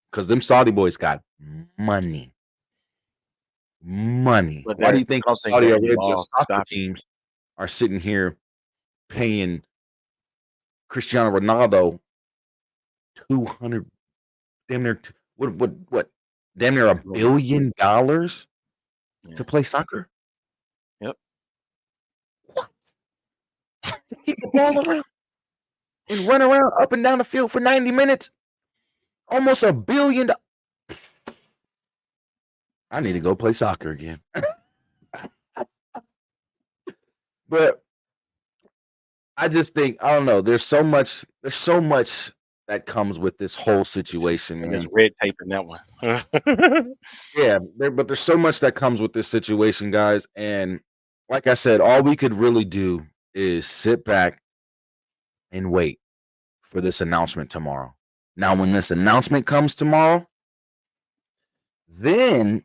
because them Saudi boys got money. Money. But Why do I you think the don't think Saudi they're Arabia involved soccer stopping. teams are sitting here paying Cristiano Ronaldo 200, damn near what damn near $1 billion Yeah. to play soccer? Yep. What? To kick the ball around and run around up and down the field for 90 minutes? Almost $1 billion. I need to go play soccer again. But I just think, I don't know. There's so much that comes with this whole situation, And there's man. red tape in that one. Yeah, but there's so much that comes with this situation, guys. And like I said, all we could really do is sit back and wait for this announcement tomorrow. Now, when this announcement comes tomorrow, then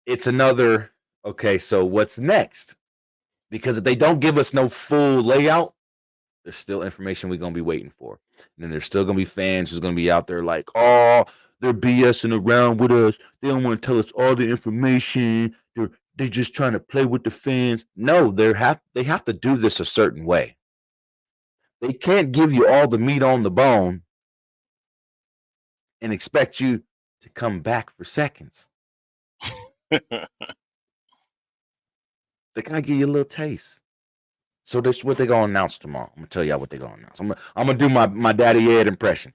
it's another, okay, so what's next? Because if they don't give us no full layout, there's still information we're going to be waiting for. And then there's still going to be fans who's going to be out there like, oh, they're BSing around with us. They don't want to tell us all the information. They're just trying to play with the fans. No, they have to do this a certain way. They can't give you all the meat on the bone and expect you to come back for seconds. They gotta give you a little taste. So that's what they're gonna announce tomorrow. I'm gonna tell y'all what they're gonna announce. I'm gonna do my Daddy Ed impression.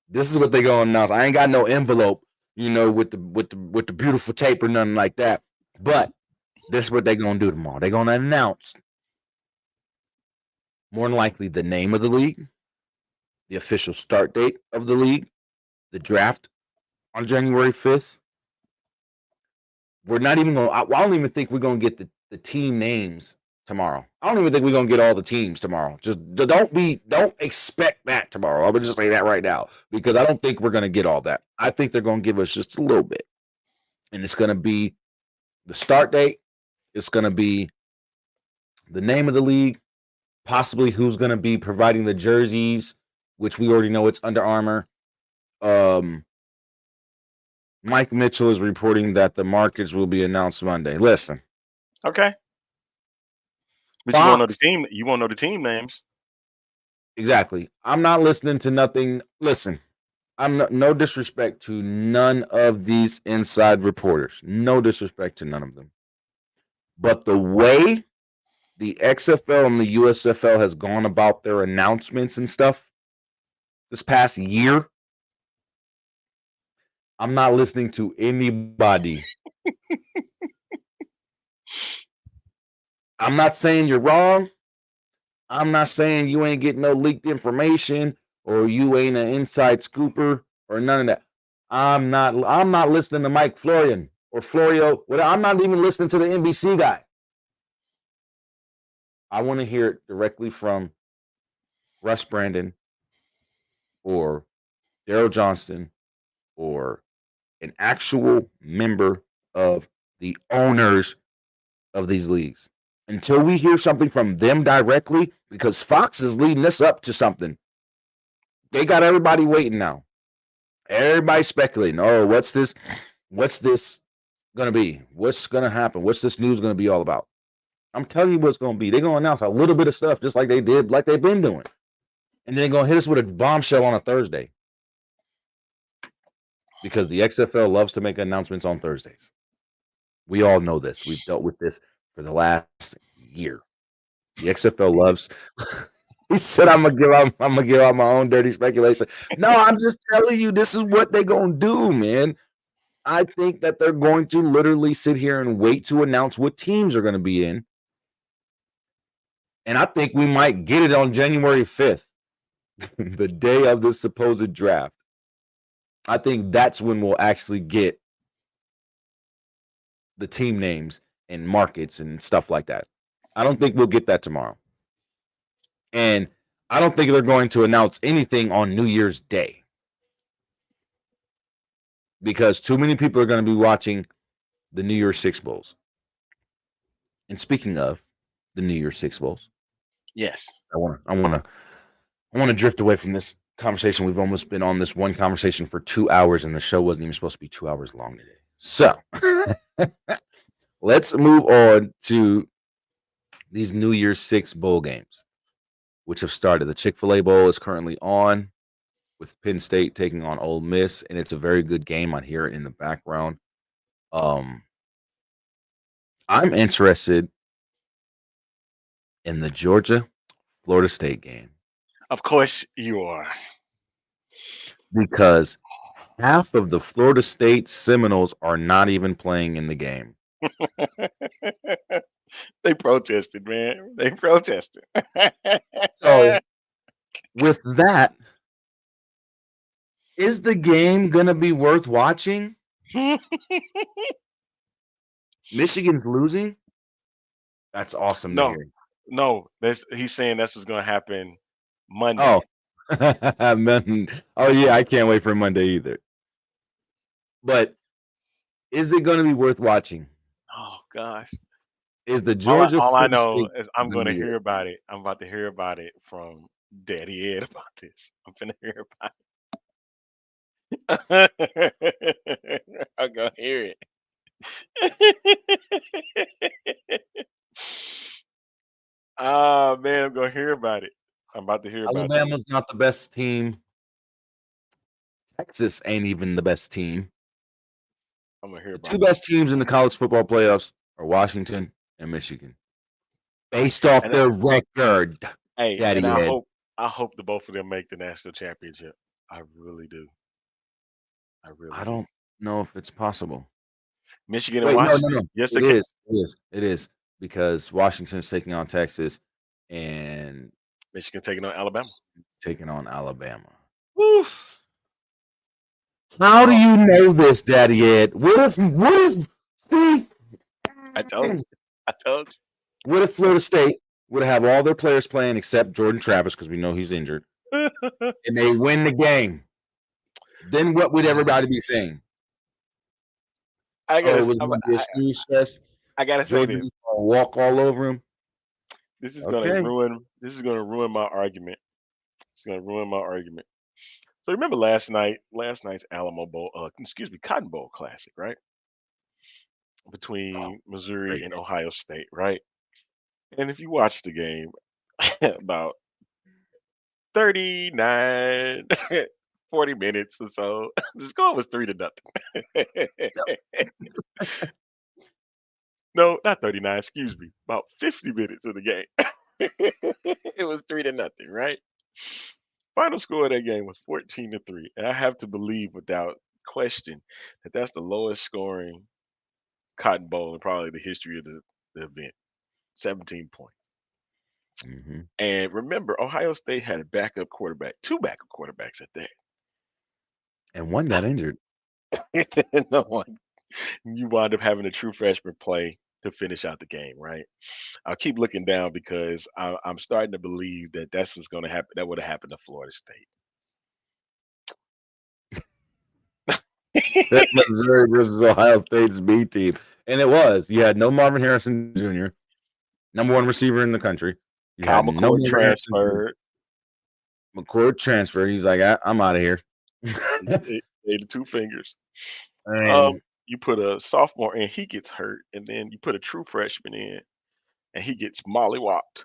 This is what they're gonna announce. I ain't got no envelope, with the beautiful tape or nothing like that. But this is what they're gonna do tomorrow. They're gonna announce more than likely the name of the league, the official start date of the league, the draft on January 5th. We're not even gonna. I don't even think we're gonna get the team names tomorrow. I don't even think we're gonna get all the teams tomorrow. Just don't expect that tomorrow. I'm gonna just say that right now because I don't think we're gonna get all that. I think they're gonna give us just a little bit, and it's gonna be the start date. It's gonna be the name of the league, possibly who's gonna be providing the jerseys, which we already know it's Under Armour. Mike Mitchell is reporting that the markets will be announced Monday. Listen, Okay. But you won't know the Fox. team. You won't know the team names. Exactly. I'm not listening to nothing. Listen, no disrespect to none of these inside reporters. No disrespect to none of them. But the way the XFL and the USFL has gone about their announcements and stuff this past year, I'm not listening to anybody. I'm not saying you're wrong. I'm not saying you ain't getting no leaked information or you ain't an inside scooper or none of that. I'm not listening to Mike Florian or Florio. I'm not even listening to the NBC guy. I want to hear it directly from Russ Brandon or Daryl Johnston or an actual member of the owners of these leagues. Until we hear something from them directly, because Fox is leading this up to something. They got everybody waiting now. Everybody speculating. Oh, what's this? What's this gonna be? What's gonna happen? What's this news gonna be all about? I'm telling you what's gonna be. They're gonna announce a little bit of stuff just like they did, like they've been doing. And then they're gonna hit us with a bombshell on a Thursday. Because the XFL loves to make announcements on Thursdays. We all know this. We've dealt with this for the last year. The XFL loves. He said, I'm gonna give out my own dirty speculation. No, I'm just telling you, this is what they're gonna do, man. I think that they're going to literally sit here and wait to announce what teams are going to be in. And I think we might get it on January 5th, the day of the supposed draft. I think that's when we'll actually get the team names and markets and stuff like that. I don't think we'll get that tomorrow. And I don't think they're going to announce anything on New Year's Day. Because too many people are going to be watching the New Year's Six Bowls. And speaking of the New Year's Six Bowls, Yes. I want to drift away from this conversation. We've almost been on this one conversation for 2 hours, and the show wasn't even supposed to be 2 hours long today. So let's move on to these New Year's Six bowl games, which have started. The Chick-fil-A Bowl is currently on with Penn State taking on Ole Miss, and it's a very good game. I hear it in the background. I'm interested in the Georgia-Florida State game. Of course you are. Because half of the Florida State Seminoles are not even playing in the game. They protested, man. They protested. So, with that, is the game going to be worth watching? Michigan's losing? That's awesome to No, hear. no. He's saying that's what's going to happen Monday. Oh. Man. Oh, yeah, I can't wait for Monday either. But is it going to be worth watching? Oh gosh. Is the All Georgia I Florida know State is I'm gonna going to be hear it? about it. I'm about to hear about it from Daddy Ed about this. I'm finna hear about it. I'm gonna hear it. Ah man, I'm gonna hear about it. I'm about to hear about this. Alabama's not the best team. Texas ain't even the best team. I'm gonna hear The two about this. best teams in the college football playoffs are Washington and Michigan. Based off And their record, hey, and Daddy Ed. I hope the both of them make the national championship. I really do. I I really do. don't know if it's possible. Michigan and Wait, no, no, Washington. no. Yes, It again. is. It is. It is because Washington's taking on Texas and Michigan taking on Alabama. taking on Alabama. Woo. How do Oh, you know this, Daddy Ed? See? I told you. I told What if Florida State would have all their players playing except Jordan Travis because we know he's injured, you. and they win the game? Then what would everybody be saying? I Oh, gotta it was going to be a snooze fest. I gotta say Jordan's this. going to walk all over him. This is gonna Okay. ruin. This is gonna ruin my argument. It's gonna ruin my argument. So remember last night? Last night's Alamo Bowl. Excuse me, Cotton Bowl Classic, right? Oh, Between Missouri great and game. Ohio State, right? And if you watch the game, about 39, 40 minutes or so, the score was 3-0. No, not 39, excuse me. About 50 minutes of the game. It was 3-0, right? Final score of that game was 14-3. And I have to believe without question that that's the lowest scoring Cotton Bowl in probably the history of the event. 17 points. Mhm. And remember, Ohio State had a backup quarterback, two backup quarterbacks at that. And one got injured. No one. You wind up having a true freshman play to finish out the game, right? I'll keep looking down because I'm starting to believe that that's what's going to happen. That would have happened to Florida State. Set Missouri versus Ohio State's B team. And it was. You had no Marvin Harrison Jr., number one receiver in the country. You Kyle had no McCord Marvin Harrison Jr. transferred. McCord transferred. He's like, I'm out of here. They the two fingers. And You put a sophomore in, he gets hurt, and then you put a true freshman in, and he gets mollywopped.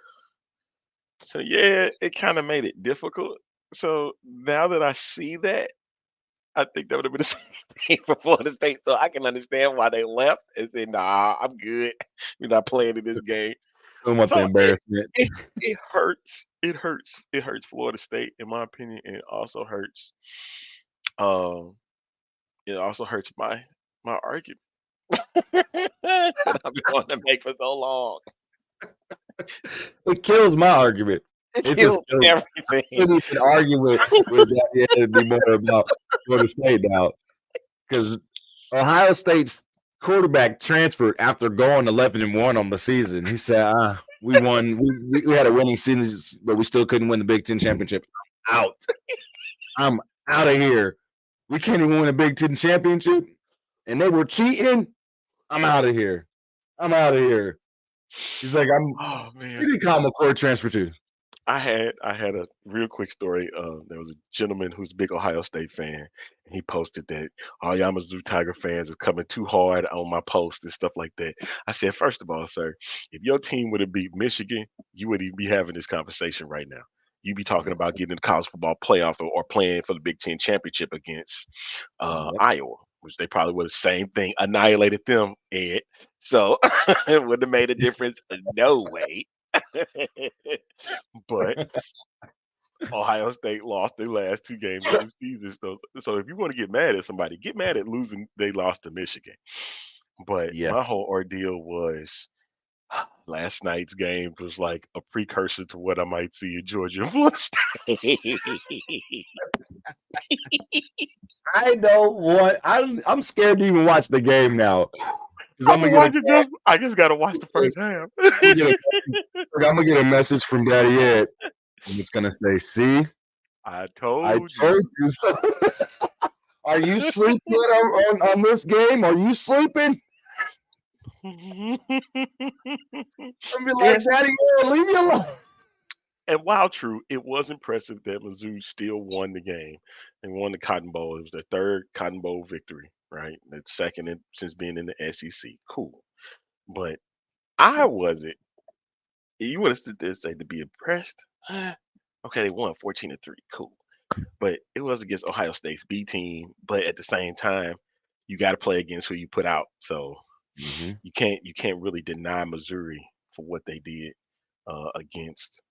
So yeah, it kind of made it difficult. So now that I see that, I think that would have been the same thing for Florida State. So I can understand why they left and said, "Nah, I'm good. We're not playing in this game." don't want the So embarrassment. it hurts. It hurts. It hurts Florida State, in my opinion, and um, it also hurts my argument that I've been wanting to make for so long. It kills my argument. It It just kills kills. I everything. couldn't even argue with that anymore about Florida State now. Because Ohio State's quarterback transferred after going 11-1 on the season. He said, we won. We had a winning season, but we still couldn't win the Big Ten championship. Out. I'm out of here. We can't even win a Big Ten championship. And they were cheating. I'm out of here. I'm out of here. He's like, Oh who man. did he call McCord transfer to? I had a real quick story. There was a gentleman who's a big Ohio State fan, and he posted that all y'all Mizzou Tiger fans is coming too hard on my post and stuff like that. I said, first of all, sir, if your team would have beat Michigan, you wouldn't be having this conversation right now. You'd be talking about getting in the college football playoff or playing for the Big Ten championship against Yep. Iowa, which they probably would have same thing, annihilated them, Ed. So it wouldn't have made a difference. No way. But Ohio State lost their last two games of the season. So if you want to get mad at somebody, get mad at losing they lost to Michigan. But Yeah. my whole ordeal was last night's game was like a precursor to what I might see in Georgia and Florida State. I don't want. I'm scared to even watch the game now because I'm I'm gonna watching this. I just gotta watch the first half. get a message from Daddy Ed, and it's gonna say, "See, I I told told you so." Are you sleeping on this game? Are you sleeping? you. I'll be like, Daddy Ed, leave me alone. And while true, it was impressive that Mizzou still won the game and won the Cotton Bowl. It was their third Cotton Bowl victory, right? That's second since being in the SEC. Cool. But I wasn't. You would have stood there and say to be impressed. Okay, they won 14-3. Cool. But it was against Ohio State's B team. But at the same time, you got to play against who you put out. So you can't really deny Missouri for what they did against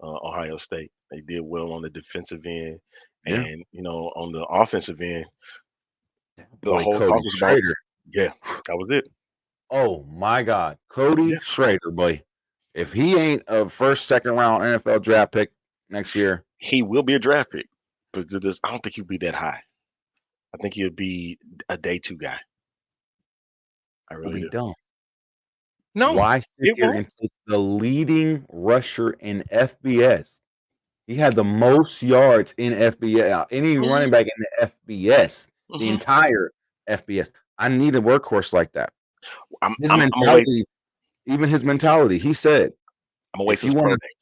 Ohio State. They did well on the defensive end, Yeah. and on the offensive end, the Boy, whole talk Cody was about Schrader. yeah, that was it. Oh my God, Cody Yeah, Schrader, boy. If he ain't a first, second round NFL draft pick next year, he will be a draft pick, but I don't think he'll be that high. I think he'll be a day two guy. I will really be do. dumb. No, Why sit it here won't. and take the leading rusher in FBS? He had the most yards in FBS, any Hmm. running back in the FBS, the Hmm. entire FBS. I need a workhorse like that. I'm His I'm I'm gonna wait. mentality, even his mentality, he said, I'm gonna wait if till you his want pro a day.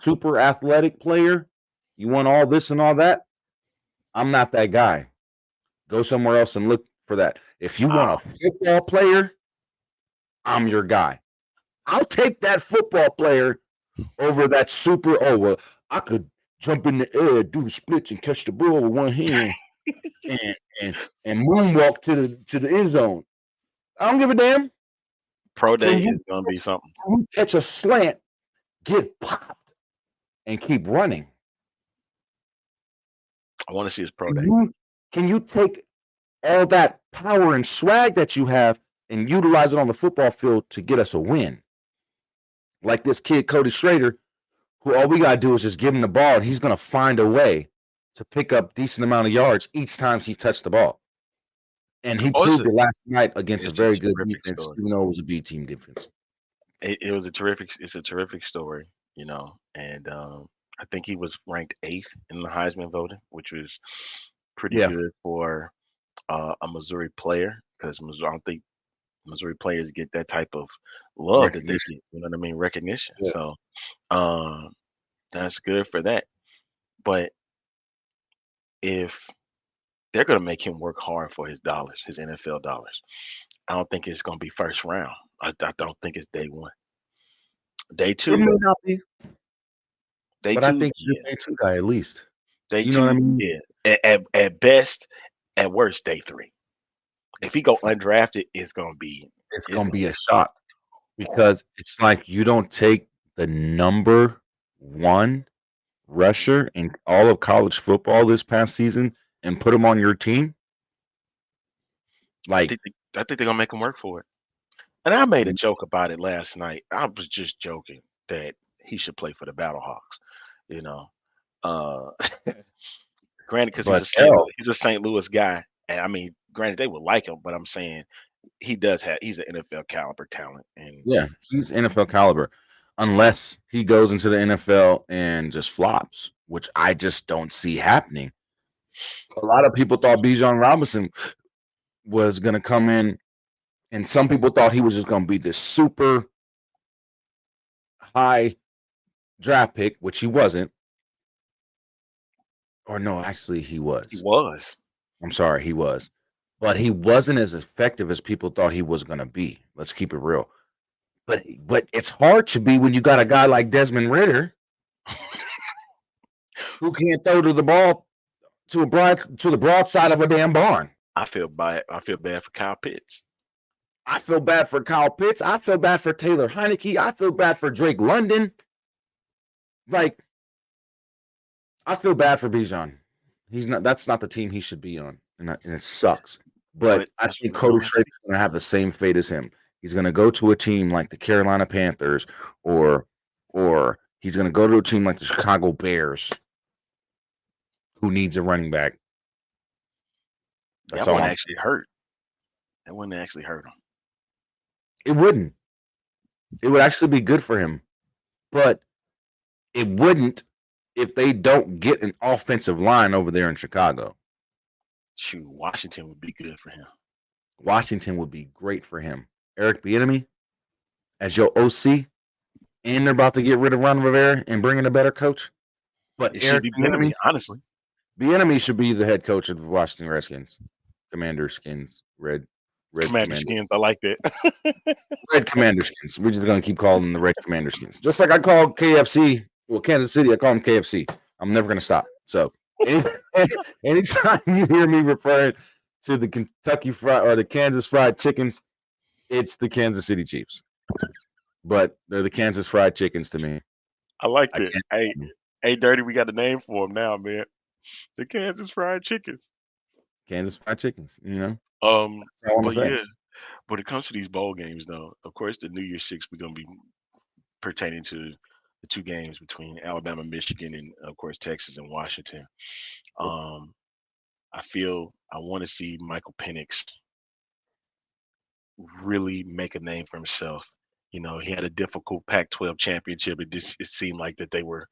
super athletic player, you want all this and all that, I'm not that guy. Go somewhere else and look for that. If you want a football player, I'm your guy. I'll take that football player over that super. Oh well, I could jump in the air, do the splits, and catch the ball with one hand, and and and moonwalk to the end zone. I don't give a damn. Pro day Can you is gonna be something. catch a slant, get popped, and keep running? I want to see his pro Can day. you take all that power and swag that you have and utilize it on the football field to get us a win? Like this kid, Cody Schrader, who all we got to do is just give him the ball and he's going to find a way to pick up decent amount of yards each time he touched the ball. And he Oh, proved it last night against a it's a very good terrific defense, story. even though it was a B team defense. It was a terrific. It's a terrific story, and I think he was ranked eighth in the Heisman voting, which was pretty Yeah, good for a Missouri player because I don't think Missouri players get that type of love that they recognition. get. You know what I mean? Recognition. Yeah. So um, that's good for that. But if they're going to make him work hard for his dollars, his NFL dollars, I don't think it's going to be first round. I don't think it's day one. Day It two, may not be, day but I two, think he's yeah. a day two guy at least. Day You know what I two, mean? yeah. At best, at worst, day three. If he go undrafted, It's it's gonna gonna be a be shock horrible. because it's like you don't take the number one rusher in all of college football this past season and put him on your team. I Like, think I think they're gonna make him work for it. And I made a joke about it last night. I was just joking that he should play for the Battlehawks. You know, uh, granted, because but hell, He's a St. Louis guy, and I mean, granted they would like him, but I'm saying he's an NFL caliber talent, and yeah, he's NFL caliber. Unless he goes into the NFL and just flops, which I just don't see happening. A lot of people thought Bijan Robinson was going to come in, and some people thought he was just going to be this super high draft pick, which he wasn't. Or no, actually, he he was. was. I'm sorry, he was. But he wasn't as effective as people thought he was going to be. Let's keep it real. But it's hard to be when you got a guy like Desmond Ritter who can't throw to the ball to the broadside of a damn barn. I feel bad. I feel bad for Kyle Pitts. I feel bad for Kyle Pitts. I feel bad for Taylor Heineke. I feel bad for Drake London. Like, I feel bad for Bijan. He's not. That's not the team he should be on, and it sucks. But But I that's think what we're Cody gonna have to Schrader's going to have the same fate as him. He's going to go to a team like the Carolina Panthers, or he's going to go to a team like the Chicago Bears, who needs a running back. That's That all wouldn't I'm actually hurt. That wouldn't actually hurt him. saying. It wouldn't. It would actually be good for him, but it wouldn't if they don't get an offensive line over there in Chicago. Shoot, Washington would be good for him. Washington would be great for him. Eric Bieniemy as your OC, and they're about to get rid of Ron Rivera and bring in a better coach. But It should Eric be Bieniemy, Bieniemy, honestly. Bieniemy should be the head coach of the Washington Redskins, Commander Skins, Red Commander Commander, Skins, I like that. Red Commander Skins. We're just gonna keep calling them the Red Commander Skins, just like I called KFC. Well, Kansas City, I call them KFC. I'm never gonna stop. So, anytime you hear me referring to the Kentucky Fried or the Kansas Fried Chickens, it's the Kansas City Chiefs. But they're the Kansas Fried Chickens to me. I like I that. can't. Hey, Dirty, we got a name for him now, man. The Kansas Fried Chickens. Kansas Fried Chickens. That's all I'm But saying. yeah, when it comes to these bowl games, though, of course, the New Year's Six, we're gonna be pertaining to the two games between Alabama, Michigan, and of course Texas and Washington. Um, I want to see Michael Penix really make a name for himself. He had a difficult Pac-12 championship. It seemed like that they were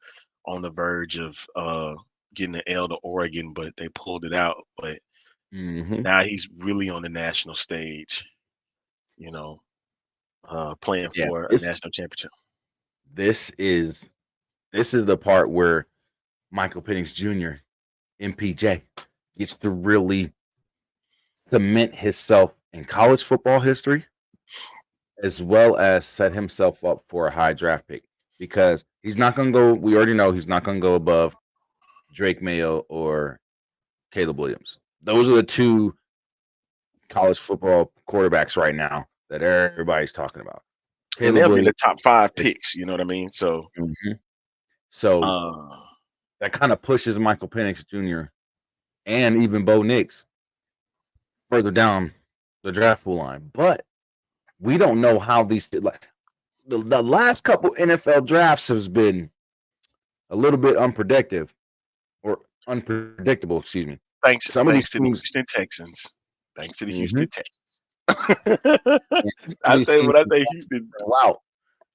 on the verge of getting an L to Oregon, but they pulled it out. But Hmm. now he's really on the national stage, you know, playing Yeah, for a national championship. this is the part where Michael Penix Jr. MPJ gets to really cement himself in college football history, as well as set himself up for a high draft pick, because he's not going to go. We already know he's not going to go above Drake Mayo or Caleb Williams. Those are the two college football quarterbacks right now that everybody's talking about. And Caleb they'll be in Williams. the top 5 picks, you know what I mean? So, Mhm. So uh, that kind of pushes Michael Penix Jr. and even Bo Nix further down the draft pool line. But we don't know how these like the last couple NFL drafts has been a little bit unpredictable. Excuse me. thanks, Some of these thanks to the teams, Houston Texans. thanks to the Mm-hmm. Houston Texans. I Somebody say seems when I to say Houston sell out.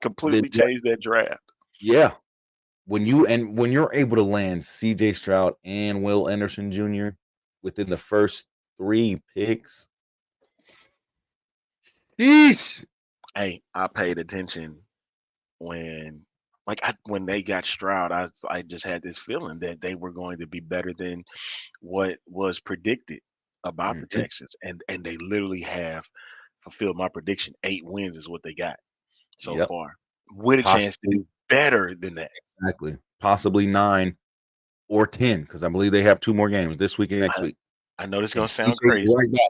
completely changed that draft. Yeah, when you're able to land C.J. Stroud and Will Anderson Jr. within the first 3 picks, yeesh. Hey, I paid attention when when they got Stroud. I just had this feeling that they were going to be better than what was predicted about the Mhm. Texans, and they literally have fulfilled my prediction. 8 wins is what they got so Yep, far, with a chance to possibly do better than that. exactly, possibly 9 or 10 because I believe they have 2 more games this week and next I, week. I know this is And gonna sound CJ's crazy. right back,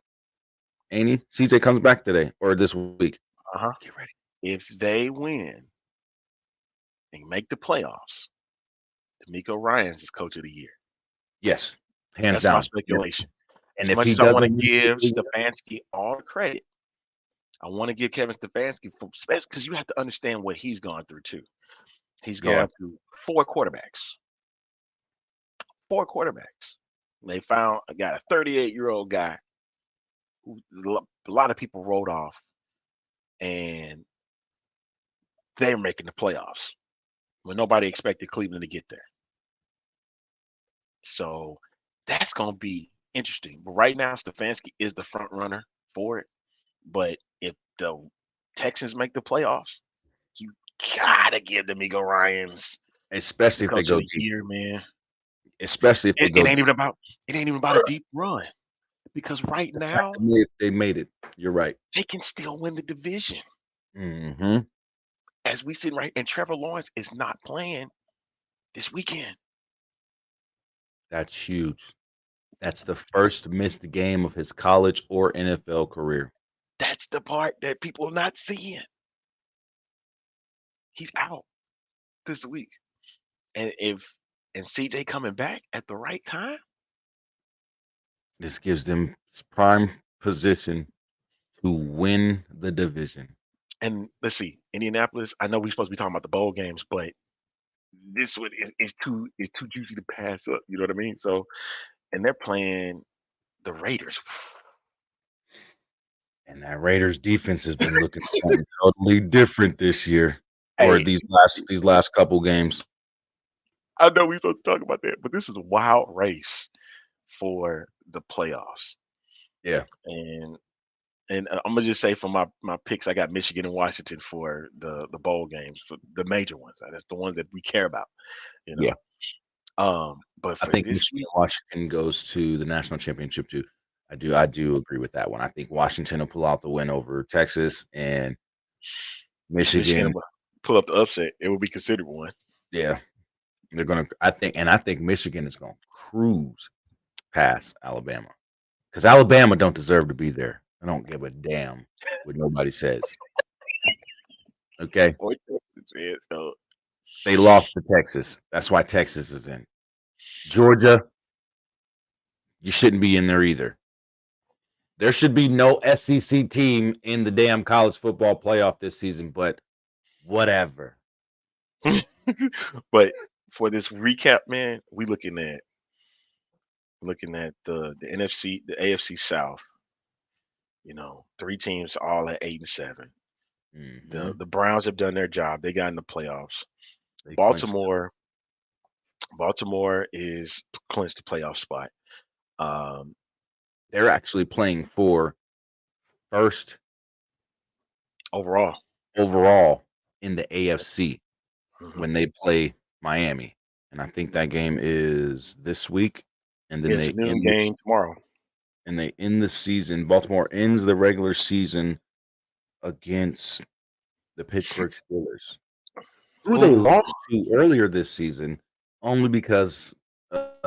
ain't he? CJ comes back today or this week. Uh-huh. Get ready. If they win and make the playoffs, D'Amico Ryans is coach of the year. Yes, hands That's my down. And if speculation. As and if much he as I want to doesn't win give Coach Stefanski all the credit, I want to give Kevin Stefanski for because you have to understand what he's gone through too. He's yeah, gone through 4 quarterbacks. 4 quarterbacks. They found a guy, a 38-year-old guy who a lot of people wrote off, and they're making the playoffs when nobody expected Cleveland to get there. So that's going to be interesting. But right now, Stefanski is the front runner for it. But if the Texans make the playoffs, you gotta give D'Amico Ryans the especially if they coach of go the deep. year, man. Especially if they It, go it ain't deep. even about it ain't even about a deep run because right The fact now they made it. You're right. they can still win the division. Mhm. As we sit right, and Trevor Lawrence is not playing this weekend. That's huge. That's the first missed game of his college or NFL career. That's the part that people are not seeing. He's out this week, and CJ coming back at the right time. This gives them prime position to win the division. And let's see, Indianapolis. I know we're supposed to be talking about the bowl games, but this one is too juicy to pass up. You know what I mean? So, and they're playing the Raiders. And that Raiders defense has been looking something totally different this year or Hey, these last couple games. I know we're supposed to talk about that, but this is a wild race for the playoffs. Yeah. And I'm gonna just say for my picks, I got Michigan and Washington for the bowl games, for the major ones. That's the ones that we care about, you Yeah. know. But I for think this Michigan week, and Washington goes to the national championship too. I do agree with that one. I think Washington will pull out the win over Texas and if Michigan Michigan. would pull up the upset, it would be considered one. Yeah, they're gonna. I think Michigan is gonna cruise past Alabama because Alabama don't deserve to be there. I don't give a damn what nobody says. Okay, Or yeah, so they lost to Texas. That's why Texas is in. Georgia, you shouldn't be in there either. There should be no SEC team in the damn college football playoff this season, but whatever. but for this recap, man, we looking at the NFC, the AFC South. You know, 3 teams all at 8-7. The Hmm. the Browns have done their job. They got in the playoffs. They clinched it. Baltimore, Baltimore is clinched the playoff spot. Um, They're actually playing for first overall, overall in the AFC mhm. when they play Miami, and I think that game is this week, and then It's a noon game tomorrow. they end the season. Baltimore ends the regular season against the Pittsburgh Steelers, who they Ooh, lost to earlier this season, only because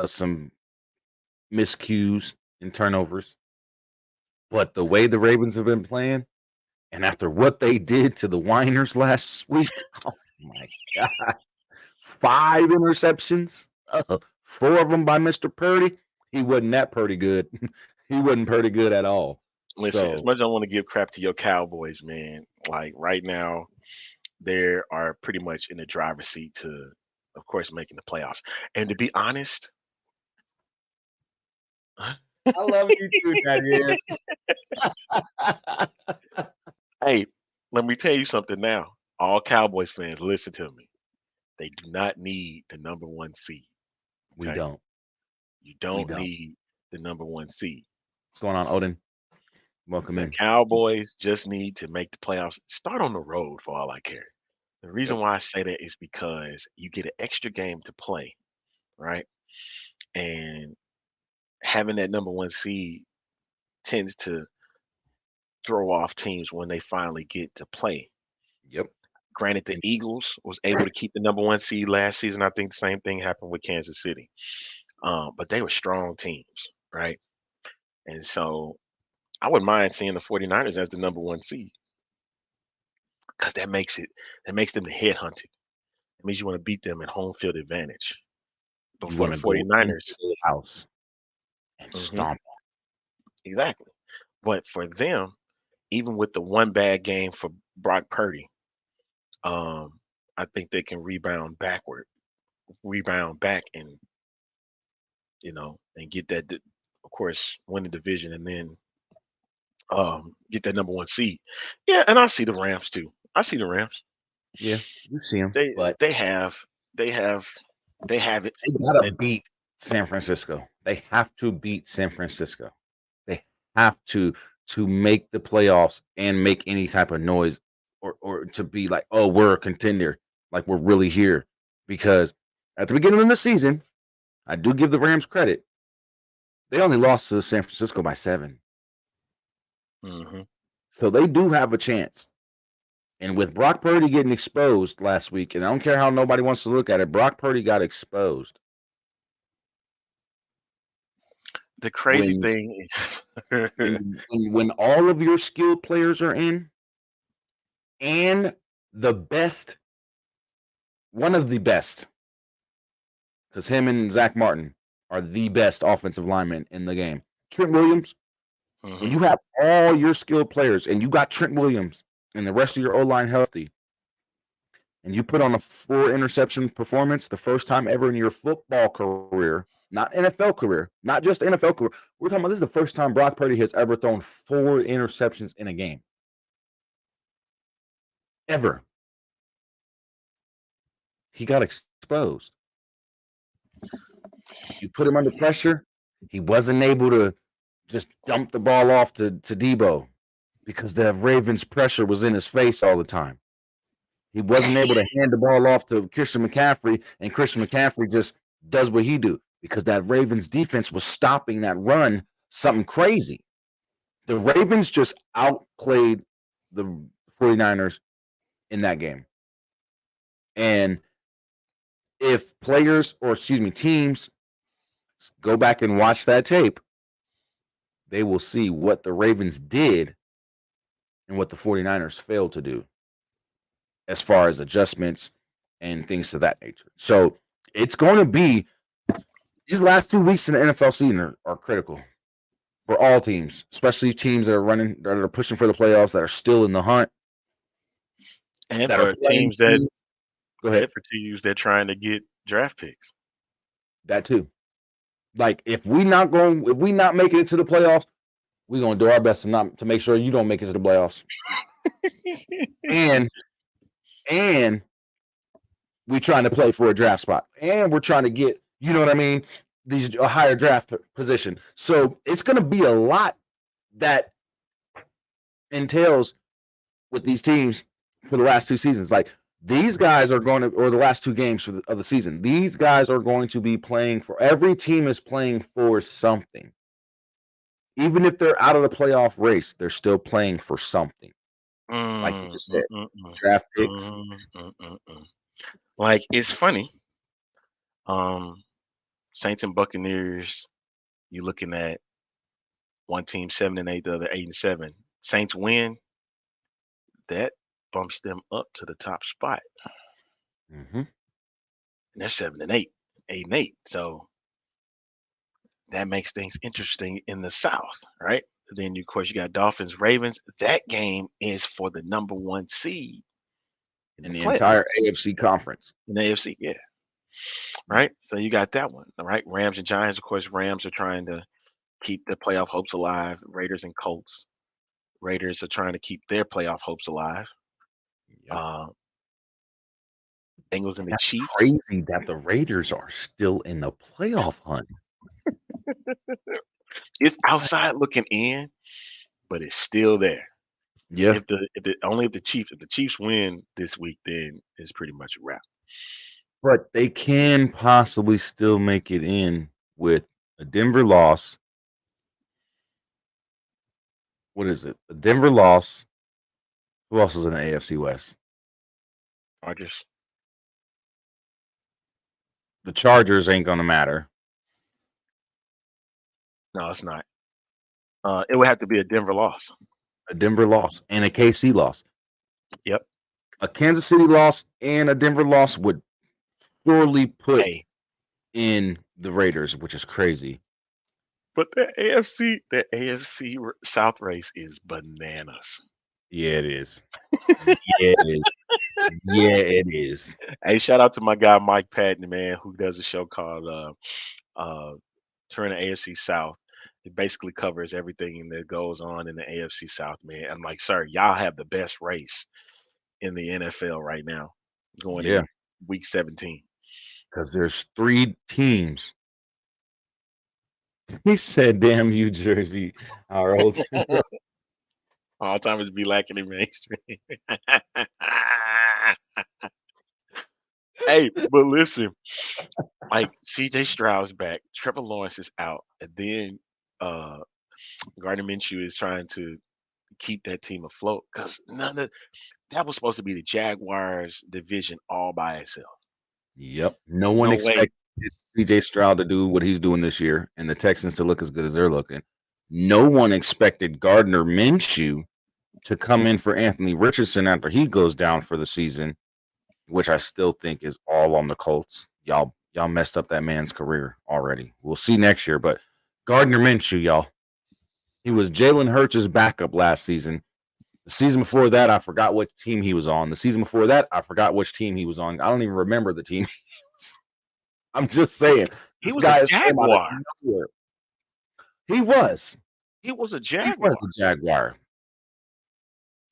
some miscues and turnovers. But the way the Ravens have been playing, and after what they did to the Whiners last week, oh my god, 5 interceptions, 4 of them by Mr. Purdy. He wasn't that pretty good. He wasn't pretty good at all. listen, as So much as I want to give crap to your Cowboys, man, like right now, they are pretty much in the driver's seat to, of course, making the playoffs. And to be honest, I love you too, Daddy. Hey, let me tell you something now. All Cowboys fans, listen to me. They do not need the number one seed. We Okay, don't. you We don't don't. need the number one seed. What's going on, Odin? Welcome The in. Cowboys just need to make the playoffs. Start on the road for all I care. The reason Yep. why I say that is because you get an extra game to play, right? And having that number one seed tends to throw off teams when they finally get to play. Yep. Granted, the And Eagles was able to keep the number one seed last season. I think the same thing happened with Kansas City. But they were strong teams, right? And so I wouldn't mind seeing the 49ers as the number one seed because that makes them the headhunted. It means you want to beat them at home field advantage. But you for want the to go into 49ers, the house and hmm stomp. exactly. But for them, even with the one bad game for Brock Purdy, um, I think they can rebound back, and and get that, of course, win the division, and then get that number one seed. Yeah, and I see the Rams too. I see the Rams. Yeah, you see them, They but they have they have they have it. they gotta And beat San Francisco. They have to beat San Francisco. They have to make the playoffs and make any type of noise, or to be like, oh, we're a contender, like we're really here. Because at the beginning of the season, I do give the Rams credit. They only lost to San Francisco by 7, hmm so they do have a chance. And with Brock Purdy getting exposed last week, and I don't care how nobody wants to look at it, Brock Purdy got exposed. the crazy When thing, when all of your skilled players are in, and the best, one of the best, because him and Zach Martin are the best offensive linemen in the game. Trent Williams, when hmm you have all your skilled players and you got Trent Williams and the rest of your O line healthy, and you put on a 4 interception performance the first time ever in your football career, not NFL career, not just NFL career. We're talking about this is the first time Brock Purdy has ever thrown 4 interceptions in a game. Ever. He got exposed. You put him under pressure, he wasn't able to just dump the ball off to Debo because the Ravens' pressure was in his face all the time. He wasn't able to hand the ball off to Christian McCaffrey, and Christian McCaffrey just does what he do because that Ravens defense was stopping that run something crazy. The Ravens just outplayed the 49ers in that game. And if players, or excuse me, teams go back and watch that tape, they will see what the Ravens did and what the 49ers failed to do as far as adjustments and things to that nature. So it's going to be these last 2 weeks in the NFL season are critical for all teams, especially teams that are running, that are pushing for the playoffs, that are still in the hunt, and that are for playing teams that teams. Go ahead. and for teams that trying to get draft picks. That too. Like if we not making it to the playoffs, we're gonna do our best to make sure you don't make it to the playoffs. And and we trying to play for a draft spot, and we're trying to get, you know what I mean, a higher draft position. So it's going to be a lot that entails with these teams for the last 2 seasons. Like these guys are going to, or the last 2 games of the season, these guys are going to be playing for. Every team is playing for something. Even if they're out of the playoff race, they're still playing for something. Like you Mm, just mm, said, mm, mm, draft picks. mm. Like it's funny. Um, Saints and Buccaneers. You looking at one team 7-8, the other 8-7. Saints win. That bumps them up to the top spot, Mm-hmm. and they're 7-8, 8-8. So that makes things interesting in the South, right? Then of course you got Dolphins, Ravens. That game is for the number one seed in In the the playoff entire AFC conference. in the AFC. Yeah, right. So you got that one, all right? Rams and Giants. Of course, Rams are trying to keep their playoff hopes alive. Raiders and Colts. Raiders are trying to keep their playoff hopes alive. Yep. Uh, Bengals and And the that's Chiefs. crazy that the Raiders are still in the playoff hunt. It's outside looking in, but it's still there. Yeah. If the Chiefs win this week, then it's pretty much a wrap. But they can possibly still make it in with a Denver loss. What is it? A Denver loss. Who else is in the AFC West? Chargers. The Chargers ain't gonna matter. No, it's not. It would have to be a Denver loss. A Denver loss and a KC loss. Yep. A Kansas City loss and a Denver loss would surely put Hey, in the Raiders, which is crazy. but the AFC South race is bananas. Yeah, it is. Yeah, it is. Yeah, it is. Hey, shout out to my guy Mike Patton, man, who does a show called Touring the AFC South. It basically covers everything that goes on in the AFC South, man. I'm like, sir, y'all have the best race in the NFL right now, going Yeah, in week 17. because there's 3 teams. He said, "Damn you, Jersey, our old." All time is be lacking in mainstream. Hey, but listen, like CJ Stroud's back, Trevor Lawrence is out, and then uh Gardner Minshew is trying to keep that team afloat because none of that was supposed to be the Jaguars division all by itself. Yep. No one No way. expected CJ Stroud to do what he's doing this year and the Texans to look as good as they're looking. No one expected Gardner Minshew to come in for Anthony Richardson after he goes down for the season, which I still think is all on the Colts. Y'all messed up that man's career already. We'll see next year, but Gardner Minshew, y'all. He was Jalen Hurts' backup last season. The season before that, I forgot what team he was on. The season before that, I forgot which team he was on. I don't even remember the team. I'm just saying, He this was a guy has came out of Jaguar. nowhere. He was. He was a He Jaguar. was a Jaguar.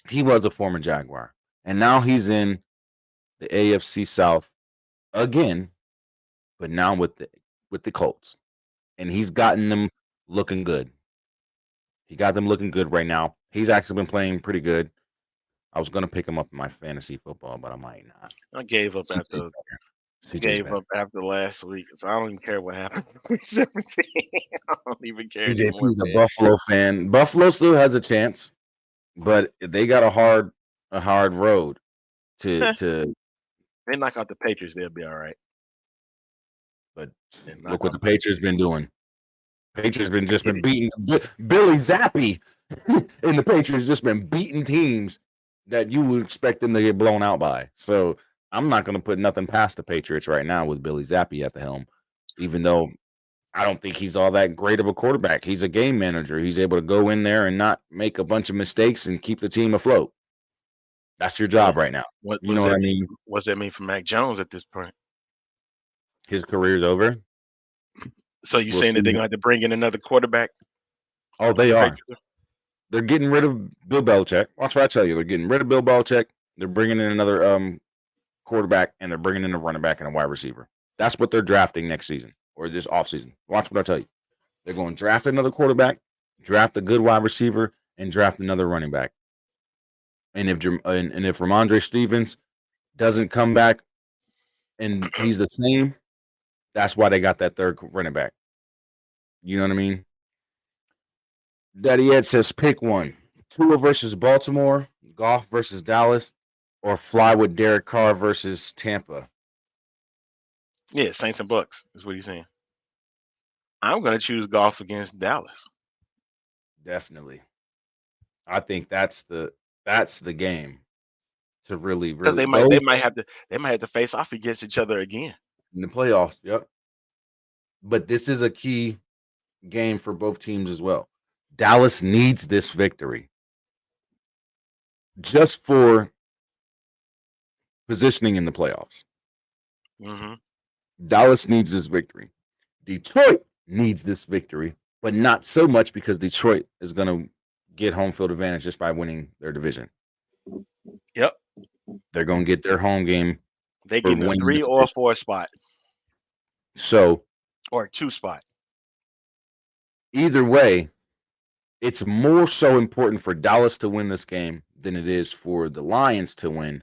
He was a former Jaguar. And now he's in the AFC South again, but now with the Colts. And he's gotten them looking good. He got them looking good right now. He's actually been playing pretty good. I was gonna pick him up in my fantasy football, but I might not. I gave up CJ's after better. CJ's better. last week, so I don't even care what happened in week 17. I don't even care anymore, CJP's a man. Buffalo fan. Buffalo still has a chance, but they got a hard road to They knock out the Patriots, they'll be all right. but And knock look what out the the Patriots been doing. Patriots been just been Patriots. beating Billy Zappi and the Patriots just been beating teams that you would expect them to get blown out by. So I'm not going to put nothing past the Patriots right now with Billy Zappi at the helm, even though I don't think he's all that great of a quarterback. He's a game manager. He's able to go in there and not make a bunch of mistakes and keep the team afloat. That's your job Well, right now. what You does know what that I mean? mean? What's that mean for Mac Jones at this point? His career's over. So you We'll saying that see. they're gonna have to bring in another quarterback? Oh, they The are. Patriots? They're getting rid of Bill Belichick. Watch what I tell you. They're getting rid of Bill Belichick. They're bringing in another quarterback, and they're bringing in a running back and a wide receiver. That's what they're drafting next season or this offseason. Watch what I tell you. They're going to draft another quarterback, draft a good wide receiver, and draft another running back. And if Ramondre Stevens doesn't come back and he's the same, that's why they got that third running back. You know what I mean? Daddy Ed says pick one. Tua versus Baltimore, Goff versus Dallas, or fly with Derek Carr versus Tampa. Yeah, Saints and Bucks is what he's saying. I'm gonna choose golf against Dallas. Definitely. I think that's the game to really Because those they might have to face off against each other again. in the playoffs. Yep. But this is a key game for both teams as well. Dallas needs this victory just for positioning in the playoffs. Hmm. Dallas needs this victory. Detroit needs this victory, but not so much because Detroit is going to get home field advantage just by winning their division. Yep. They're going to get their home game They for getting a winning the 3 or division. 4 spot So or 2 spot. either way, it's more so important for Dallas to win this game than it is for the Lions to win.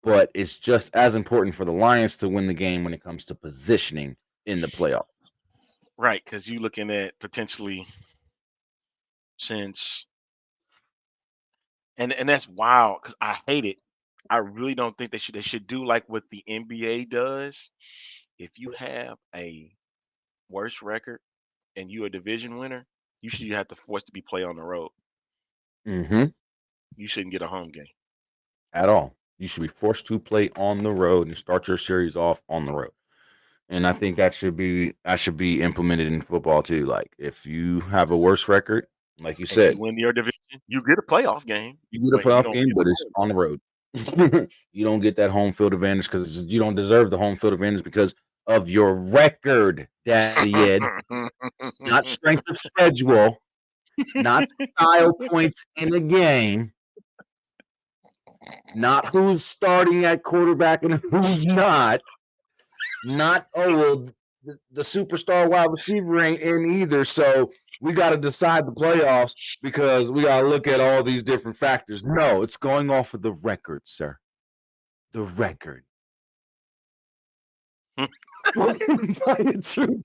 But it's just as important for the Lions to win the game when it comes to positioning in the playoffs. Right, because you looking at potentially since and that's wild because I hate it. I really don't think they should do like what the NBA does. If you have a worse record and you're a division winner, you should have to force to be play on the road. Mm-hmm. You shouldn't get a home game. At all. You should be forced to play on the road and start your series off on the road. And I think that should be implemented in football too. Like if you have a worse record, like you And you said, win your division, you get a playoff game, you get a but you playoff don't game, get but it's on the road. You don't get that home field advantage because you don't deserve the home field advantage because of your record, Daddy Ed. the Not road. strength of schedule, not style points in a game, not who's starting at quarterback and who's not. Not well, the superstar wide receiver ain't in either. So we got to decide the playoffs because we got to look at all these different factors. No, it's going off of the record, sir. The record. Spoken by a true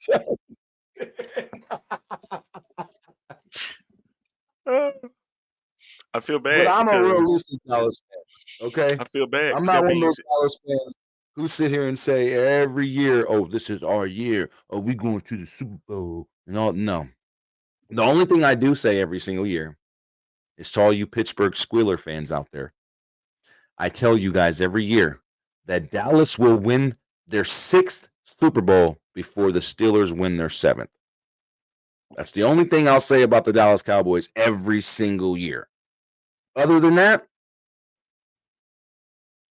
I feel But bad I'm a because realistic Dallas fan. Okay, I feel bad I'm because not that one of means those Dallas fans who sit here and say every year, "Oh, this is our year. Oh, we going to the Super Bowl." And all no. The only thing I do say every single year is to all you Pittsburgh Squealer fans out there. I tell you guys every year that Dallas will win their 6th Super Bowl before the Steelers win their 7th. That's the only thing I'll say about the Dallas Cowboys every single year. Other than that,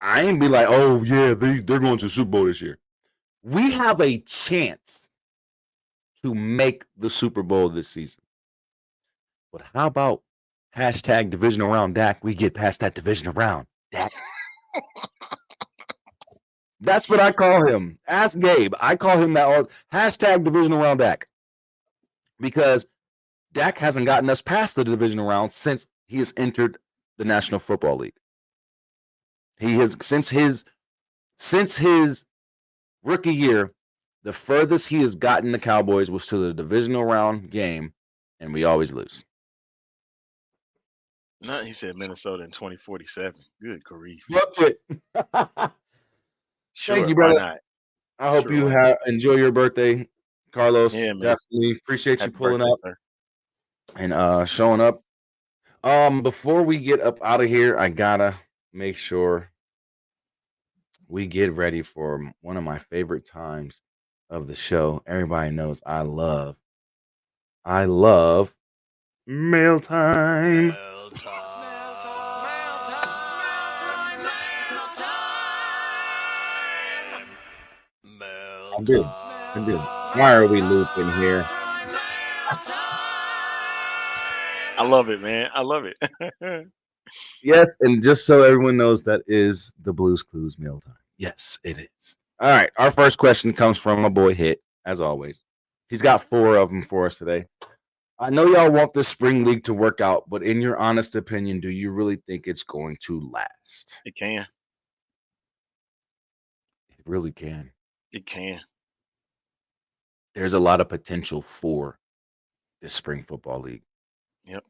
I ain't be like, oh yeah, they're going to the Super Bowl this year. We have a chance to make the Super Bowl this season. But how about hashtag divisional round Dak? We get past that divisional round, Dak. That's what I call him. Ask Gabe. I call him that all hashtag divisional round Dak. Because Dak hasn't gotten us past the divisional round since he has entered the National Football League. He has since his rookie year, the furthest he has gotten the Cowboys was to the divisional round game, and we always lose. no, he said Minnesota in 2047. Good grief. Love it. Thank Sure, you, why brother. not? I hope Sure, you why not? enjoy your birthday, Carlos. Yeah, man. Definitely appreciate you Happy pulling birthday, up sir. and showing up. Before we get up out of here, I gotta make sure we get ready for one of my favorite times of the show. Everybody knows I love mail time. I did. I did. Why are we looping here? I love it, man. I love it. Yes, and just so everyone knows, that is the Blues Clues meal time. Yes, it is. All right, our first question comes from my boy Hit, as always. He's got 4 of them for us today. I know y'all want the spring league to work out, but in your honest opinion, do you really think it's going to last? It can. It really can. It can. There's a lot of potential for this spring football league, Yep.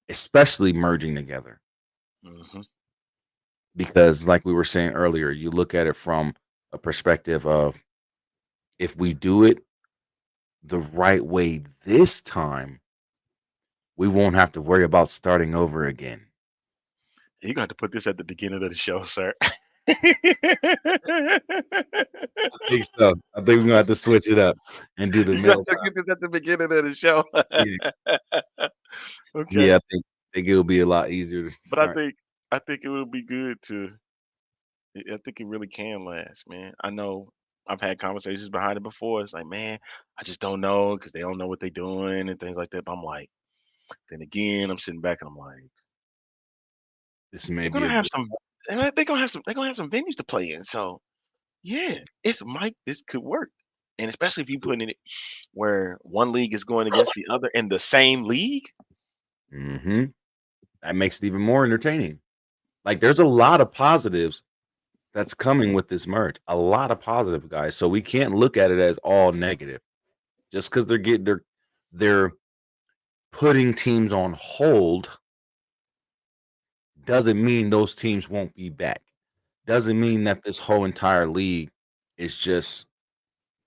especially merging together. Hmm. Because, like we were saying earlier, you look at it from a perspective of if we do it the right way this time, we won't have to worry about starting over again. You're going to have to put this at the beginning of the show, sir. I think so. I think we're gonna have to switch it up and do the You got mail to time. get this at the beginning of the show. Yeah, Okay. yeah. I think it'll be a lot easier to But I start. think I think it would be good to I think it really can last, man. I know I've had conversations behind it before. It's like, man, I just don't know because they don't know what they're doing and things like that. But I'm like, then again, I'm sitting back and I'm like, This may they're be gonna a have good. some. They're gonna have some venues to play in. So yeah, this could work. And especially if you put in it where one league is going against the other in the same league. Mm-hmm. That makes it even more entertaining. Like, there's a lot of positives that's coming with this merge. A lot of positive, guys. So we can't look at it as all negative. Just because they're putting teams on hold doesn't mean those teams won't be back. Doesn't mean that this whole entire league is just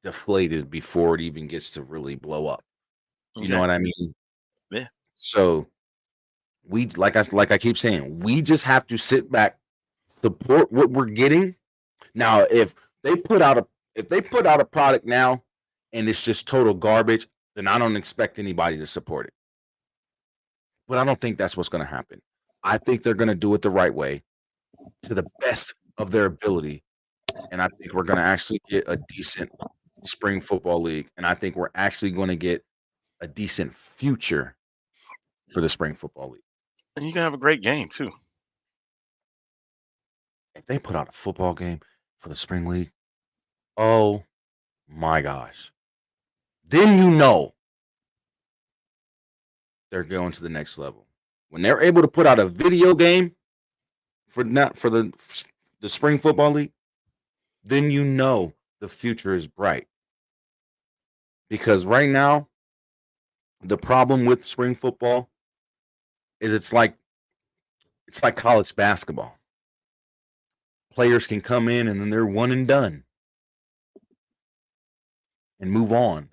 deflated before it even gets to really blow up. You know Okay. what I mean? Yeah. So we like I keep saying, we just have to sit back, support what we're getting. Now, if they put out a product now and it's just total garbage, then I don't expect anybody to support it. But I don't think that's what's going to happen. I think they're going to do it the right way to the best of their ability. And I think we're going to actually get a decent spring football league. And I think we're actually going to get a decent future for the spring football league. And you can have a great game too. If they put out a football game for the spring league, oh my gosh. Then you know they're going to the next level. When they're able to put out a video game for not for the spring football league, then you know the future is bright. Because right now, the problem with spring football is it's like college basketball. Players can come in and then they're one and done and move on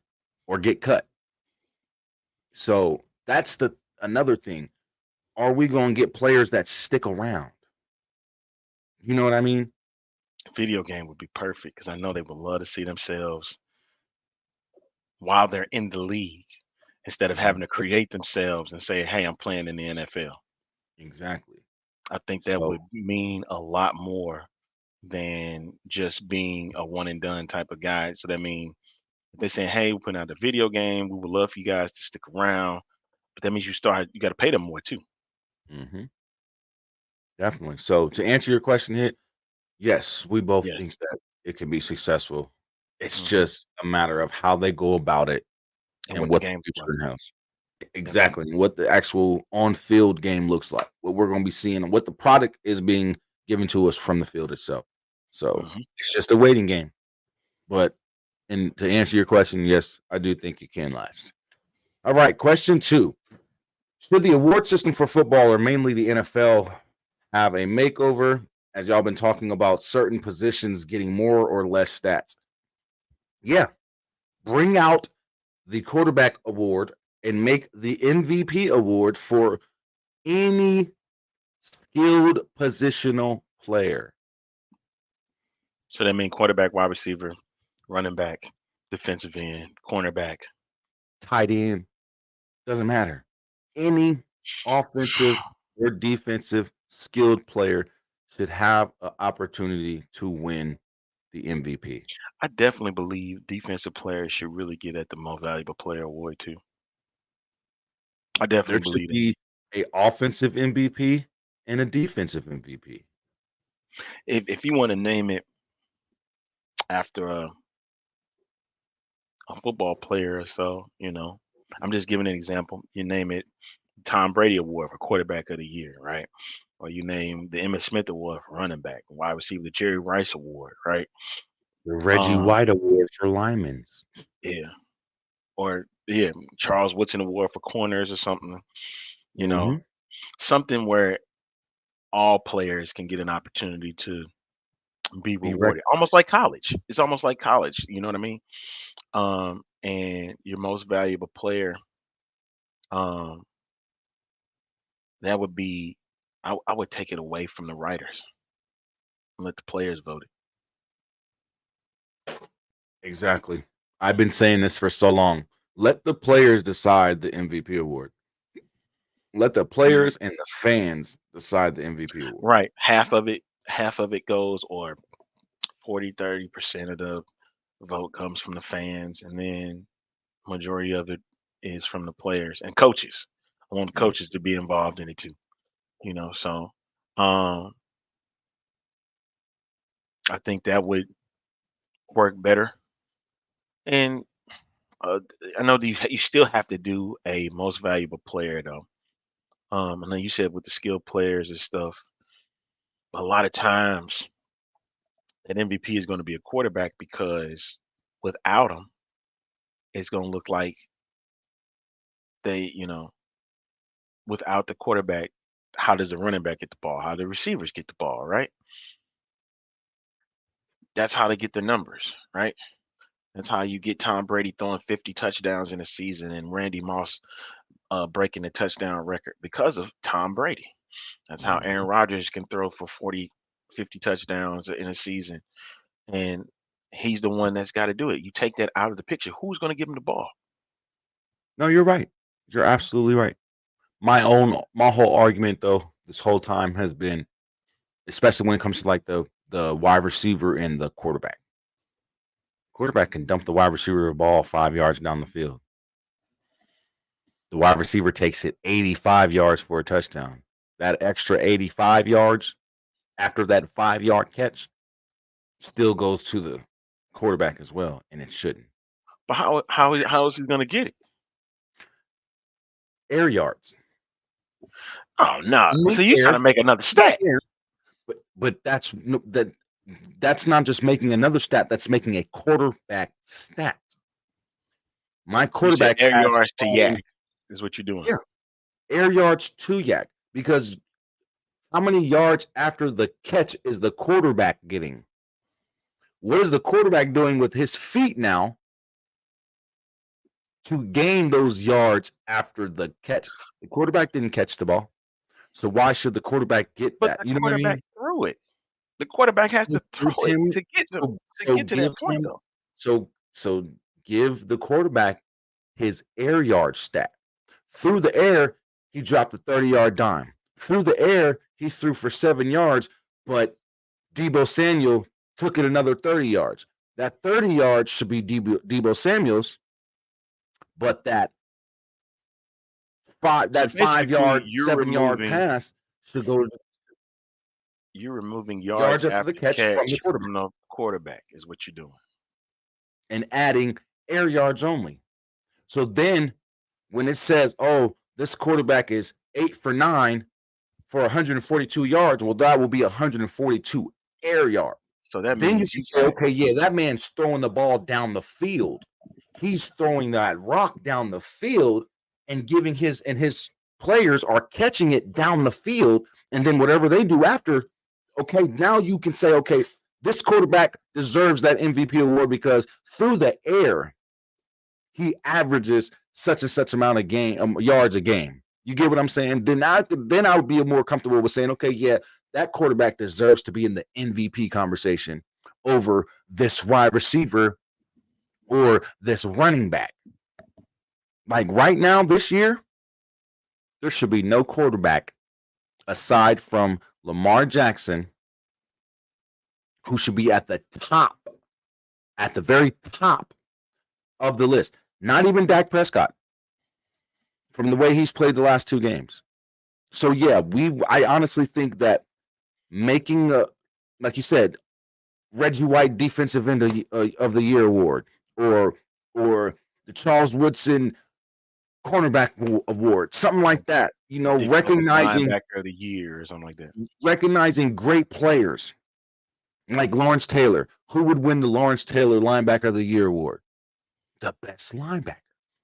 or get cut. So that's the another thing. Are we going to get players that stick around? You know what I mean? Video game would be perfect because I know they would love to see themselves while they're in the league instead of Mhm. having to create themselves and say, "Hey, I'm playing in the NFL." Exactly. I think that So would mean a lot more than just being a one and done type of guy. So that means if they're saying, "Hey, we're putting out a video game. We would love for you guys to stick around," but that means you got to pay them more too. mhm, definitely. So to answer your question here, yes, we both Yes. think that it can be successful. It's Hmm. just a matter of how they go about it And and what the what the game looks like. future has. Yeah. Exactly. And what the actual on-field game looks like. What we're going to be seeing and what the product is being given to us from the field itself. So Hmm. it's just a waiting game. But and to answer your question, yes, I do think it can last. All right, question 2. Should the award system for football or mainly the NFL have a makeover? As y'all been talking about certain positions getting more or less stats. Yeah, bring out the quarterback award and make the MVP award for any skilled positional player. So that means quarterback, wide receiver, running back, defensive end, cornerback. Tight end, doesn't matter. Any offensive or defensive skilled player should have an opportunity to win the MVP. I definitely believe defensive players should really get at the most valuable player award too. I There definitely should believe that. be a offensive MVP and a defensive MVP. If you want to name it after a football player or so, I'm just giving an example. You name it Tom Brady Award for quarterback of the year, right? Or you name the Emmitt Smith Award for running back, wide receiver, the Jerry Rice Award, right? The Reggie Um, White Award for linemen. yeah. Or yeah, Charles Woodson Award for corners or something, you know, Mhm. something where all players can get an opportunity to be Be rewarded. Almost recognized. like college. It's almost like college, you know what I mean? And your most valuable player, um, that would be I would take it away from the writers and let the players vote it. Exactly. I've been saying this for so long. Let the players decide the MVP award. Let the Mhm. players and the fans decide the MVP award. Right. Half of it goes or 40, 30% of the vote comes from the fans, and then majority of it is from the players and coaches. I want the Mhm. coaches to be involved in it too. So um, I think that would work better. And I know that you still have to do a most valuable player though. I know you said with the skilled players and stuff, a lot of times an MVP is going to be a quarterback because without him, it's going to look like they, without the quarterback, how does the running back get the ball? How do the receivers get the ball, right? That's how they get their numbers, right? That's how you get Tom Brady throwing 50 touchdowns in a season and Randy Moss breaking the touchdown record because of Tom Brady. That's how Aaron Mhm. Rodgers can throw for 40, 50 touchdowns in a season. And he's the one that's got to do it. You take that out of the picture. Who's going to give him the ball? No, you're right. You're absolutely right. My whole argument though, this whole time has been, especially when it comes to like the wide receiver and the quarterback. Quarterback can dump the wide receiver a ball 5 yards down the field. The wide receiver takes it 85 yards for a touchdown. That extra 85 yards after that 5 yard catch still goes to the quarterback as well, and it shouldn't. But how That's is he going to get it? air yards. Oh no! In the So you trying air, to make another in stat? the air, but that's not just making another stat. That's making a quarterback stat. My You said quarterback air has yards to yak thrown is what you're doing. yeah, air yards to yak because how many yards after the catch is the quarterback getting? What is the quarterback doing with his feet now to gain those yards after the catch? The quarterback didn't catch the ball. So why should the quarterback get But that? the You know what I quarterback mean? threw it. The quarterback has So to give throw it him to get to to so get to give that point him though. so give the quarterback his air yard stat. Through the air, he dropped a 30-yard dime. Through the air, he threw for 7 yards, but Debo Samuel took it another 30 yards. That 30 yards should be Debo Samuel's, but So that five basically, yard, 7 yard pass should go you're removing yards yards after the after catch from the catch quarterback from the quarterback is what you're doing. and adding air yards only. So then when it says, oh, this quarterback is 8 for 9 for 142 yards, well, that will be 142 air yards. So that Then you means can you say, got okay, yeah, that man's throwing the ball down the field. He's throwing that rock down the field and giving his players are catching it down the field. And then whatever they do after, okay, now you can say, okay, this quarterback deserves that MVP award because through the air, he averages such and such amount of game yards a game. You get what I'm saying? Then I would be more comfortable with saying, okay, yeah, that quarterback deserves to be in the MVP conversation over this wide receiver or this running back. Like right now, this year, there should be no quarterback aside from Lamar Jackson who should be at the top, at the very top of the list. Not even Dak Prescott from the way he's played the last 2 games. So yeah, I honestly think that making a, like you said, Reggie White Defensive End of the Year award, or the Charles Woodson Cornerback Award, something or like that. defensive linebacker of the year or something like that. Recognizing great players like Lawrence Taylor. Who would win the Lawrence Taylor Linebacker of the Year award? The best linebacker.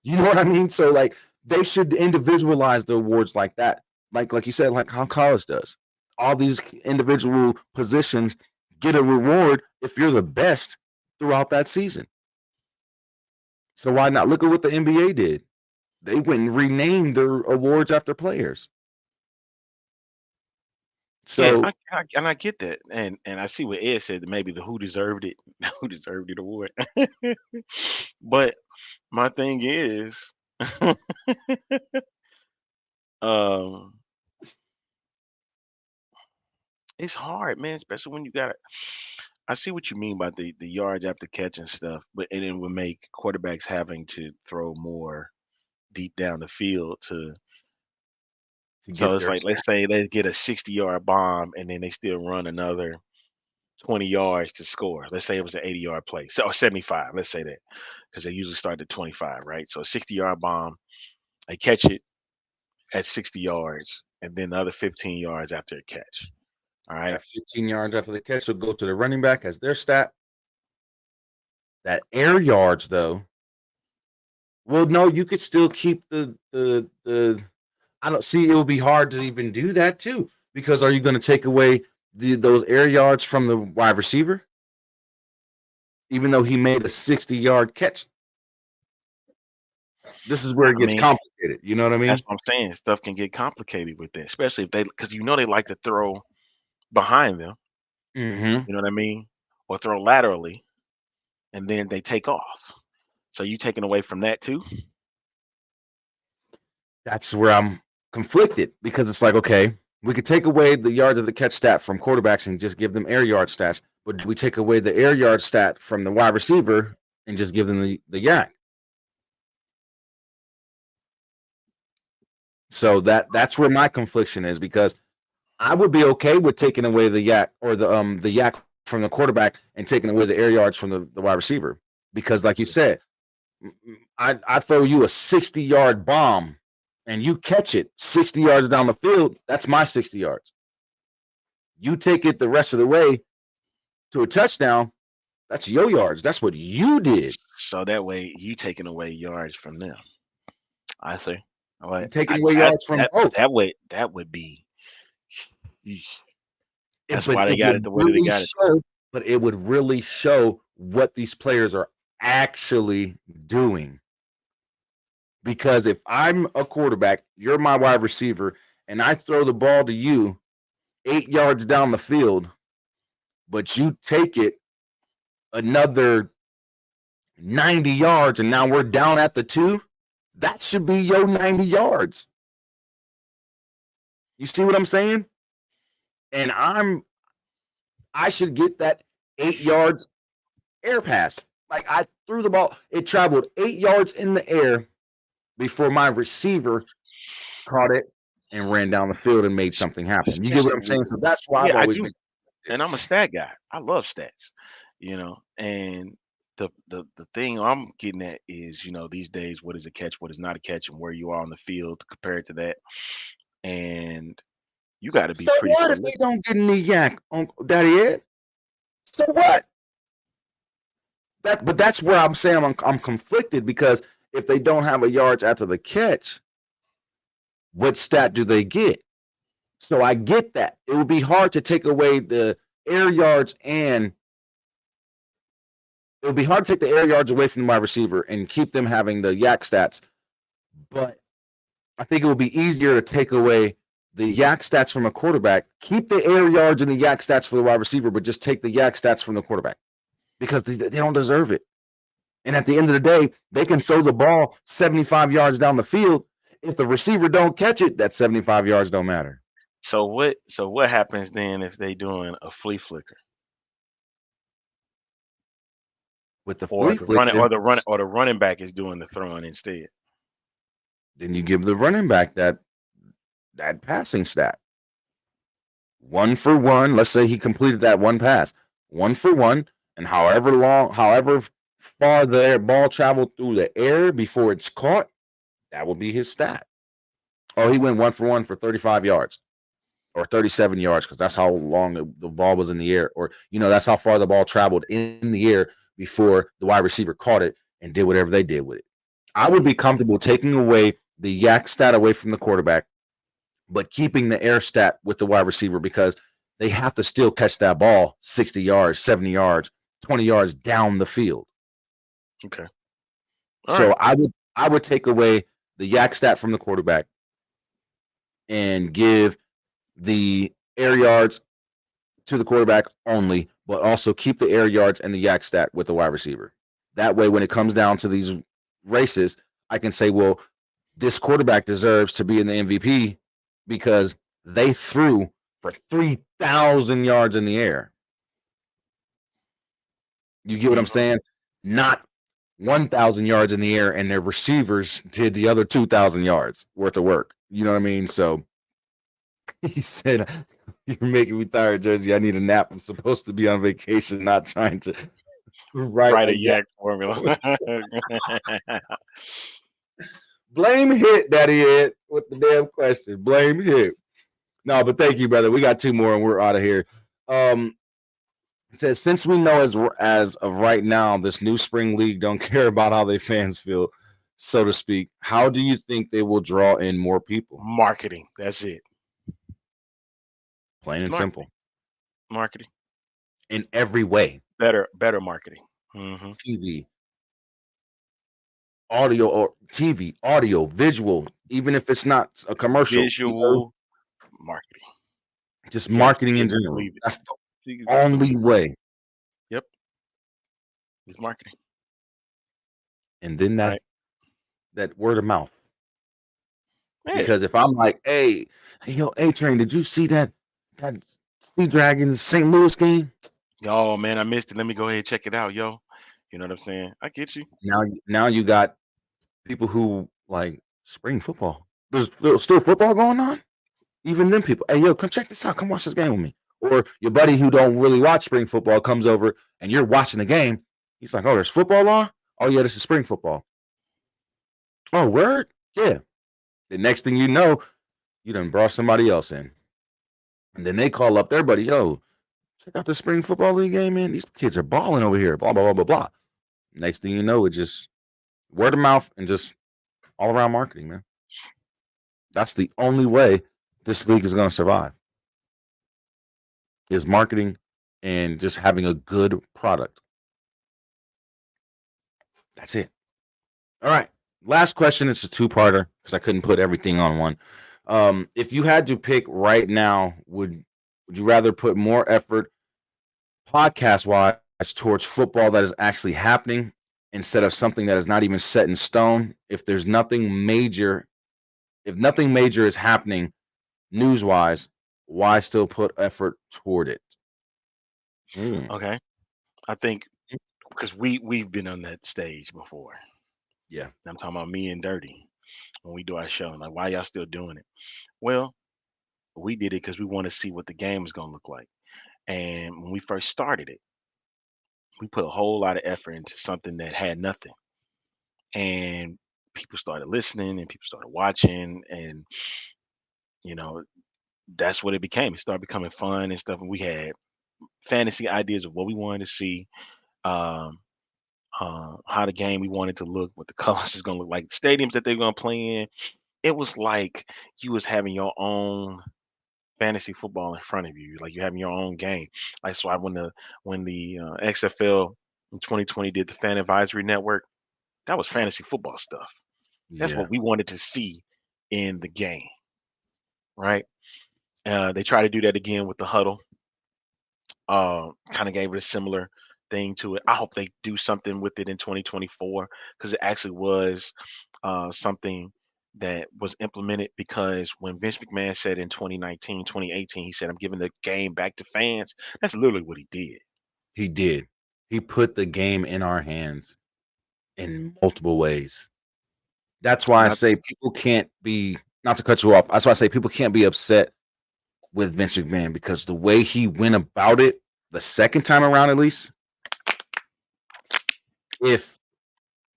You know what I mean? So like they should individualize the awards like that. Like you said, like how college does. All these individual positions get a reward if you're the best throughout that season. So why not look at what the NBA did? They went and renamed their awards after players. Yeah, So and I get that, and I see what Ed said that maybe the who deserved it, who deserved it award. But my thing is, um, it's hard, man, especially when you got I see what you mean by the yards after catch and stuff, but and it would make quarterbacks having to throw more deep down the field to. to So get it's their like let's say they get a 60-yard bomb and then they still run another 20 yards to score. Let's say it was an 80-yard play, so or 75. Let's say that because they usually start at 25, right? So a 60-yard bomb, they catch it at 60 yards, and then the other 15 yards after a catch. All right. That 15 yards after the catch will go to the running back as their stat. That air yards, though, well, no, you could still keep the. I don't see. It would be hard to even do that too, because are you going to take away those air yards from the wide receiver, even though he made a 60-yard catch? This is where it I gets mean, complicated. You know what I that's mean? what I'm saying. Stuff can get complicated with that, especially if they because they like to throw behind them. Mm-hmm. You know what I mean? Or throw laterally, and then they take off. So you taking away from that too? That's where I'm conflicted because it's like, okay, we could take away the yards of the catch stat from quarterbacks and just give them air yard stats, but we take away the air yard stat from the wide receiver and just give them the yak. So that's where my confliction is because I would be okay with taking away the yak or the yak from the quarterback and taking away the air yards from the wide receiver because, like you said, I throw you a 60-yard bomb and you catch it 60 yards down the field. That's my 60 yards. You take it the rest of the way to a touchdown. That's your yards. That's what you did. So that way you taking away yards from them. I see. You're What taking away yards from both. that would be. Yeesh. That's But why they it got would it the way that they really got it. show. But it would really show what these players are actually doing. Because if I'm a quarterback, you're my wide receiver, and I throw the ball to you 8 yards down the field, but you take it another 90 yards, and now we're down at the 2, that should be your 90 yards. You see what I'm saying? And I should get that 8 yards air pass. Like I threw the ball, it traveled 8 yards in the air before my receiver caught it and ran down the field and made something happen. You get what I'm saying? So that's why Yeah, I've I always do. been. And I'm a stat guy. I love stats, and the thing I'm getting at is, these days, what is a catch, what is not a catch, and where you are on the field compared to that. And you got to be So pretty what if they prolific. don't get any yak, Uncle Daddy Ed? So what? But that's where I'm saying I'm conflicted because if they don't have a yards after the catch, what stat do they get? So I get that. It would be hard to take away the air yards and it would be hard to take the air yards away from the wide receiver and keep them having the yak stats. But I think it would be easier to take away the yak stats from a quarterback, keep the air yards and the yak stats for the wide receiver, but just take the yak stats from the quarterback because they don't deserve it. And at the end of the day, they can throw the ball 75 yards down the field. If the receiver don't catch it, that 75 yards don't matter. So what happens then if they doing a flea flicker, With the or flea the running flicker, or the running back is doing the throwing instead? then you give the running back that passing stat. 1 for 1. Let's say he completed that one pass. 1 for 1, and however far the ball traveled through the air before it's caught, that will be his stat. Oh, he went 1 for 1 for 35 yards or 37 yards because that's how long the ball was in the air, or that's how far the ball traveled in the air before the wide receiver caught it and did whatever they did with it. I would be comfortable taking away the yak stat away from the quarterback, but keeping the air stat with the wide receiver because they have to still catch that ball 60 yards, 70 yards, 20 yards down the field. Okay. All So right. I would take away the yak stat from the quarterback and give the air yards to the quarterback only, but also keep the air yards and the yak stat with the wide receiver. That way, when it comes down to these races, I can say, well, this quarterback deserves to be in the MVP because they threw for 3,000 yards in the air. You get what I'm Mhm. saying? Not 1,000 yards in the air and their receivers did the other 2,000 yards worth of work. You know what I mean? So he said, "You're making me tired, Jersey. I need a nap. I'm supposed to be on vacation, not trying to write Write a a yak." yak formula. Blame Hit, Daddy Ed, with the damn question. Blame Hit. No, but thank you, brother. We got two more and we're out of here. Um, it says, since we know as of right now, this new spring league don't care about how their fans feel, so to speak. How do you think they will draw in more people? Marketing. That's it. Plain and Marketing. simple. Marketing. In every way. Better marketing. Hmm. TV, audio, or TV, audio, visual, even if it's not a commercial, Visual marketing. just You got to marketing see in it to general. believe it. That's the You got to only believe it. way. Yep. It's marketing. And then Right. that word of mouth. Hey. Because if I'm like, hey, yo, A Train, did you see that Sea Dragons St. Louis game? Oh man, I missed it. Let me go ahead and check it out, yo. You know what I'm saying? I get you. Now you got people who like spring football. There's still football going on. Even them people, hey, yo, come check this out. Come watch this game with me. Or your buddy who don't really watch spring football comes over and you're watching the game. He's like, oh, there's football on? Oh, yeah, this is spring football. Oh, word? Yeah. The next thing you know, you done brought somebody else in. And then they call up their buddy, yo, check out the spring football league game, man. These kids are balling over here. Blah, blah, blah, blah, blah. Next thing you know, it just word of mouth and just all around marketing, man. That's the only way this league is going to survive. Is marketing and just having a good product. That's it. All right. Last question. It's a two-parter because I couldn't put everything on one. If you had to pick right now, would you rather put more effort podcast-wise towards football that is actually happening instead of something that is not even set in stone? If nothing major is happening news-wise, why still put effort toward it? Mm. Okay. I think because we've been on that stage before. Yeah. I'm talking about me and Dirty when we do our show. Like, why y'all still doing it? Well, we did it because we want to see what the game is gonna look like. And when we first started it, we put a whole lot of effort into something that had nothing. And people started listening and people started watching and you know, that's what it became. It started becoming fun and stuff. And we had fantasy ideas of what we wanted to see, um, how the game we wanted to look, what the colors is gonna look like, stadiums that they're gonna play in. It was like you was having your own fantasy football in front of you, like you having your own game. Like so, when the XFL in 2020 did the Fan Advisory Network, that was fantasy football stuff. That's Yeah. what we wanted to see in the game, right? They try to do that again with the huddle. Kind of gave it a similar thing to it. I hope they do something with it in 2024 because it actually was something that was implemented because when Vince McMahon said in 2019, 2018, he said, I'm giving the game back to fans. That's literally what he did. He did. He put the game in our hands in multiple ways. That's why And I say people can't be, not to cut you off. That's why I say people can't be upset with Vince McMahon because the way he went about it the second time around, at least, if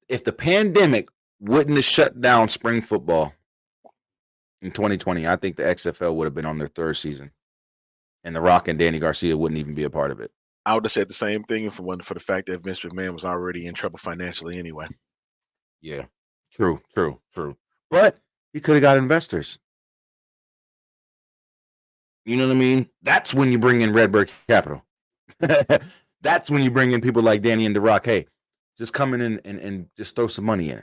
the pandemic wouldn't have shut down spring football in 2020, I think the XFL would have been on their third season, and The Rock and Danny Garcia wouldn't even be a part of it. I would have said the same thing if it wasn't for the fact that Vince McMahon was already in trouble financially anyway. Yeah, true. But he could have got investors. You know what I mean? That's when you bring in Redbird Capital. That's when you bring in people like Danny and The Rock. Hey, just come in and just throw some money in.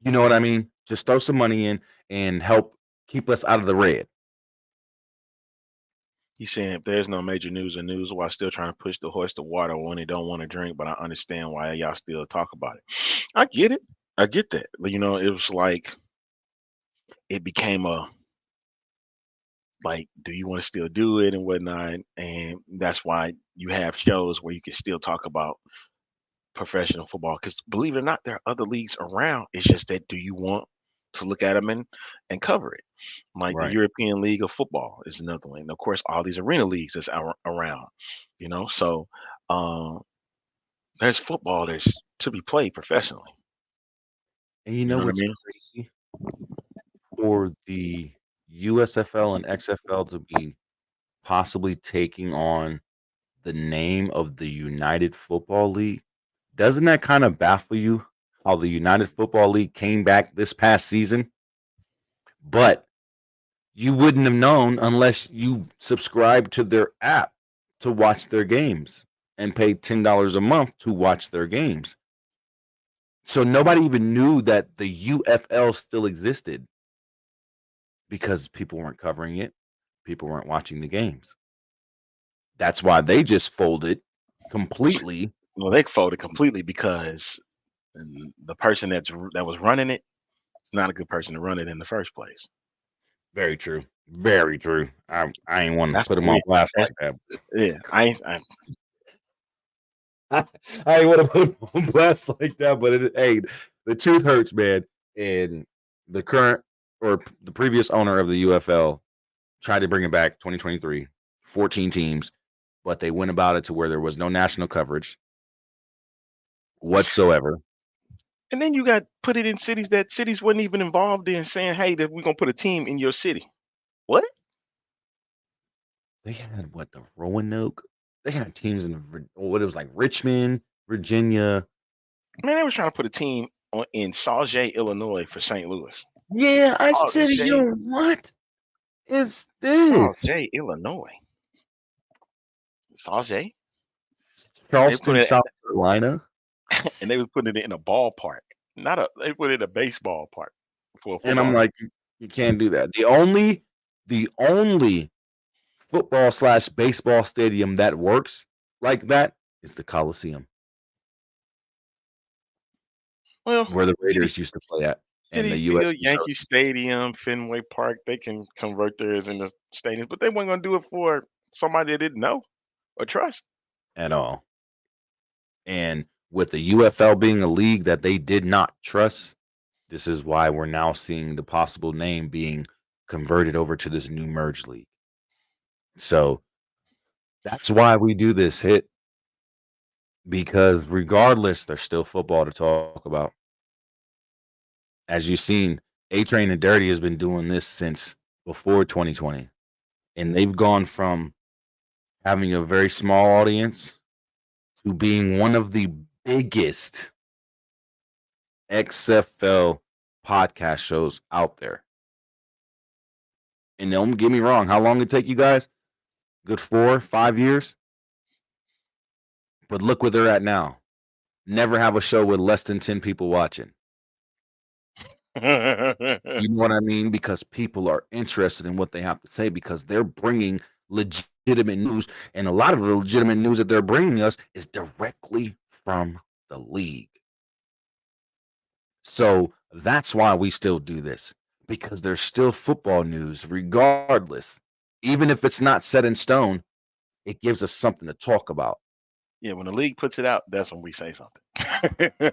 You know what I mean? Just throw some money in and help keep us out of the red. He's saying if there's no major news or news while still trying to push the horse to water when they don't want to drink, but I understand why y'all still talk about it. I get it. I get that. But, it was like it became like, do you want to still do it and whatnot? And that's why you have shows where you can still talk about professional football. Because believe it or not, there are other leagues around. It's just that do you want to look at them and cover it? Like the Right. European League of Football is another one. And of course, all these arena leagues that's around. So um, there's football that's to be played professionally. And you You know know what I what's mean? crazy? For the USFL and XFL to be possibly taking on the name of the United Football League, doesn't that kind of baffle you how the United Football League came back this past season? But you wouldn't have known unless you subscribed to their app to watch their games and paid $10 a month to watch their games. So nobody even knew that the UFL still existed because people weren't covering it. People weren't watching the games. That's why they just folded completely. Well, they folded completely because the person that was running it is not a good person to run it in the first place. Very true. Very true. I ain't want to That's put them yeah, on blast that, like that. yeah. I I ain't want to put them on blast like that, but hey, the truth hurts, man. And the current or the previous owner of the UFL tried to bring it back 2023, 14 teams, but they went about it to where there was no national coverage whatsoever. And then you got put it in cities that cities wasn't even involved in saying, "Hey, that we're gonna put a team in your city." What? They had what, the Roanoke? They had teams in what it was like Richmond, Virginia. Man, they was trying to put a team in Sauget, Illinois for St. Louis. Yeah, I said, Sauget, yo, what is this? Sauget, Illinois. Sauget? They put Charleston, it, South Carolina. and they was putting it in a ballpark, not a. They put it in a baseball park for a And I'm football game. like, you can't do that. The only football slash baseball stadium that works like that is the Coliseum, Well, where the City Raiders used to play at, and the City Field, USC Yankee Trojans Stadium, Fenway Park, they can convert theirs into stadiums, but they weren't gonna do it for somebody they didn't know or trust. at all. And with the UFL being a league that they did not trust, this is why we're now seeing the possible name being converted over to this new merge league. So that's why we do this hit, because regardless, there's still football to talk about. As you've seen, A Train and Dirty has been doing this since before 2020, and they've gone from having a very small audience to being one of the biggest XFL podcast shows out there. And don't get me wrong, how long did it take you guys? Good 4, 5 years. But look where they're at now. Never have a show with less than 10 people watching. You know what I mean? Because people are interested in what they have to say because they're bringing legitimate news. And a lot of the legitimate news that they're bringing us is directly from the league. So that's why we still do this, because there's still football news regardless. Even if it's not set in stone, it gives us something to talk about. Yeah, when the league puts it out, that's when we say something.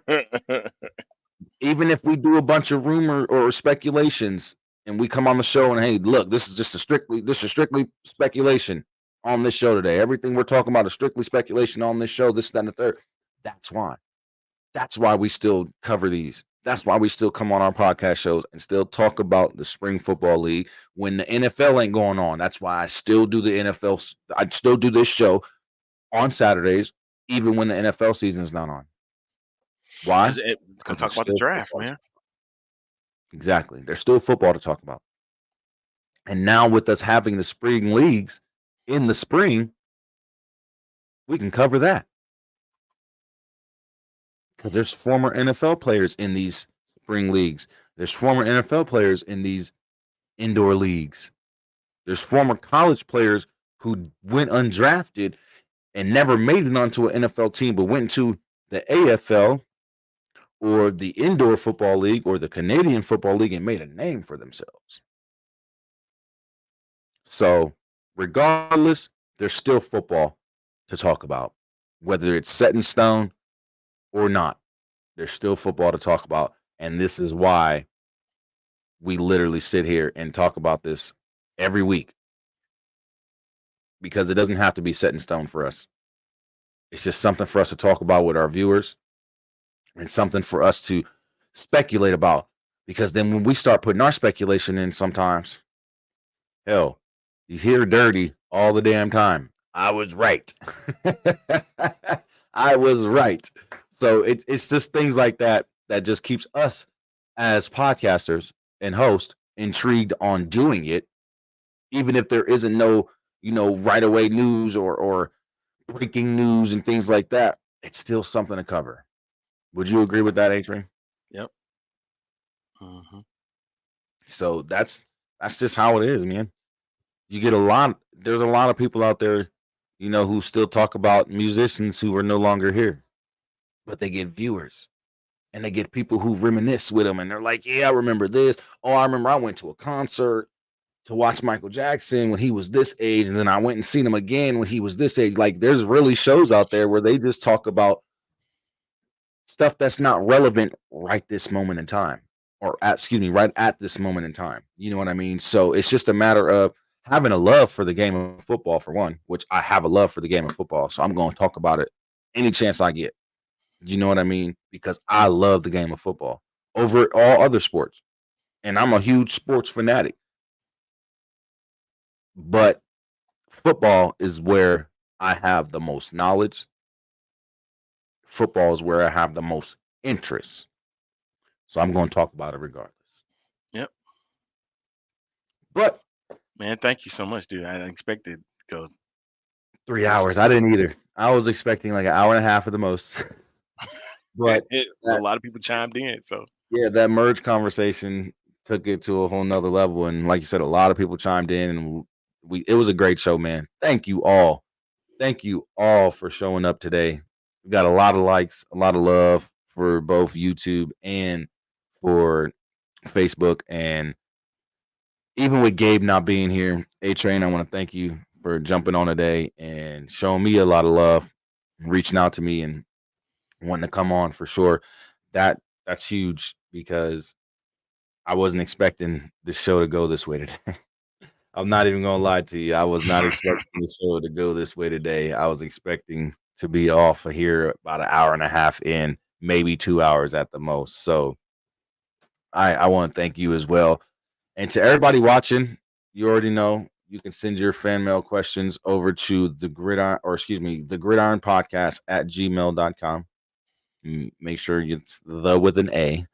Even if we do a bunch of rumor or speculations and we come on the show and hey, look, this is strictly speculation on this show today. Everything we're talking about is strictly speculation on this show, this, that, and the third. That's why. That's why we still cover these. That's why we still come on our podcast shows and still talk about the spring football league when the NFL ain't going on. That's why I still do the NFL. I still do this show on Saturdays, even when the NFL season is not on. Why? Because Because talk there's about the still draft, football. man. Exactly. There's still football to talk about. And now with us having the spring leagues in the spring, we can cover that. Because there's former NFL players in these spring leagues. There's former NFL players in these indoor leagues. There's former college players who went undrafted and never made it onto an NFL team, but went to the AFL or the indoor football league or the Canadian football league and made a name for themselves. So, regardless, there's still football to talk about, whether it's set in stone or not. There's still football to talk about, and this is why we literally sit here and talk about this every week, because it doesn't have to be set in stone for us. It's just something for us to talk about with our viewers and something for us to speculate about. Because then when we start putting our speculation in, sometimes, hell, you hear dirty all the damn time. I was right. I was right. So it's just things like that that just keeps us as podcasters and hosts intrigued on doing it, even if there isn't no, right away news or breaking news and things like that. It's still something to cover. Would you agree with that, Adrian? Yep. Hmm. So that's just how it is, man. You get a lot. There's a lot of people out there, who still talk about musicians who are no longer here, but they get viewers and they get people who reminisce with them, and they're like, "Yeah, I remember this. Oh, I remember I went to a concert to watch Michael Jackson when he was this age, and then I went and seen him again when he was this age." Like, there's really shows out there where they just talk about stuff that's not relevant right this moment in time, or right at this moment in time. You know what I mean? So it's just a matter of having a love for the game of football, for one, which I have a love for the game of football. So I'm going to talk about it any chance I get. You know what I mean? Because I love the game of football over all other sports. And I'm a huge sports fanatic. But football is where I have the most knowledge. Football is where I have the most interest. So I'm going to talk about it regardless. Yep. But Man, thank you so much, dude. I didn't expect it to go 3 hours, I didn't either. I was expecting like an hour and a half at the most. But a that, lot of people chimed in, so yeah, that merge conversation took it to a whole nother level. And like you said, a lot of people chimed in, and it was a great show, man. Thank you all. Thank you all for showing up today. We got a lot of likes, a lot of love for both YouTube and for Facebook. And even with Gabe not being here, A-Train, I want to thank you for jumping on today and showing me a lot of love, reaching out to me and wanting to come on for sure. That's huge, because I wasn't expecting this show to go this way today. I'm not even gonna lie to you. I was not expecting the show to go this way today. I was expecting to be off of here about an hour and a half in, maybe 2 hours at the most. So I want to thank you as well. And to everybody watching, you already know you can send your fan mail questions over to the Gridiron Podcast at gmail.com. Make sure it's the with an A,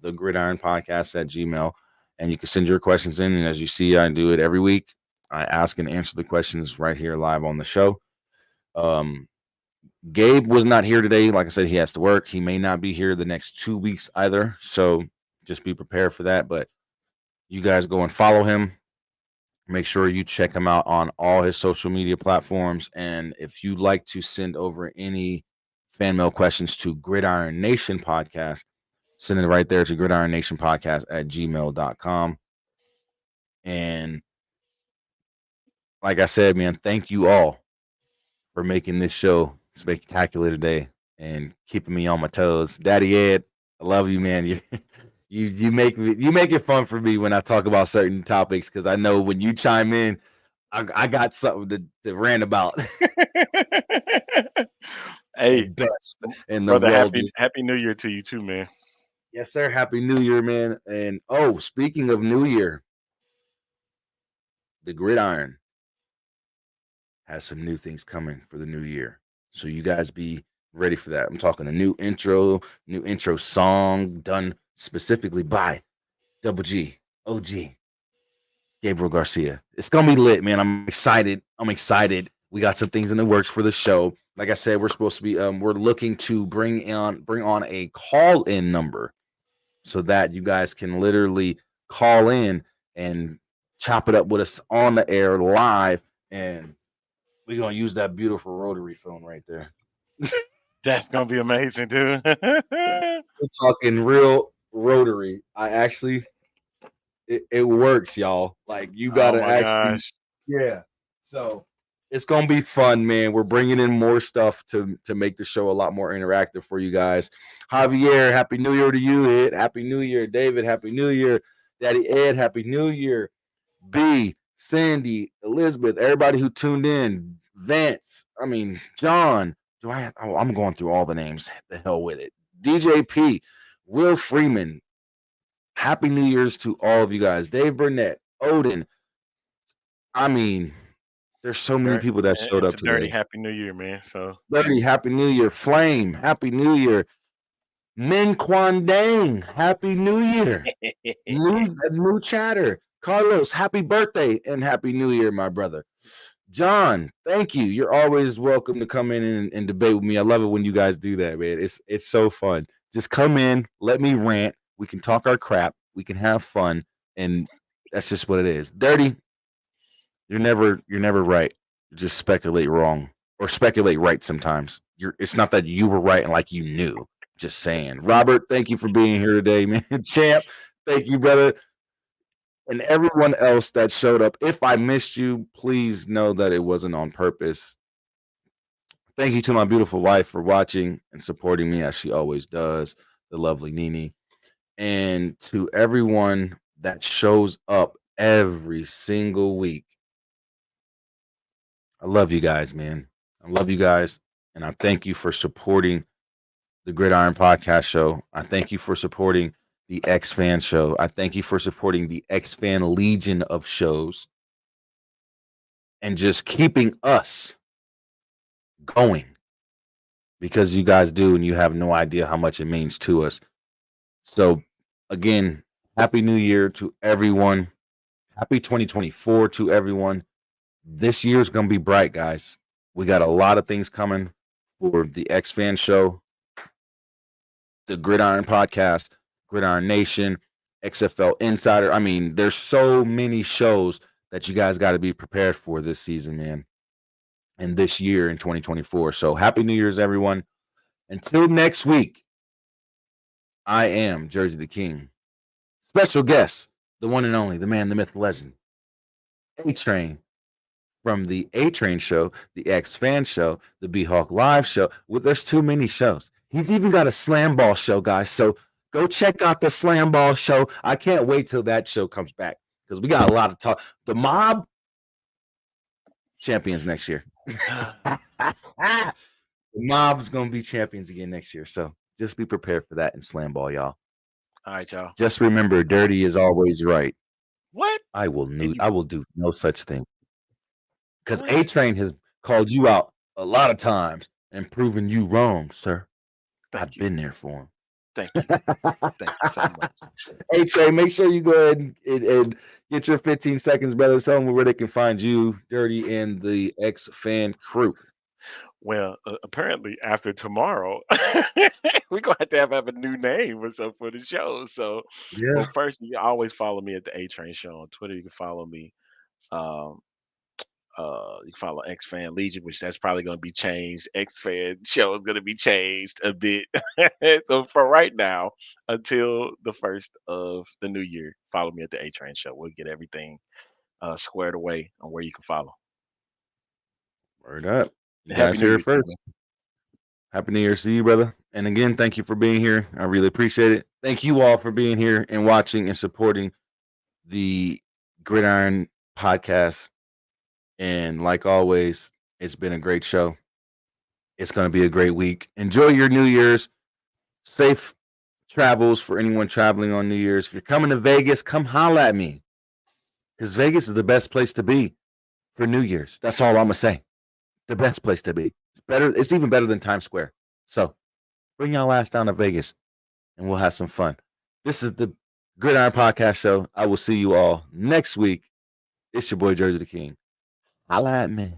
the Gridiron Podcast at Gmail. And you can send your questions in. And as you see, I do it every week. I ask and answer the questions right here live on the show. Gabe was not here today. Like I said, he has to work. He may not be here the next 2 weeks either. So just be prepared for that. But you guys go and follow him. Make sure you check him out on all his social media platforms. And if you'd like to send over any fan mail questions to Gridiron Nation Podcast, send it right there to Gridiron Nation Podcast at gmail.com. And like I said, man, thank you all for making this show spectacular today and keeping me on my toes. Daddy Ed, I love you, man. You make it fun for me when I talk about certain topics, because I know when you chime in, I got something to rant about. The hey, best in the brother, world happy New Year to you too, man. yes, sir. Happy New Year, man. And speaking of New Year, the Gridiron has some new things coming for the new year. So you guys be ready for that. I'm talking a new intro song done specifically by Double G, OG, Gabriel Garcia. It's gonna be lit, man. I'm excited. We got some things in the works for the show. Like I said, we're supposed to be we're looking to bring on a call-in number so that you guys can literally call in and chop it up with us on the air live, and we're gonna use that beautiful rotary phone right there. That's gonna be amazing, dude. We're talking real rotary. It works, y'all. Like, you Oh gotta my actually gosh. Yeah. So it's gonna be fun, man. We're bringing in more stuff to make the show a lot more interactive for you guys. Javier, happy New Year to you. Ed. Happy New Year, David. Happy New Year, Daddy Ed. Happy New Year, B, Sandy, Elizabeth, everybody who tuned in, Vance. I mean, John. Do I? Oh, I'm going through all the names. The hell with it. DJP, Will Freeman. Happy New Year's to all of you guys. Dave Burnett, Odin. I mean, there's so many Dirt, people that showed up dirty today. Happy New Year, man. So Dirty, Happy New Year. Flame, Happy New Year. Min Quan Dang, Happy New Year. New chatter. Carlos, happy birthday and Happy New Year, my brother. John, thank you. You're always welcome to come in and debate with me. I love it when you guys do that, man. It's so fun. Just come in, let me rant. We can talk our crap. We can have fun, and that's just what it is. Dirty, you're never right. You just speculate wrong or speculate right sometimes. It's not that you were right and like you knew. Just saying. Robert, thank you for being here today, man. Champ, thank you, brother. And everyone else that showed up. If I missed you, please know that it wasn't on purpose. Thank you to my beautiful wife for watching and supporting me as she always does, the lovely Nini. And to everyone that shows up every single week. I love you guys, man. I love you guys. And I thank you for supporting the Gridiron Podcast Show. I thank you for supporting the X Fan Show. I thank you for supporting the X Fan Legion of shows and just keeping us going because you guys do, and you have no idea how much it means to us. So, again, Happy New Year to everyone. Happy 2024 to everyone. This year's going to be bright, guys. We got a lot of things coming for the X Fan Show, the Gridiron Podcast, Gridiron Nation, XFL Insider. I mean, there's so many shows that you guys got to be prepared for this season, man, and this year in 2024. So happy New Year's, everyone. Until next week, I am Jerzey Tha King. Special guest, the one and only, the man, the myth, the legend, A-Train. From the A-Train Show, the X-Fan Show, the B-Hawk Live Show. Well, there's too many shows. He's even got a Slam Ball show, guys. So go check out the Slam Ball show. I can't wait till that show comes back because we got a lot of talk. The Mob, champions next year. The Mob's going to be champions again next year. So just be prepared for that in Slam Ball, y'all. all right, y'all. Just remember, dirty is always right. What? I will do no such thing. Because What? A-Train has called you out a lot of times and proven you wrong, sir. I've been there for him. Thank you. Thank you so much. A-Train, make sure you go ahead and get your 15 seconds, brother. Tell them where they can find you, Dirty, and the X-Fan crew. Well, apparently after tomorrow, we're gonna have a new name or so for the show. So, well, first you can always follow me at the A Train Show on Twitter. You can follow me. Um, you can follow X Fan Legion, which that's probably going to be changed. X Fan Show is going to be changed a bit. So for right now, until the first of the new year, follow me at the A Train Show. We'll get everything squared away on where you can follow. Word up. You Happy guys New hear Year, it first. man. Happy New Year to you, brother. And again, thank you for being here. I really appreciate it. Thank you all for being here and watching and supporting the Gridiron Podcast. And like always, it's been a great show. It's going to be a great week. Enjoy your New Year's. Safe travels for anyone traveling on New Year's. If you're coming to Vegas, come holla at me. Because Vegas is the best place to be for New Year's. That's all I'm going to say. The best place to be. It's better. It's even better than Times Square. So bring y'all ass down to Vegas and we'll have some fun. This is the Gridiron Podcast Show. I will see you all next week. It's your boy, Jerzey Tha King. Holla at me.